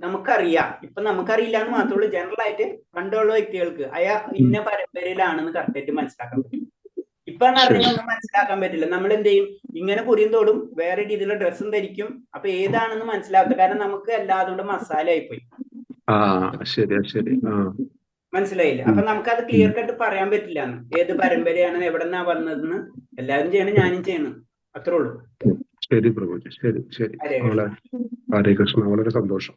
നമുക്കറിയാം. ഇപ്പൊ നമുക്കറിയില്ല എന്ന് മാത്രമേ, ജനറൽ ആയിട്ട് കണ്ടുള്ള വ്യക്തികൾക്ക് അയാൾ ഇന്ന പരമ്പരയിലാണെന്ന് കറക്റ്റ് ആയിട്ട് മനസ്സിലാക്കാൻ പറ്റും. ഇപ്പൊ അറിഞ്ഞൊന്നും മനസ്സിലാക്കാൻ പറ്റില്ല. നമ്മൾ എന്ത് ചെയ്യും? ഇങ്ങനെ കുറിയും തോടും, വേറെ രീതിയിലുള്ള ഡ്രസ്സും ധരിക്കും. അപ്പൊ ഏതാണെന്ന് മനസ്സിലാക്കുക, കാരണം നമുക്ക് എല്ലാതുകൊണ്ട് മസാല ആയിപ്പോയി. മനസ്സിലായില്ല? അപ്പൊ നമുക്കത് ക്ലിയർ കട്ട് പറയാൻ പറ്റില്ല ഏത് പരമ്പരയാണ് എവിടെന്നാ വന്നതെന്ന്. എല്ലാവരും ചെയ്യണം, ഞാനും ചെയ്യണം, അത്രേ ഉള്ളൂ. ശരി പ്രഭുജി, ശരി. ഹരേ കൃഷ്ണ, വളരെ സന്തോഷം.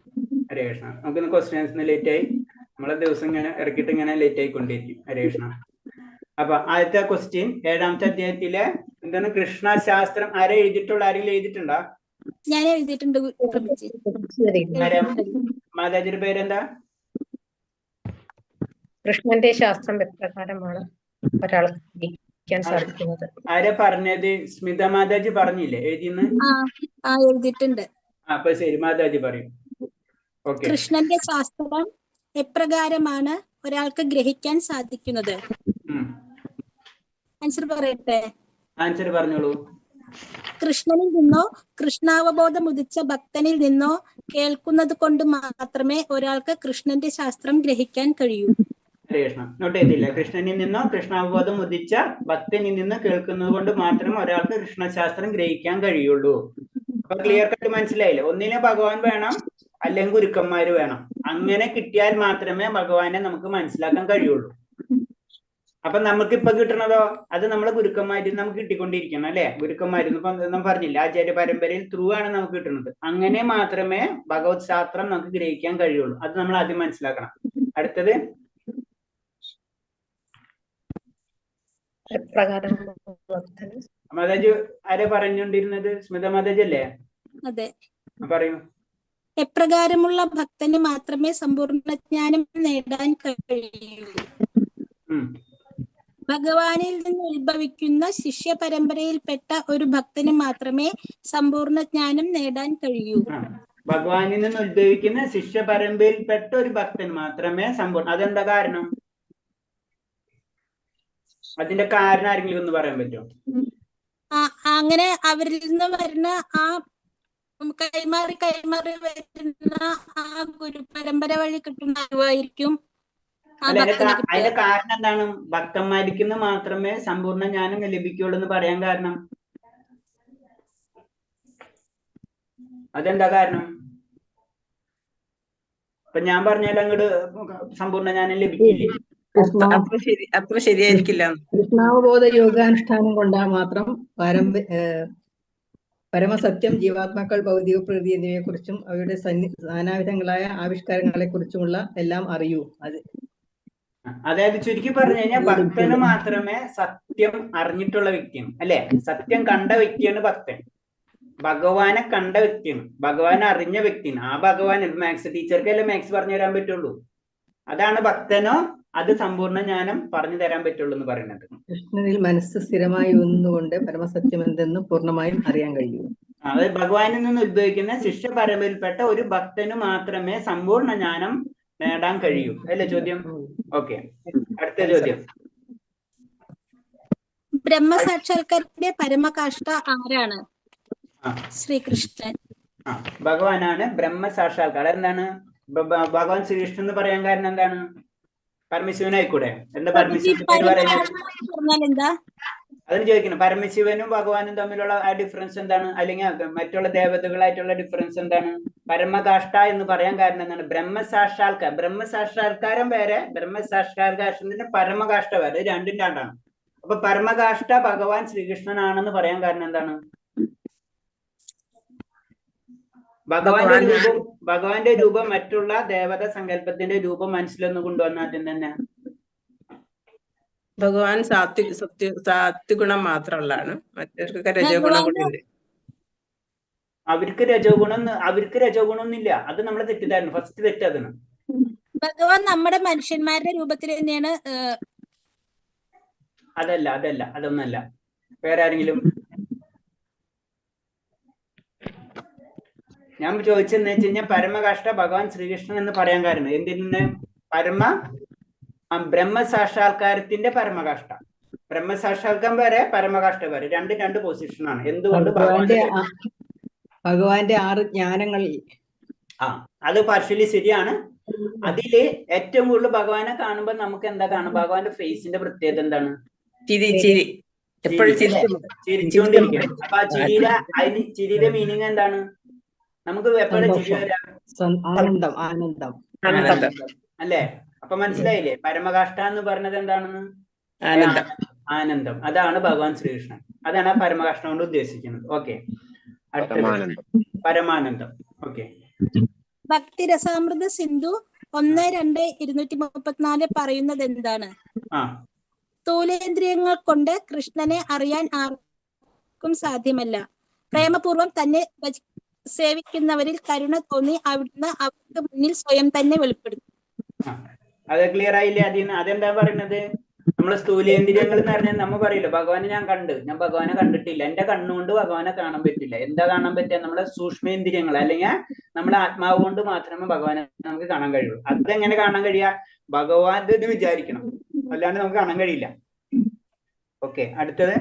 ഹരേ കൃഷ്ണ. നമുക്കിന്ന് ക്വസ്റ്റ്യൻസിന് ലേറ്റ് ആയി, നമ്മളെ ദിവസം ഇങ്ങനെ ഇറക്കിയിട്ട് ഇങ്ങനെ ലേറ്റ് ആയിക്കൊണ്ടിരിക്കും. ഹരേ കൃഷ്ണ. അപ്പൊ ആദ്യത്തെ ക്വസ്റ്റ്യൻ 7ാമത്തെ അധ്യായത്തിലെ എന്താണ്? കൃഷ്ണശാസ്ത്രം. ആരെ എഴുതിയിട്ടുള്ള? ആരെങ്കിലും എഴുതിയിട്ടുണ്ടോ? ഞാൻ എഴുതിയിട്ടുണ്ട്. മാതാജിയുടെ പേരെന്താ? കൃഷ്ണന്റെ ശാസ്ത്രം എപ്രകാരമാണ് ഒരാൾക്ക് ഗ്രഹിക്കാൻ സാധിക്കുന്നത്? ആരെ പറഞ്ഞത്? സ്മിത മാതാജി പറഞ്ഞില്ലേ എഴുതിന്ന്? എഴുതിയിട്ടുണ്ട്. അപ്പൊ ശരി, മാതാജി പറയും. കൃഷ്ണന്റെ ശാസ്ത്രം എപ്രകാരമാണ് ഒരാൾക്ക് ഗ്രഹിക്കാൻ സാധിക്കുന്നത്? ആൻസർ പറയട്ടെ? ആൻസർ പറഞ്ഞോളൂ. കൃഷ്ണനിൽ നിന്നോ കൃഷ്ണാവബോധം ഉദിച്ച ഭക്തനിൽ നിന്നോ കേൾക്കുന്നത് കൊണ്ട് മാത്രമേ ഒരാൾക്ക് കൃഷ്ണന്റെ ശാസ്ത്രം ഗ്രഹിക്കാൻ കഴിയൂ. ഹരേ കൃഷ്ണ. നോട്ട് ചെയ്തില്ല? കൃഷ്ണനിൽ നിന്നോ കൃഷ്ണാവബോധം ഉദിച്ച ഭക്തനിൽ നിന്ന് കേൾക്കുന്നത് കൊണ്ട് മാത്രമേ ഒരാൾക്ക് കൃഷ്ണശാസ്ത്രം ഗ്രഹിക്കാൻ കഴിയുള്ളൂ. അപ്പൊ ക്ലിയർ കട്ട് മനസ്സിലായില്ലേ? ഒന്നിനെ ഭഗവാൻ വേണം, അല്ലെങ്കിൽ ഗുരുക്കന്മാര് വേണം. അങ്ങനെ കിട്ടിയാൽ മാത്രമേ ഭഗവാനെ നമുക്ക് മനസ്സിലാക്കാൻ കഴിയുള്ളൂ. അപ്പൊ നമുക്ക് ഇപ്പൊ കിട്ടണതോ അത് നമ്മളെ ഗുരുക്കന്മാരിൽ നമുക്ക് കിട്ടിക്കൊണ്ടിരിക്കണം, അല്ലെ? ഗുരുക്കന്മാരിൽ നമ്മൾ പറഞ്ഞില്ല, ആചാര്യ പരമ്പരയിൽ ത്രൂ ആണ് നമുക്ക് കിട്ടുന്നത്. അങ്ങനെ മാത്രമേ ഭഗവത് ശാസ്ത്രം നമുക്ക് ഗ്രഹിക്കാൻ കഴിയുള്ളൂ. അത് നമ്മൾ ആദ്യം മനസ്സിലാക്കണം. അടുത്തത് മാതാജി ആരെ പറഞ്ഞുകൊണ്ടിരുന്നത്? സ്മിത മാതാജി അല്ലേ? അതെ, പറയൂ. എപ്രകാരമുള്ള ഭക്തന് മാത്രമേ സമ്പൂർണ്ണ ജ്ഞാനം നേടാൻ കഴിയൂ? ഭഗവാനിൽ നിന്ന് ഉത്ഭവിക്കുന്ന ശിഷ്യ പരമ്പരയിൽപ്പെട്ട ഒരു ഭക്തന് മാത്രമേ സമ്പൂർണ്ണ ജ്ഞാനം നേടാൻ കഴിയൂ. ഭഗവാനിൽ നിന്ന് ഉത്ഭവിക്കുന്ന ശിഷ്യ പരമ്പരയിൽപ്പെട്ട ഒരു ഭക്തൻ മാത്രമേ സമ്പൂർണ്ണ. അതെന്താ കാരണം? അതിന്റെ കാരണം ആരെങ്കിലും ഒന്ന് പറയാൻ പറ്റുമോ? അങ്ങനെ അവരിൽ നിന്ന് വരുന്ന ആ കൈമാറി വരുന്ന ആ ഗുരു പരമ്പര വഴി കിട്ടുന്ന അറിവായിരിക്കും. അതിന്റെ കാരണം എന്താണ്? ഭക്തന്മാർക്ക് മാത്രമേ സമ്പൂർണ്ണ ജ്ഞാനം ലഭിക്കുള്ളൂ എന്ന് പറയാൻ കാരണം? അതെന്താ കാരണം? ഇപ്പൊ ഞാൻ പറഞ്ഞാൽ അങ്ങോട്ട് സമ്പൂർണ്ണ ജ്ഞാനം ലഭിക്കില്ലേ? അത്ര ശരിയായിരിക്കില്ല. കൃഷ്ണാവബോധ യോഗാനുഷ്ഠാനം കൊണ്ടാ മാത്രം പരമസത്യം, ജീവാത്മാക്കൾ, ഭൗതിക പ്രകൃതി എന്നിവയെ കുറിച്ചും അവയുടെ നാനാവിധങ്ങളായ ആവിഷ്കാരങ്ങളെ കുറിച്ചുമുള്ള എല്ലാം അറിയൂ. അതായത് ചുരുക്കി പറഞ്ഞു കഴിഞ്ഞാൽ ഭക്തന് മാത്രമേ സത്യം അറിഞ്ഞിട്ടുള്ള വ്യക്തിയാണ്, അല്ലെ? സത്യം കണ്ട വ്യക്തിയാണ് ഭക്തൻ. ഭഗവാനെ കണ്ട വ്യക്തിയാണ്, ഭഗവാനെ അറിഞ്ഞ വ്യക്തിയാണ്. ആ ഭഗവാൻ മാത്സ് ടീച്ചർക്കല്ലേ മാത്സ് പറഞ്ഞു തരാൻ പറ്റുള്ളൂ. അതാണ് ഭക്തനോ അത് സമ്പൂർണ്ണ ജ്ഞാനം പറഞ്ഞു തരാൻ പറ്റുള്ളൂ എന്ന് പറയുന്നത്. കൃഷ്ണനിൽ മനസ്സ് സ്ഥിരമായി ഒന്നുകൊണ്ട് പരമസത്യം എന്തെന്ന് പൂർണ്ണമായും അറിയാൻ കഴിയൂ. അത് ഭഗവാനിൽ നിന്ന് ഉദ്ഭവിക്കുന്ന ശിഷ്യ പരമ്പരയിൽപ്പെട്ട ഒരു ഭക്തന് മാത്രമേ സമ്പൂർണ്ണ ജ്ഞാനം നേടാൻ കഴിയൂ, അല്ലേ ചോദ്യം? ഓക്കെ, അടുത്ത ചോദ്യം. ബ്രഹ്മസാക്ഷാത്കാരത്തിന്റെ പരമകാഷ്ഠ ആരാണ്? ശ്രീകൃഷ്ണൻ. ഭഗവാനാണ് ബ്രഹ്മസാക്ഷാത്കാരം. എന്താണ് ഭഗവാൻ ശ്രീകൃഷ്ണൻ എന്ന് പറയാൻ കാരണം എന്താണ്? പരമശിവനായിക്കൂടെ? എന്താ പരമശിവൻ എന്താ അതിന് ചോദിക്കണം. പരമശിവനും ഭഗവാനും തമ്മിലുള്ള ആ ഡിഫറൻസ് എന്താണ്? അല്ലെങ്കിൽ മറ്റുള്ള ദേവതകളായിട്ടുള്ള ഡിഫറൻസ് എന്താണ്? പരമകാഷ്ഠ എന്ന് പറയാൻ കാരണം എന്താണ്? ബ്രഹ്മസാക്ഷാത്കാരം. ബ്രഹ്മസാക്ഷാത്കാരം വേറെ, ബ്രഹ്മസാക്ഷാത്കാരത്തിന്റെ പരമകാഷ്ഠ വേറെ, രണ്ടും രണ്ടാണ്. അപ്പൊ പരമകാഷ്ഠ ഭഗവാൻ ശ്രീകൃഷ്ണനാണെന്ന് പറയാൻ കാരണം എന്താണ്? ഭഗവാന്റെ രൂപം മറ്റുള്ള ദേവത സങ്കല്പത്തിന്റെ രൂപം മനസ്സിലൊന്ന് കൊണ്ടുവന്ന ആദ്യം തന്നെ. ഭഗവാൻ സാത്വിഗുണം മാത്രമുള്ളതാണ്, മറ്റവർക്കൊക്കെ രജോഗുണം കൂടി ഉണ്ട്. അവർക്ക് രജോഗുണമൊന്നുമില്ല. അത് നമ്മളെ തെറ്റിദ്ധാരണ, ഫസ്റ്റ് തെറ്റതാണ്. ഭഗവാൻ നമ്മുടെ മനുഷ്യന്മാരുടെ രൂപത്തിൽ തന്നെയാണ്. അതൊന്നല്ല. വേറെ ആരെങ്കിലും? ഞാൻ ചോദിച്ചെന്ന് വെച്ച് കഴിഞ്ഞാൽ പരമകാഷ്ഠ ഭഗവാൻ ശ്രീകൃഷ്ണൻ എന്ന് പറയാൻ കാരണം എന്തിന്? ബ്രഹ്മസാക്ഷാത്കാരത്തിന്റെ പരമകാഷ്ഠ. ബ്രഹ്മസാക്ഷാത്കാരം വരെ പരമകാഷ്ഠ വരെ, രണ്ട് പൊസിഷനാണ്. എന്തുകൊണ്ട്? ഭഗവാന്റെ 6 ജ്ഞാനങ്ങളിൽ അത് പാർഷ്യലി ശരിയാണ്. അതില് ഏറ്റവും കൂടുതൽ ഭഗവാനെ കാണുമ്പോ നമുക്ക് എന്താ കാണും? ഭഗവാന്റെ ഫേസിന്റെ പ്രത്യേകത എന്താണ്? ചിരിച്ചുകൊണ്ടിരിക്കണം. അപ്പൊ ആ ചിരിയുടെ മീനിങ് എന്താണ്? നമുക്ക് എപ്പോഴും ചിരി വരാം, ആനന്ദം അല്ലേ? അപ്പൊ മനസ്സിലായില്ലേ? പരമകാഷ്ഠ എന്ന് പറഞ്ഞത് എന്താണെന്ന്? ആനന്ദം. അതാണ് ഭഗവാൻ ശ്രീകൃഷ്ണൻ. അതാണ് ആ പരമകാഷ്ഠ കൊണ്ട് ഉദ്ദേശിക്കുന്നത്. ഓക്കെ, പരമാനന്ദം. ഓക്കെ, ഭക്തിരസാമൃത സിന്ധു 1-2-234 പറയുന്നത് എന്താണ്? സ്ഥൂലേന്ദ്രിയങ്ങൾ കൊണ്ട് കൃഷ്ണനെ അറിയാൻ ആർക്കും സാധ്യമല്ല. പ്രേമപൂർവം തന്നെ സേവിക്കുന്നവരിൽ കരുണ തോന്നി അവിടുന്ന് അവർക്ക് മുന്നിൽ സ്വയം തന്നെ വെളിപ്പെടുത്തും. അത് ക്ലിയർ ആയില്ലേ? അതെന്താ പറയുന്നത്? നമ്മള് സ്ഥൂലേന്ദ്രിയങ്ങൾ എന്ന് പറഞ്ഞാൽ നമ്മ പറയില്ല ഭഗവാനെ ഞാൻ ഭഗവാനെ കണ്ടിട്ടില്ല, എന്റെ കണ്ണുകൊണ്ട് ഭഗവാനെ കാണാൻ പറ്റില്ല. എന്താ കാണാൻ പറ്റുക? നമ്മളെ സൂക്ഷ്മേന്ദ്രിയങ്ങൾ അല്ലെങ്കിൽ നമ്മളെ ആത്മാവ് കൊണ്ട് മാത്രമേ ഭഗവാനെ നമുക്ക് കാണാൻ കഴിയുള്ളൂ. അതെങ്ങനെ കാണാൻ കഴിയാ? ഭഗവാന്റെ ഇത് വിചാരിക്കണം, അല്ലാണ്ട് നമുക്ക് കാണാൻ കഴിയില്ല. ഓക്കെ, അടുത്തത്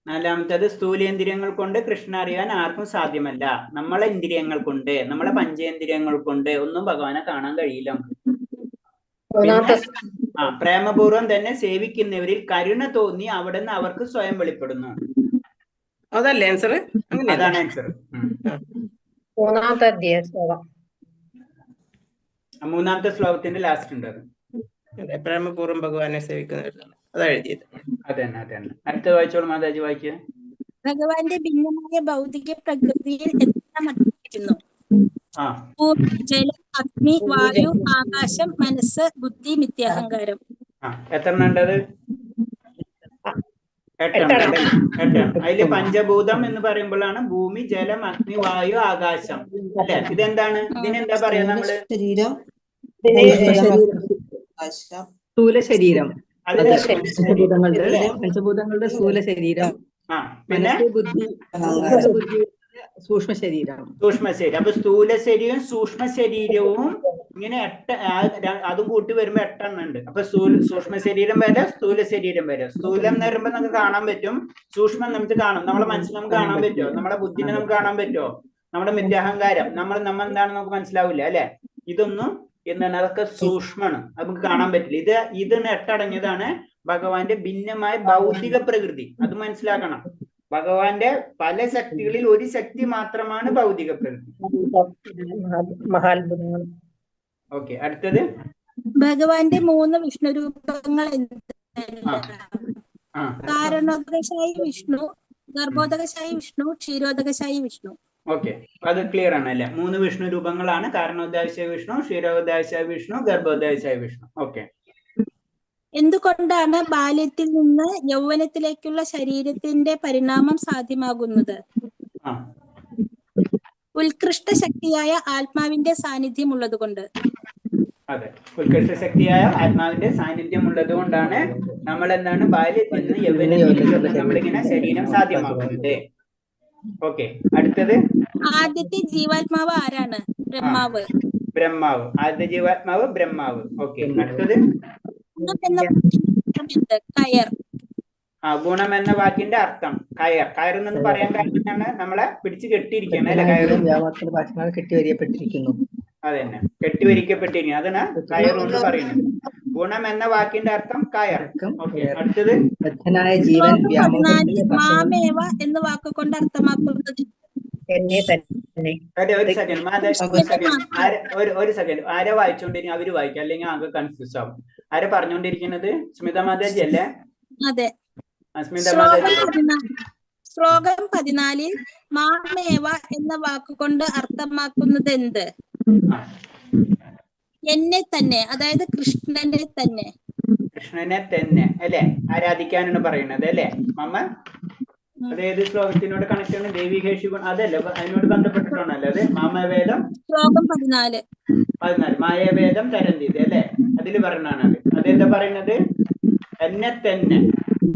നാലാമത്തേത് സ്ഥൂലേന്ദ്രിയങ്ങൾ കൊണ്ട് കൃഷ്ണ അറിയാൻ ആർക്കും സാധ്യമല്ല. നമ്മളെ ഇന്ദ്രിയങ്ങൾ കൊണ്ട്, നമ്മളെ പഞ്ചേന്ദ്രിയങ്ങൾ കൊണ്ട് ഒന്നും ഭഗവാനെ കാണാൻ കഴിയില്ല. പിന്നെ പ്രേമപൂർവം തന്നെ സേവിക്കുന്നവരിൽ കരുണ തോന്നി അവിടുന്ന് അവർക്ക് സ്വയം വെളിപ്പെടുന്നു. അതല്ലേ ആൻസർ? അതാണ് ആൻസർ. മൂന്നാമത്തെ ശ്ലോകത്തിന്റെ ലാസ്റ്റ് ഉണ്ട് അത്. പ്രേമപൂർവം ഭഗവാനെ സേവിക്കുന്നവരാണ് അതാ എഴുതിയത്. അതന്നെ. അടുത്ത വായിച്ചോളൂ മാതാജി, വായിക്കുക. ഭഗവാന്റെ ഭിന്നമായ ഭൗതിക പ്രകൃതിയിൽ എല്ലാം അടങ്ങിയിരിക്കുന്നു. ജലം, അഗ്നി, വായു, ആകാശം, മനസ്സ്, ബുദ്ധി, മിഥ്യാഹങ്കാരം. എത്ര ഉണ്ടത്? 8. അതില് പഞ്ചഭൂതം എന്ന് പറയുമ്പോഴാണ് ഭൂമി, ജലം, അഗ്നി, വായു, ആകാശം, അല്ലെ? ഇതെന്താണ്? ഇതിനെന്താ പറയാ നമ്മള്? സ്ഥൂല ശരീരം. പഞ്ചഭൂതങ്ങളുടെ സ്ഥൂല ശരീരം. പിന്നെ ബുദ്ധി, സൂക്ഷ്മ ശരീരം. അപ്പൊ സ്ഥൂല ശരീരവും സൂക്ഷ്മ ശരീരവും ഇങ്ങനെ 8, അതും കൂട്ടി വരുമ്പോ 8 എണ്ണം ഉണ്ട്. അപ്പൊ സൂക്ഷ്മ ശരീരം വരെ, സ്ഥൂല ശരീരം വരെ. സ്ഥൂലം എന്ന് പറയുമ്പോ നമുക്ക് കാണാൻ പറ്റും, സൂക്ഷ്മം നമുക്ക് കാണാം, നമ്മളെ മനസ്സിൽ നമുക്ക് കാണാൻ പറ്റുമോ? നമ്മുടെ ബുദ്ധിനെ നമുക്ക് കാണാൻ പറ്റുമോ? നമ്മുടെ മിഥ്യാഹങ്കാരം നമ്മൾ എന്താണെന്ന് നമുക്ക് മനസ്സിലാവില്ല, അല്ലെ? ഇതൊന്നും എന്താണ്? അതൊക്കെ സൂക്ഷ്മാണ്, നമുക്ക് കാണാൻ പറ്റില്ല. ഇതിന് 8 അടങ്ങിയതാണ് ഭഗവാന്റെ ഭിന്നമായ ഭൗതിക പ്രകൃതി. അത് മനസ്സിലാക്കണം. ഭഗവാന്റെ പല ശക്തികളിൽ ഒരു ശക്തി മാത്രമാണ് ഭൗതിക പ്രകൃതി. മഹാത്ഭുതങ്ങൾ. ഓക്കെ, അടുത്തത് ഭഗവാന്റെ 3 വിഷ്ണു രൂപങ്ങൾ ആ ആ കാരണോദകശായി വിഷ്ണു, ഗർഭോദകശായി വിഷ്ണു, ക്ഷീരോദകശായി വിഷ്ണു. ഓക്കെ, അത് ക്ലിയർ ആണ് അല്ലെ? 3 വിഷ്ണു രൂപങ്ങളാണ്: കാരണോദാശയ വിഷ്ണു, ക്ഷീരോദാശയ വിഷ്ണു, ഗർഭോദാശയ വിഷ്ണു. ഓക്കെ. എന്തുകൊണ്ടാണ് ബാല്യത്തിൽ നിന്ന് യൗവനത്തിലേക്കുള്ള ശരീരത്തിന്റെ പരിണാമം സാധ്യമാകുന്നത്? ആ ഉത്കൃഷ്ട ശക്തിയായ ആത്മാവിന്റെ സാന്നിധ്യം ഉള്ളതുകൊണ്ട്. അതെ, ഉത്കൃഷ്ട ശക്തിയായ ആത്മാവിന്റെ സാന്നിധ്യം ഉള്ളത് കൊണ്ടാണ് നമ്മൾ എന്താണ് ബാല്യത്തിൽ നിന്ന് യൗവനത്തിലേക്ക് നമ്മളിങ്ങനെ ശരീരം സാധ്യമാക്കുന്നത്. ഓക്കെ, അടുത്തത് ആദ്യത്തെ ജീവാത്മാവ് ആരാണ്? ബ്രഹ്മാവ്. ബ്രഹ്മാവ്. ആദ്യ ജീവാത്മാവ് ബ്രഹ്മാവ്. ഓക്കെ, അടുത്തത് കയർ. ഗുണം എന്ന വാക്കിന്റെ അർത്ഥം കയർ. കയർ എന്ന് പറയാൻ കാരണമാണ് നമ്മളെ പിടിച്ച് കെട്ടിയിരിക്കണം അല്ലെ? കയറ് കെട്ടിവരിയപ്പെട്ടിരിക്കുന്നു. അത് തന്നെ, കെട്ടിവരിക്കപ്പെട്ടിരിക്കുന്നു. അതാണ് കയർ കൊണ്ട് പറയുന്നത്. ഗുണം എന്ന വാക്കിന്റെ അർത്ഥം കയർ. ഓക്കെ, അടുത്തത് ജീവൻ മാമേവ എന്ന വാക്കുകൊണ്ട് അർത്ഥമാക്കുന്നത് എന്നെ തന്നെ. ഒരു സെക്കൻഡ് ആരെ വായിച്ചോണ്ടിരിക്കും? അവര് വായിക്കും, അല്ലെങ്കിൽ ആകെ കൺഫ്യൂസ് ആവും. ആരെ പറഞ്ഞുകൊണ്ടിരിക്കുന്നത്? സ്മിത മാതാജി അല്ലേ? അതെ. സ്മിത മാതാജി. ശ്ലോകം 14 മാമേവ എന്ന വാക്കുകൊണ്ട് അർത്ഥമാക്കുന്നത് എന്ത്? എന്നെ തന്നെ, അതായത് കൃഷ്ണനെ തന്നെ. കൃഷ്ണനെ തന്നെ അല്ലെ ആരാധിക്കാനാണ് പറയുന്നത് അല്ലെ മമ്മ? അതേത് ശ്ലോകത്തിനോട് കണക്ട് ആണ്? ദേവികേഷി അതല്ല, അതിനോട് ബന്ധപ്പെട്ടിട്ടാണല്ലോ അത്. മാമവേദം ശ്ലോകം 14 മായവേദം തരന്തിത് അല്ലെ? അതിൽ പറഞ്ഞാണ് അത്. അതെന്താ പറയുന്നത്? എന്നെ തന്നെ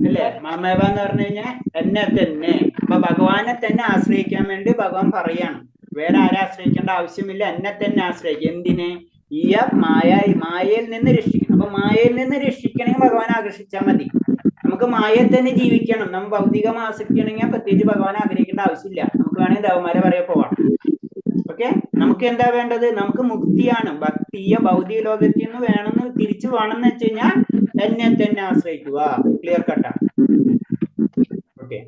അല്ലെ? മാമേവ എന്ന് പറഞ്ഞു കഴിഞ്ഞാൽ എന്നെ തന്നെ. അപ്പൊ ഭഗവാനെ തന്നെ ആശ്രയിക്കാൻ വേണ്ടി ഭഗവാൻ പറയാണ്. വേറെ ആരെ ആശ്രയിക്കേണ്ട ആവശ്യമില്ല, എന്നെ തന്നെ ആശ്രയിക്കുക. എന്തിന്? ഈ മായയിൽ നിന്ന് രക്ഷിക്കണം. അപ്പൊ മായയിൽ നിന്ന് രക്ഷിക്കണമെങ്കിൽ ഭഗവാനെ ആകർഷിച്ചാൽ മതി. നമുക്ക് മായയിൽ തന്നെ ജീവിക്കണം. നമ്മൾ ഭൗതികം ആശ്രയിക്കണമെങ്കിൽ പ്രത്യേകിച്ച് ഭഗവാനെ ആഗ്രഹിക്കേണ്ട ആവശ്യമില്ല. നമുക്ക് വേണമെങ്കിൽ ദേവന്മാരെ പറയാൻ പോവാം. ഓക്കെ, നമുക്ക് എന്താ വേണ്ടത്? നമുക്ക് മുക്തിയാണ്. ഭക്തിയ ഭൗതിക ലോകത്തിൽ നിന്ന് വേണമെന്ന് തിരിച്ചു വേണമെന്ന് വെച്ച് കഴിഞ്ഞാൽ എന്നെ തന്നെ ആശ്രയിക്കുക. ക്ലിയർ കട്ടാ? ഓക്കെ,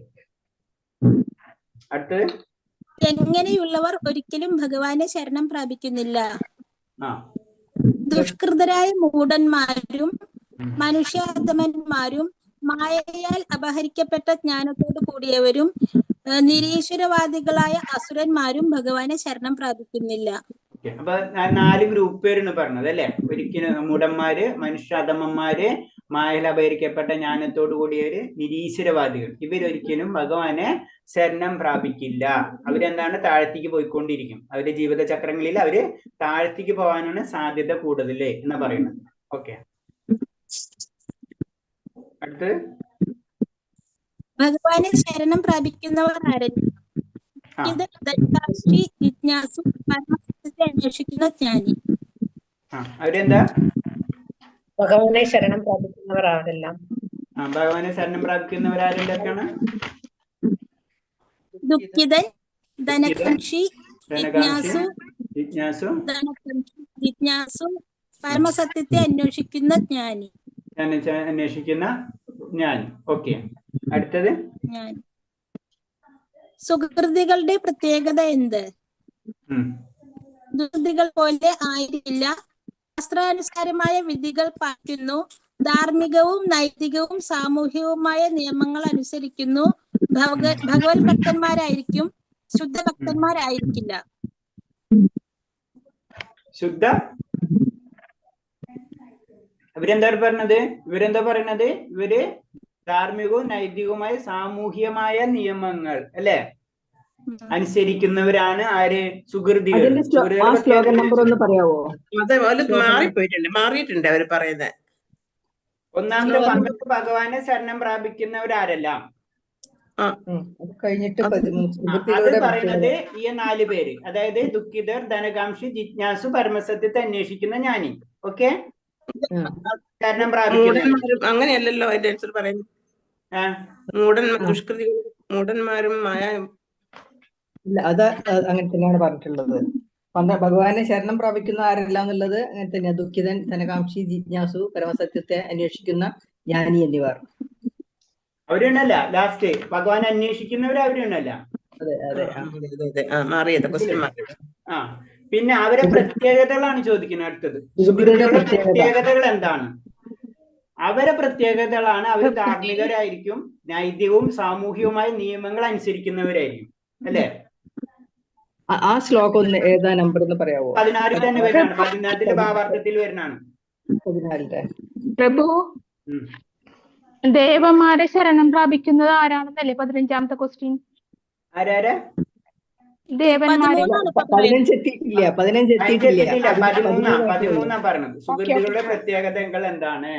അടുത്തത് എങ്ങനെയുള്ളവർ ഒരിക്കലും ഭഗവാനെ ശരണം പ്രാപിക്കുന്നില്ല? ദുഷ്കൃതരായ മൂഢന്മാരും മനുഷ്യാധമന്മാരും മായയാൽ അപഹരിക്കപ്പെട്ട ജ്ഞാനത്തോട് കൂടിയവരും നിരീശ്വരവാദികളായ അസുരന്മാരും ഭഗവാനെ ശരണം പ്രാപിക്കുന്നില്ല. അപ്പൊ 4 ഗ്രൂപ്പ് പേരാണ് പറഞ്ഞത് അല്ലെ? ഒരിക്കലും മൂഢന്മാര്, മനുഷ്യാധമന്മാര്, മായയിൽ അപഹരിക്കപ്പെട്ട ജ്ഞാനത്തോടു കൂടിയവര്, നിരീശ്വരവാദികൾ. ഇവരൊരിക്കലും ഭഗവാനെ ശരണം പ്രാപിക്കില്ല. അവരെന്താണ്? താഴത്തേക്ക് പോയിക്കൊണ്ടിരിക്കും. അവരുടെ ജീവിത ചക്രങ്ങളിൽ അവര് താഴത്തേക്ക് പോകാനാണ് സാധ്യത കൂടുതൽ എന്ന് പറയുന്നത്. ഓക്കെ, അടുത്ത് ഭഗവാനെ ശരണം പ്രാപിക്കുന്നവർ ആരെങ്കിലും ജിജ്ഞാസു, പരമസത്യത്തെ അന്വേഷിക്കുന്ന ജ്ഞാനി. അവരെന്താ? ഭഗവാനെ ശരണം പ്രാപിക്കുന്നവർ ആരെല്ലാം? ഭഗവാനെ ശരണം പ്രാപിക്കുന്നവരാരെന്തൊക്കെയാണ്? ദുഃഖിതൻ, ധനകാംക്ഷി, ജിജ്ഞാസു, പരമസത്യത്തെ അന്വേഷിക്കുന്ന ജ്ഞാനി. ഓക്കെ, അടുത്തത് സുകൃതികളുടെ പ്രത്യേകത എന്ത്? ദുർകൃതികൾ പോലെ ആയിരിക്കില്ല. ശാസ്ത്രാനുസാരമായ വിധികൾ പാലിക്കുന്നു. ധാർമ്മികവും നൈതികവും സാമൂഹികവുമായ നിയമങ്ങൾ അനുസരിക്കുന്നു. ഭഗവത് ഭക്തന്മാരായിരിക്കും, ശുദ്ധ ഭക്തന്മാരായിരിക്കില്ല. ശുദ്ധ ഇവരെന്താ പറയുന്നത്? ഇവര് ധാർമ്മികവും നൈതികവുമായ സാമൂഹികമായ നിയമങ്ങൾ അല്ലെ അനുസരിക്കുന്നവരാണ്. ആര്? സുകൃതികൾ. മാറിയിട്ടുണ്ട് അവര് പറയുന്നത്. ഒന്നാമത്തെ പങ്കത്ത് ഭഗവാനെ ശരണം പ്രാപിക്കുന്നവരാരെല്ലാം അത് പറയുന്നത് ഈ 4 പേര്, അതായത് ദുഃഖിതർ, ധനകാംക്ഷി, ജിജ്ഞാസു, പരമസത്യത്തെ അന്വേഷിക്കുന്ന ജ്ഞാനി. ഓക്കെ, ശരണം പ്രാപിക്കുന്നവർ. അങ്ങനെയല്ലല്ലോ അതിന്റെ ആൻസർ പറയുന്നത്. മൂഢന്മാരും മായ. അത് അങ്ങനെ തന്നെയാണ് പറഞ്ഞിട്ടുള്ളത്. ഭഗവാനെ ശരണം പ്രാപിക്കുന്ന ആരെല്ലാം എന്നുള്ളത് അങ്ങനെ തന്നെയാണ്. ദുഃഖിതൻ, ധനകാംക്ഷി, ജിജ്ഞാസു, പരമസത്യത്തെ അന്വേഷിക്കുന്ന ജ്ഞാനി എന്നിവർ. അവരുണ്ടല്ല ലാസ്റ്റ് ഭഗവാൻ അന്വേഷിക്കുന്നവർ അവരുണ്ടല്ല. അതെ അതെ മാറിയത് ക്വസ്റ്റ്യൻ മാറിയത്. ആ പിന്നെ അവരെ പ്രത്യേകതകളാണ് ചോദിക്കുന്നത്. അടുത്തത് സുഹൃത്തുക്കളുടെ പ്രത്യേകതകൾ എന്താണ്? അവരെ പ്രത്യേകതകളാണ് അവർ ധാർമ്മികരായിരിക്കും, നൈതികവും സാമൂഹികവുമായ നിയമങ്ങൾ അനുസരിക്കുന്നവരായിരിക്കും അല്ലേ? ആ ശ്ലോകം ഒന്ന് ഏതാ നമ്പർ എന്ന് പറയാവോ? 16 തന്നെ വരുന്നതാണ്, 14 ഭാവാർത്ഥത്തിൽ വരുന്നതാണ്. 14 പ്രഭു ദേവന്മാരെ ശരണം പ്രാപിക്കുന്നത് ആരാണെന്നല്ലേ 15ാമത്തെ ക്വസ്റ്റ്യൻ? ആരാരെ? ദേവന്മാരെ. 15 എത്തിയിട്ടില്ല. 13 പറഞ്ഞത്. സുഹൃത്തുക്കളുടെ പ്രത്യേകതകൾ എന്താണ്?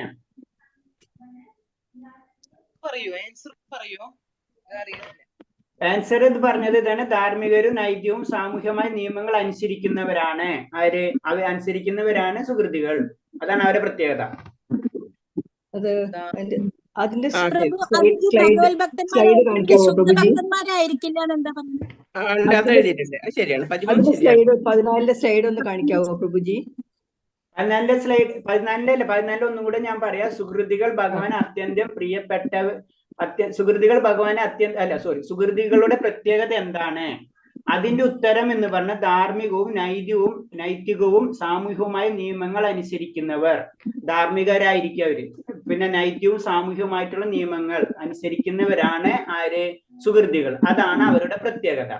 ആൻസർ ഇത് പറഞ്ഞത് ഇതാണ്. ധാർമ്മികരും നൈതികവും സാമൂഹികമായ നിയമങ്ങൾ അനുസരിക്കുന്നവരാണ് ആര്? അവർ അനുസരിക്കുന്നവരാണ് സുഹൃത്തുക്കൾ. അതാണ് അവരുടെ പ്രത്യേകത. അതിന്റെ ശരിയാണ്. 14 സ്ലൈഡ് ഒന്ന് കാണിക്കാവോ പ്രഭുജി? 14 സ്ലൈഡ് 14 ഒന്നും കൂടെ ഞാൻ പറയാം. സുഹൃത്തുക്കൾ ഭഗവാൻ അത്യന്തം പ്രിയപ്പെട്ട സുഹൃത്തുക്കളുടെ പ്രത്യേകത എന്താണ്? അതിന്റെ ഉത്തരം എന്ന് പറഞ്ഞ ധാർമ്മികവും നൈതികവും സാമൂഹികവുമായ നിയമങ്ങൾ അനുസരിക്കുന്നവർ. ധാർമ്മികരായിരിക്കും അവര്. പിന്നെ നൈതികവും സാമൂഹികവുമായിട്ടുള്ള നിയമങ്ങൾ അനുസരിക്കുന്നവരാണ് ആര്? സുഹൃത്തുക്കൾ. അതാണ് അവരുടെ പ്രത്യേകത.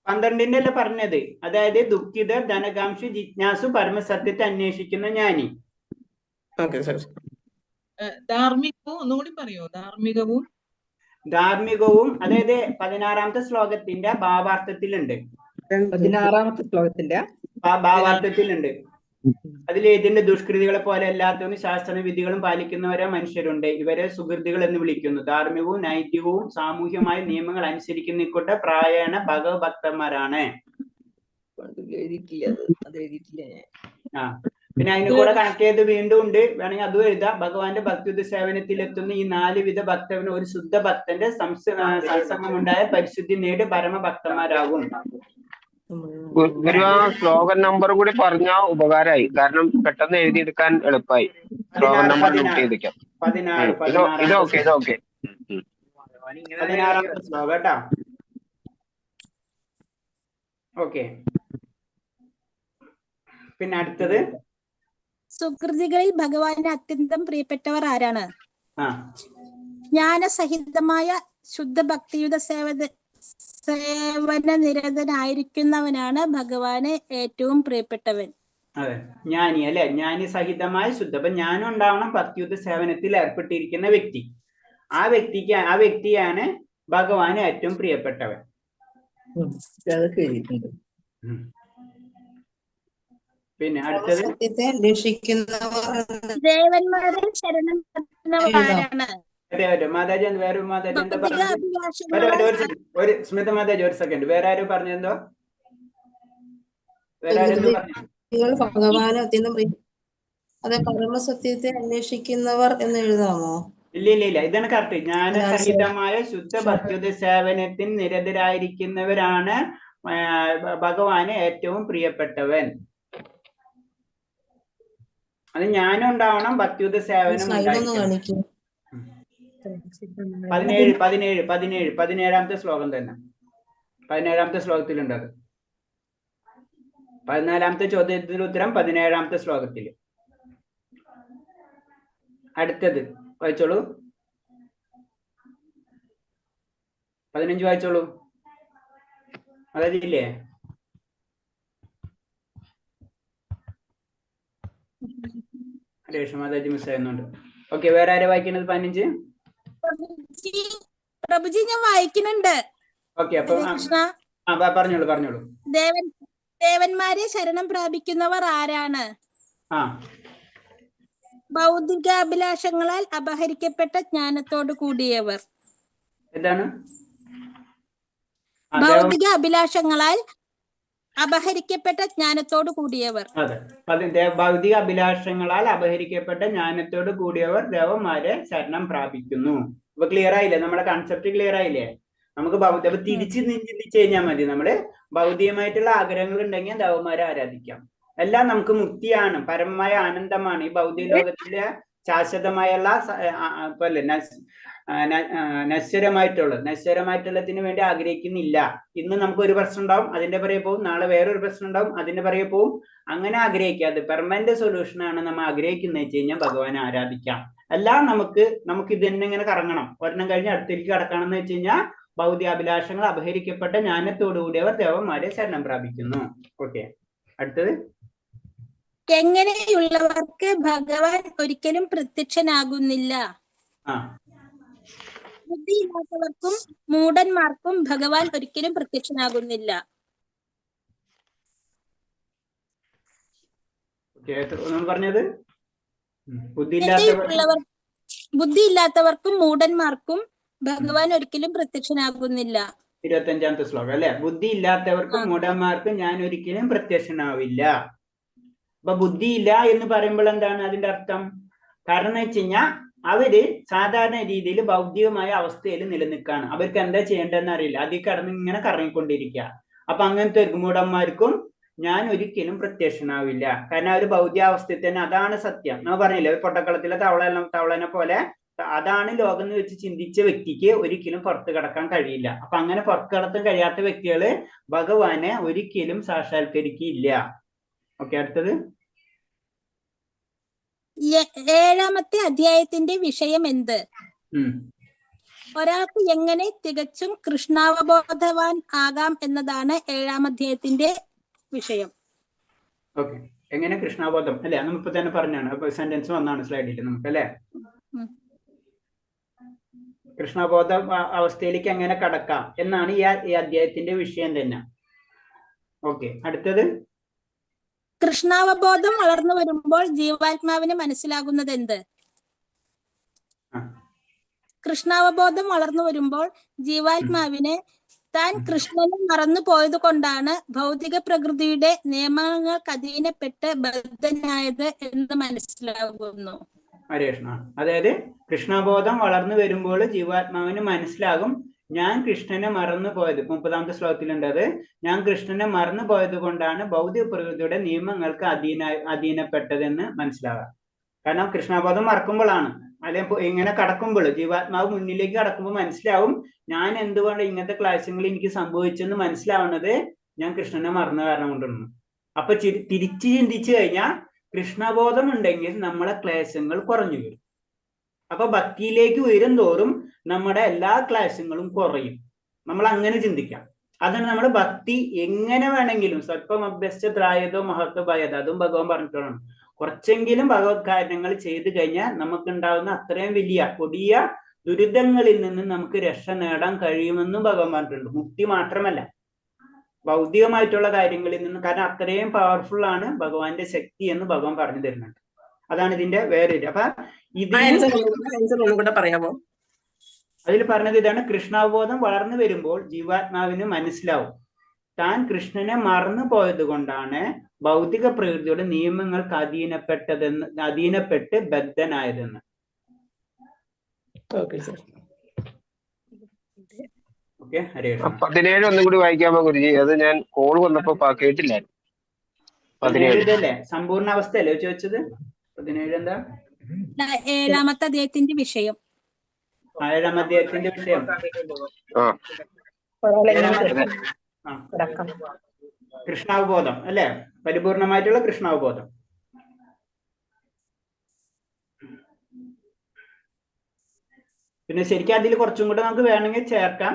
12 അല്ല പറഞ്ഞത്. അതായത് ദുഃഖിതർ, ധനകാംക്ഷി, ജിജ്ഞാസു, പരമസത്യത്തെ അന്വേഷിക്കുന്ന ജ്ഞാനി. ധാർമ്മികവും അതായത് 16ാമത്തെ ശ്ലോകത്തിന്റെ ഭാവാർത്ഥത്തിലുണ്ട്. 16ാമത്തെ ശ്ലോകത്തിന്റെ ഭാവാർത്ഥത്തിലുണ്ട്. അതിൽ ഇതിന്റെ ദുഷ്കൃതികളെ പോലെ എല്ലാത്തവരും ശാസ്ത്രവിധികളും പാലിക്കുന്നവരെ മനുഷ്യരുണ്ട്. ഇവരെ സുഹൃത്തുക്കൾ എന്ന് വിളിക്കുന്നു. ധാർമ്മികവും നൈതികവും സാമൂഹികമായ നിയമങ്ങൾ അനുസരിക്കുന്നതിക്കൊണ്ട് പ്രായേണ ഭഗവഭക്തന്മാരാണ്. ആ പിന്നെ അതിന് കൂടെ കണക്ട് ചെയ്ത് വീണ്ടും ഉണ്ട്, വേണമെങ്കിൽ അതും എഴുതാം. ഭഗവാന്റെ ഭക്തിയുദ്ധ സേവനത്തിൽ എത്തുന്ന ഈ 4 വിധ ഭക്തന് ഒരു ശുദ്ധ ഭക്തന്റെ സത്സംഗമുണ്ടായ പരിശുദ്ധി നേടി പരമഭക്തന്മാരാകും. ഒരു സ്ലോഗൻ നമ്പർ കൂടി പറഞ്ഞാൽ ഉപകാരമായി. കാരണം പെട്ടെന്ന് എഴുതിയെടുക്കാൻ എളുപ്പമായി. സ്ലോഗൻ നമ്പർ നോട്ട് ചെയ്തേക്കാം. 16ാമത്തെ ശ്ലോകം കേട്ടോ. ഓക്കെ. പിന്നെ അടുത്തത് സുകൃതികളിൽ ഭഗവാന് അത്യന്തം പ്രിയപ്പെട്ടവർ ആരാണ്? ജ്ഞാനസഹിതമായ ശുദ്ധ ഭക്തിയുത സേവന നിരതനായിരിക്കുന്നവനാണ് ഭഗവാന് ഏറ്റവും പ്രിയപ്പെട്ടവൻ. അതെ, ജ്ഞാനി അല്ലെ? ജ്ഞാനി സഹിതമായ ശുദ്ധ. അപ്പൊ ജ്ഞാനം ഉണ്ടാവണം ഭക്തിയുദ്ധ സേവനത്തിൽ ഏർപ്പെട്ടിരിക്കുന്ന വ്യക്തി. ആ വ്യക്തിയാണ് ഭഗവാന് ഏറ്റവും പ്രിയപ്പെട്ടവൻ. പിന്നെ അടുത്തത് ദേവന്മാരെ ശരണം ആരാണ്? മാതാജി വേറെ മാതാജി എന്താ പറഞ്ഞത്? ഒരു സ്മിത മാതാജി ഒരു സെക്കൻഡ്. വേറെ ആരും പറഞ്ഞെന്തോ? വേറെ ആരും ഭഗവാന് അത്യന്തം അതെ പരമസത്യത്തെ അന്വേഷിക്കുന്നവർ എന്ന് എഴുതാമോ? ഇല്ല, ഇതാണ് കറക്റ്റ്. ജ്ഞാനസഹിതമായ ശുദ്ധ ഭക്തിയുദ്ധ സേവനത്തിൽ നിരതരായിരിക്കുന്നവരാണ് ഭഗവാന് ഏറ്റവും പ്രിയപ്പെട്ടവൻ. അത് ജ്ഞാനം ഉണ്ടാവണം, ഭക്തിയുദ്ധ സേവനം ഉണ്ടായിരിക്കണം. 17ാമത്തെ ശ്ലോകം തന്നെ. 17ാമത്തെ ശ്ലോകത്തിലുണ്ട് അത്. 14ാമത്തെ ചോദ്യത്തിന് ഉത്തരം 17ാമത്തെ ശ്ലോകത്തിൽ. അടുത്തത് വായിച്ചോളൂ. 15 വായിച്ചോളൂ. അതല്ലേ രേഷ്മാതാജി മിസ്സായിരുന്നുണ്ട്. ഓക്കെ, വേറെ ആരാ വായിക്കുന്നത്? 15 പ്രഭുജി ഞാൻ വായിക്കുന്നുണ്ട്. ഓക്കെ, അപ്പൊ പറഞ്ഞോളൂ. ദേവന്മാരെ ശരണം പ്രാപിക്കുന്നവർ ആരാണ്? ഭൗതികാഭിലാഷങ്ങളാൽ അപഹരിക്കപ്പെട്ട ജ്ഞാനത്തോട് കൂടിയവർ. എന്താണ്? ഭൗതിക അഭിലാഷങ്ങളാൽ അപഹരിക്കപ്പെട്ട ജ്ഞാനത്തോട് കൂടിയവർ. അതെ, ഭൗതിക അഭിലാഷങ്ങളാൽ അപഹരിക്കപ്പെട്ട ജ്ഞാനത്തോട് കൂടിയവർ ദേവന്മാരെ ശരണം പ്രാപിക്കുന്നു. അപ്പൊ ക്ലിയർ ആയില്ലേ? നമ്മുടെ കൺസെപ്റ്റ് ക്ലിയർ ആയില്ലേ? നമുക്ക് തിരിച്ച് ചിന്തിച്ചു കഴിഞ്ഞാൽ മതി. നമ്മള് ഭൗതികമായിട്ടുള്ള ആഗ്രഹങ്ങൾ ഉണ്ടെങ്കിൽ ദേവന്മാരെ ആരാധിക്കാം. എല്ലാം നമുക്ക് മുക്തിയാണ്, പരമമായ ആനന്ദമാണ്. ഈ ഭൗതിക ലോകത്തിലെ ശാശ്വതമായുള്ള നശ്വരമായിട്ടുള്ളതിന് വേണ്ടി ആഗ്രഹിക്കുന്നില്ല. ഇന്ന് നമുക്ക് ഒരു പ്രശ്നം ഉണ്ടാവും, അതിന്റെ പിറകെ പോവും, നാളെ വേറൊരു പ്രശ്നം ഉണ്ടാവും, അതിന്റെ പിറകെ പോവും. അങ്ങനെ ആഗ്രഹിക്കാതെ പെർമനന്റ് സൊല്യൂഷൻ ആണ് നമ്മൾ ആഗ്രഹിക്കുന്നത് വെച്ച് കഴിഞ്ഞാൽ ഭഗവാനെ ആരാധിക്കാം. എല്ലാം നമുക്ക് ഇത് തന്നെ ഇങ്ങനെ കറങ്ങണം, ഒരെണ്ണം കഴിഞ്ഞ് അടുത്തേക്ക് കടക്കണം എന്ന് വെച്ച് കഴിഞ്ഞാൽ ഭൗതികാഭിലാഷങ്ങൾ അപഹരിക്കപ്പെട്ട ജ്ഞാനത്തോടുകൂടിയവർ ദേവന്മാരെ ശരണം പ്രാപിക്കുന്നു. ഓക്കെ, അടുത്തത്. എങ്ങനെയുള്ളവർക്ക് ഭഗവാൻ ഒരിക്കലും പ്രത്യക്ഷനാകുന്നില്ല. ബുദ്ധിയില്ലാത്തവർക്കും മൂഢന്മാർക്കും ഭഗവാൻ ഒരിക്കലും പ്രത്യക്ഷനാകുന്നില്ല. പറഞ്ഞത് ബുദ്ധിയില്ലാത്തവർക്കും മൂഢന്മാർക്കും ഭഗവാൻ ഒരിക്കലും പ്രത്യക്ഷനാകുന്നില്ല. 25ാമത്തെ ശ്ലോകം അല്ലെ. ബുദ്ധി ഇല്ലാത്തവർക്കും മൂഢന്മാർക്കും ഞാൻ ഒരിക്കലും പ്രത്യക്ഷനാവില്ല. അപ്പൊ ബുദ്ധിയില്ല എന്ന് പറയുമ്പോൾ എന്താണ് അതിന്റെ അർത്ഥം? കാരണം എന്ന് വെച്ച് കഴിഞ്ഞാൽ അവര് സാധാരണ രീതിയിൽ ഭൗതികമായ അവസ്ഥയിൽ നിലനിൽക്കാണ്. അവർക്ക് എന്താ ചെയ്യേണ്ടതെന്ന് അറിയില്ല, അതിൽ കടന്ന് ഇങ്ങനെ കറങ്ങിക്കൊണ്ടിരിക്കുക. അപ്പൊ അങ്ങനത്തെ മൂഢന്മാർക്കും ഞാൻ ഒരിക്കലും പ്രത്യക്ഷനാവില്ല. കാരണം അവർ ഭൗതികാവസ്ഥയിൽ തന്നെ, അതാണ് സത്യം. നമ്മൾ പറഞ്ഞില്ലേ, പൊട്ടക്കളത്തിലെ തവളനെ പോലെ അതാണ് ലോകം എന്ന് വെച്ച് ചിന്തിച്ച വ്യക്തിക്ക് ഒരിക്കലും പുറത്ത് കടക്കാൻ കഴിയില്ല. അപ്പൊ അങ്ങനെ പുറത്ത് കടത്താൻ കഴിയാത്ത വ്യക്തികള് ഭഗവാനെ ഒരിക്കലും സാക്ഷാത്കരിക്കില്ല. ഓക്കെ, അടുത്തത്. 7ാമത്തെ അധ്യായത്തിന്റെ വിഷയം എന്ത്? ഒരാൾക്ക് എങ്ങനെ തികച്ചും കൃഷ്ണാവബോധവാൻ ആകാം എന്നതാണ് 7ാം അധ്യായത്തിന്റെ വിഷയം. ഓക്കെ, എങ്ങനെ കൃഷ്ണാബോധം അല്ലെ, നമ്മളിപ്പോ തന്നെ പറഞ്ഞാണ്, സെന്റൻസ് വന്നാണ് സ്ലൈഡിൽ നമുക്ക് അല്ലെ. കൃഷ്ണബോധ അവസ്ഥയിലേക്ക് എങ്ങനെ കടക്കാം എന്നാണ് ഈ അധ്യായത്തിന്റെ വിഷയം തന്നെ. ഓക്കെ, അടുത്തത്. കൃഷ്ണാവബോധം വളർന്നു വരുമ്പോൾ ജീവാത്മാവിന് മനസ്സിലാകുന്നത് എന്ത്? കൃഷ്ണാവബോധം വളർന്നു വരുമ്പോൾ ജീവാത്മാവിന് താൻ കൃഷ്ണനെ മറന്നു പോയത് കൊണ്ടാണ് ഭൗതിക പ്രകൃതിയുടെ നിയമങ്ങൾക്ക് അധീനപ്പെട്ട് ബദ്ധനായത് എന്ന് മനസ്സിലാകുന്നു. ഹരേകൃഷ്ണ. അതായത് കൃഷ്ണബോധം വളർന്നു വരുമ്പോൾ ജീവാത്മാവിന് മനസ്സിലാകും ഞാൻ കൃഷ്ണനെ മറന്നു പോയത്. 30ാമത്തെ ശ്ലോകത്തിലുണ്ടത്, ഞാൻ കൃഷ്ണനെ മറന്നു പോയത് കൊണ്ടാണ് ഭൗതിക പ്രകൃതിയുടെ നിയമങ്ങൾക്ക് അധീനപ്പെട്ടതെന്ന് മനസ്സിലാകാം. കാരണം കൃഷ്ണബോധം മറക്കുമ്പോഴാണ്, അല്ലെങ്കിൽ ഇങ്ങനെ കടക്കുമ്പോൾ ജീവാത്മാവ് മുന്നിലേക്ക് കടക്കുമ്പോൾ മനസ്സിലാവും ഞാൻ എന്തുകൊണ്ട് ഇങ്ങനത്തെ ക്ലേശങ്ങൾ എനിക്ക് സംഭവിച്ചെന്ന് മനസ്സിലാവുന്നത് ഞാൻ കൃഷ്ണനെ മറന്ന കാരണം കൊണ്ടാണ്. അപ്പൊ തിരിച്ച് ചിന്തിച്ചു കഴിഞ്ഞാൽ കൃഷ്ണബോധം ഉണ്ടെങ്കിൽ നമ്മളെ ക്ലേശങ്ങൾ കുറഞ്ഞു വരും. അപ്പൊ ഭക്തിയിലേക്ക് ഉയരും തോറും നമ്മുടെ എല്ലാ ക്ലേശങ്ങളും കുറയും. നമ്മൾ അങ്ങനെ ചിന്തിക്കാം. അതാണ് നമ്മുടെ ഭക്തി എങ്ങനെ വേണമെങ്കിലും സ്വല്പം അഭ്യസ്തപ്രായതോ മഹത്വഭായതോ, അതും ഭഗവാൻ പറഞ്ഞിട്ടാണ്. കുറച്ചെങ്കിലും ഭഗവത് കാര്യങ്ങൾ ചെയ്തു കഴിഞ്ഞാൽ നമുക്കുണ്ടാവുന്ന അത്രയും വലിയ കൊടിയ ദുരിതങ്ങളിൽ നിന്ന് നമുക്ക് രക്ഷ നേടാൻ കഴിയുമെന്നും ഭഗവാൻ പറഞ്ഞിട്ടുണ്ട്. മുക്തി മാത്രമല്ല, ഭൗതികമായിട്ടുള്ള കാര്യങ്ങളിൽ നിന്ന്. കാരണം അത്രയും പവർഫുൾ ആണ് ഭഗവാന്റെ ശക്തി എന്ന് ഭഗവാൻ പറഞ്ഞു തരുന്നുണ്ട്. അതാണ് ഇതിന്റെ വേറൊരു. അപ്പൊ ഇതിൽ പറയാമോ? അതിൽ പറഞ്ഞത് ഇതാണ്, കൃഷ്ണാവബോധം വളർന്നു വരുമ്പോൾ ജീവാത്മാവിന് മനസ്സിലാവും താൻ കൃഷ്ണനെ മറന്നു പോയത് കൊണ്ടാണ് ഭൗതിക പ്രകൃതിയുടെ നിയമങ്ങൾക്ക് അധീനപ്പെട്ട് ബദ്ധനായതെന്ന്. Okay sir. Okay, Hare Krishna. 17 ഒന്നും കൂടി വായിക്കാമോ ഗുരുജി? അത് ഞാൻ കോൾ വന്നപ്പോ കേട്ടില്ലായിരുന്നു. 17 ഇതല്ലേ സമ്പൂർണ്ണ അവസ്ഥയല്ലേ ചോദിച്ചത്? 17 എന്താ? 7ാമത്തെ അധ്യായത്തിന്റെ വിഷയം. 7ാം അധ്യായത്തിന്റെ വിഷയം കൃഷ്ണാവബോധം അല്ലെ, പരിപൂർണമായിട്ടുള്ള കൃഷ്ണാവബോധം. പിന്നെ ശരിക്കും അതിൽ കുറച്ചും കൂടെ നമുക്ക് വേണമെങ്കിൽ ചേർക്കാം.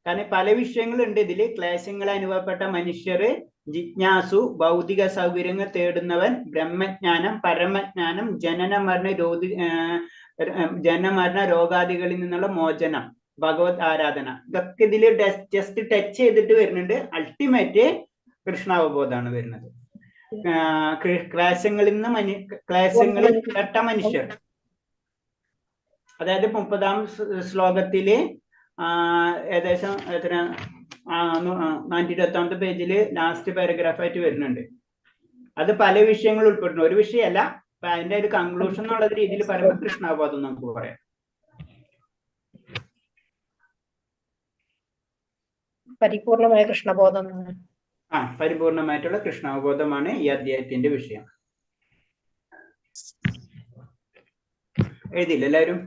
കാരണം പല വിഷയങ്ങളുണ്ട് ഇതില്. ക്ലേശങ്ങൾ അനുഭവപ്പെട്ട മനുഷ്യര്, ജിജ്ഞാസു, ഭൗതിക സൗകര്യങ്ങൾ തേടുന്നവൻ, ബ്രഹ്മജ്ഞാനം, പരമജ്ഞാനം, ജനമരണ രോഗാദികളിൽ നിന്നുള്ള മോചനം, ഭഗവത് ആരാധന, ഇതൊക്കെ ഇതില് ജസ്റ്റ് ടച്ച് ചെയ്തിട്ട് വരുന്നുണ്ട്. അൾട്ടിമേറ്റ് കൃഷ്ണാവബോധമാണ് വരുന്നത്. ക്ലേശങ്ങളിൽ പെട്ട മനുഷ്യർ, അതായത് 30ാം ശ്ലോകത്തില് ഏകദേശം 420ാമത്തെ പേജില് ലാസ്റ്റ് പാരഗ്രാഫ് ആയിട്ട് വരുന്നുണ്ട്. അത് പല വിഷയങ്ങൾ ഉൾപ്പെടുന്നു, ഒരു വിഷയമല്ല. അപ്പൊ അതിന്റെ ഒരു കൺക്ലൂഷൻ എന്നുള്ള രീതിയിൽ പറയുമ്പോൾ കൃഷ്ണാവബോധം നമുക്ക് പറയാം. പരിപൂർണമായ കൃഷ്ണബോധം. പരിപൂർണമായിട്ടുള്ള കൃഷ്ണാവബോധമാണ് ഈ അധ്യായത്തിന്റെ വിഷയം. എഴുതിയില്ല എല്ലാവരും?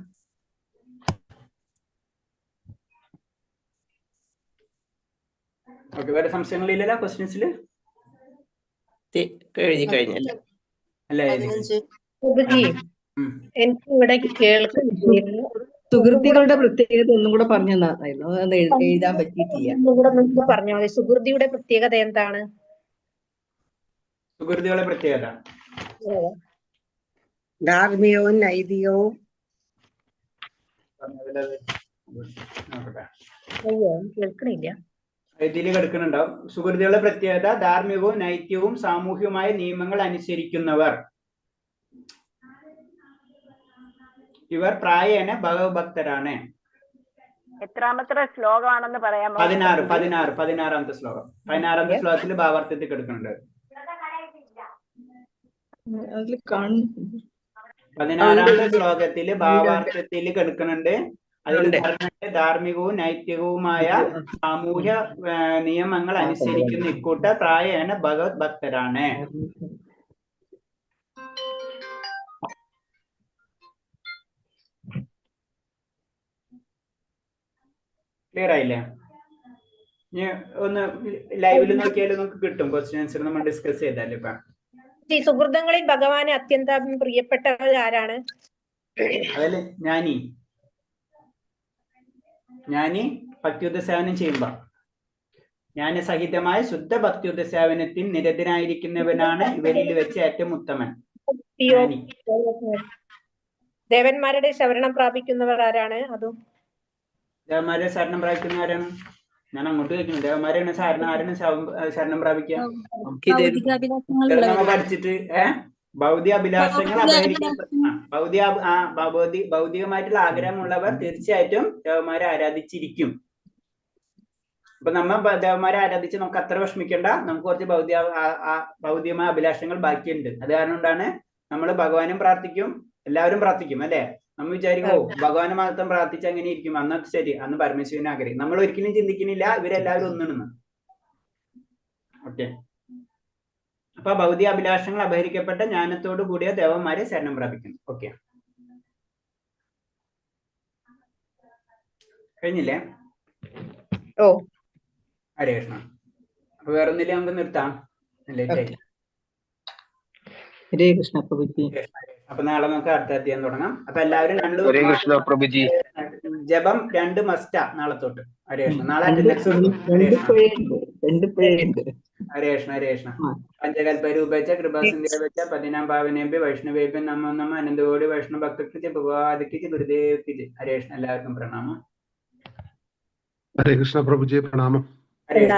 ഓക്കെ, വേറെ സംശയങ്ങളില്ലല്ലോ ക്വസ്റ്റ്യൻസിൽ? എഴുതി കഴിഞ്ഞല്ലേ? അല്ല എനിക്ക് ഇവിടെ കേൾക്കുന്നില്ല. സുഹൃത്തുക്കളുടെ പ്രത്യേകത ഒന്നും കൂടെ പറഞ്ഞു തന്നായിരുന്നു, അത് എഴുതാൻ പറ്റിയിട്ടില്ല. ഒന്നുകൂടെ പറഞ്ഞാൽ മതി. സുഹൃതിയുടെ പ്രത്യേകത എന്താണ്? സുഹൃത്തുക്കളുടെ പ്രത്യേകത ധാർമ്മികവും നൈതികവും കേൾക്കണില്ല. ഇതിൽ കിടക്കുന്നുണ്ടാവും. സുഹൃത്തുക്കളുടെ പ്രത്യേകത ധാർമ്മികവും നൈതികവും സാമൂഹ്യവുമായ നിയമങ്ങൾ അനുസരിക്കുന്നവർ. ഇവർ പ്രായേണ ഭഗവത്ഭക്തരാണ്. എത്രാമത്തെ ശ്ലോകമാണെന്ന് പറയാമോ? 16ാമത്തെ ശ്ലോകം. 16ാമത്തെ ശ്ലോകത്തിൽ ഭാവാർത്ഥത്തിൽ കിടക്കുന്നുണ്ട്. 16ാമത്തെ ശ്ലോകത്തില് ഭാവാർത്ഥത്തിൽ കിടക്കുന്നുണ്ട്. അതിൽ പറഞ്ഞിട്ട് ധാർമ്മികവും നൈതികവുമായ സാമൂഹ്യ നിയമങ്ങൾ അനുസരിക്കുന്ന ഇക്കൂട്ട പ്രായേണ ഭഗവത് ഭക്തരാണ്. ക്ലിയർ ആയില്ലേ? ഇനി ഒന്ന് ലൈവിൽ നോക്കിയാലും നമുക്ക് കിട്ടും. ക്വസ്റ്റ്യൻ ആൻസർ നമ്മൾ ഡിസ്കസ് ചെയ്താലേ. ഇപ്പൊ ഈ സുഹൃത്തുക്കളിൽ ഭഗവാന് അത്യന്തം പ്രിയപ്പെട്ടവർ ആരാണ്? അതല്ലേ ജ്ഞാനി ഭക്തിയുദ്ധ സേവനം ചെയ്യുമ്പോ ജ്ഞാനസഹിതമായ ശുദ്ധ ഭക്തിയുദ്ധ സേവനത്തിൽ നിരതനായിരിക്കുന്നവനാണ് ഇവരിൽ വെച്ച് ഏറ്റവും ഉത്തമൻ. ദേവന്മാരുടെ ശരണം പ്രാപിക്കുന്നവർ ആരാണ്? അതും ദേവന്മാരെ ശരണം പ്രാപിക്കുന്ന ആരാണ്? ഞാൻ അങ്ങോട്ട് ചോദിക്കുന്നു. ദേവന്മാരെയാണ് ആരാണ് ശരണം പ്രാപിക്കുക? നമ്മ പഠിച്ചിട്ട് ഭൗതിക അഭിലാഷങ്ങൾ ഭൗതികമായിട്ടുള്ള ആഗ്രഹമുള്ളവർ തീർച്ചയായിട്ടും ദേവന്മാരെ ആരാധിച്ചിരിക്കും. അപ്പൊ നമ്മ ദേവന്മാരെ ആരാധിച്ച് നമുക്ക് അത്ര വിഷമിക്കേണ്ട. നമുക്ക് കുറച്ച് ഭൗതികമായ അഭിലാഷങ്ങൾ ബാക്കിയുണ്ട്. അത് കാരണം കൊണ്ടാണ് നമ്മൾ ഭഗവാനും പ്രാർത്ഥിക്കും, എല്ലാവരും പ്രാർത്ഥിക്കും അല്ലെ? നമ്മൾ വിചാരിക്കും ഭഗവാനെ മാത്രം പ്രാർത്ഥിച്ച് അങ്ങനെ ഇരിക്കും, അന്നൊക്കെ ശരി, അന്ന് പരമേശ്വരനെ ആഗ്രഹിക്കും. നമ്മൾ ഒരിക്കലും ചിന്തിക്കുന്നില്ല ഇവരെല്ലാവരും ഒന്നാണെന്ന്. ഓക്കെ, അപ്പൊ ഭൗതിക അഭിലാഷങ്ങൾ അപഹരിക്കപ്പെട്ട ജ്ഞാനത്തോടു കൂടിയ ദേവന്മാരെ ശരണം പ്രാപിക്കുന്നു. ഓക്കെ, കഴിഞ്ഞില്ലേ? ഹരേ കൃഷ്ണ. അപ്പൊ വേറൊന്നില്ല, നമുക്ക് നിർത്താം. ഹരേ കൃഷ്ണ പ്രഭുജി. അപ്പൊ നാളെ നമുക്ക് അടുത്ത അധ്യായം തുടങ്ങാം. അപ്പൊ എല്ലാവരും ജപം 2 മസ്റ്റാ നാളെ തൊട്ട്. ഹരേ കൃഷ്ണ. നാളെ അറ്റൻഡൻസ്. ഹരേ കൃഷ്ണ. ഹരേ കൃഷ്ണ. പഞ്ചകൽപരൂപേച്ച കൃപാസിന്ദേവച്ച പതിനാം പാവനേഭ്യ വൈഷ്ണവേഭ്യ നമോ നമ അനന്തകോടി വൈഷ്ണവ ഭക്തർക്ക് ഭഗവാദിക്ക് ഗുരുദേവ്ക്ക്. ഹരേ കൃഷ്ണ. എല്ലാവർക്കും പ്രണാമം. ഹരേ കൃഷ്ണ പ്രഭുജി, പ്രണാമം. ഹരേ കൃഷ്ണ.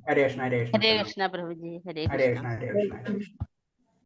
ഹരേ കൃഷ്ണ. ഹരേ കൃഷ്ണ. ഹരേ കൃഷ്ണ പ്രഭുജി. ഹരേ കൃഷ്ണ. ഹരേ കൃഷ്ണ.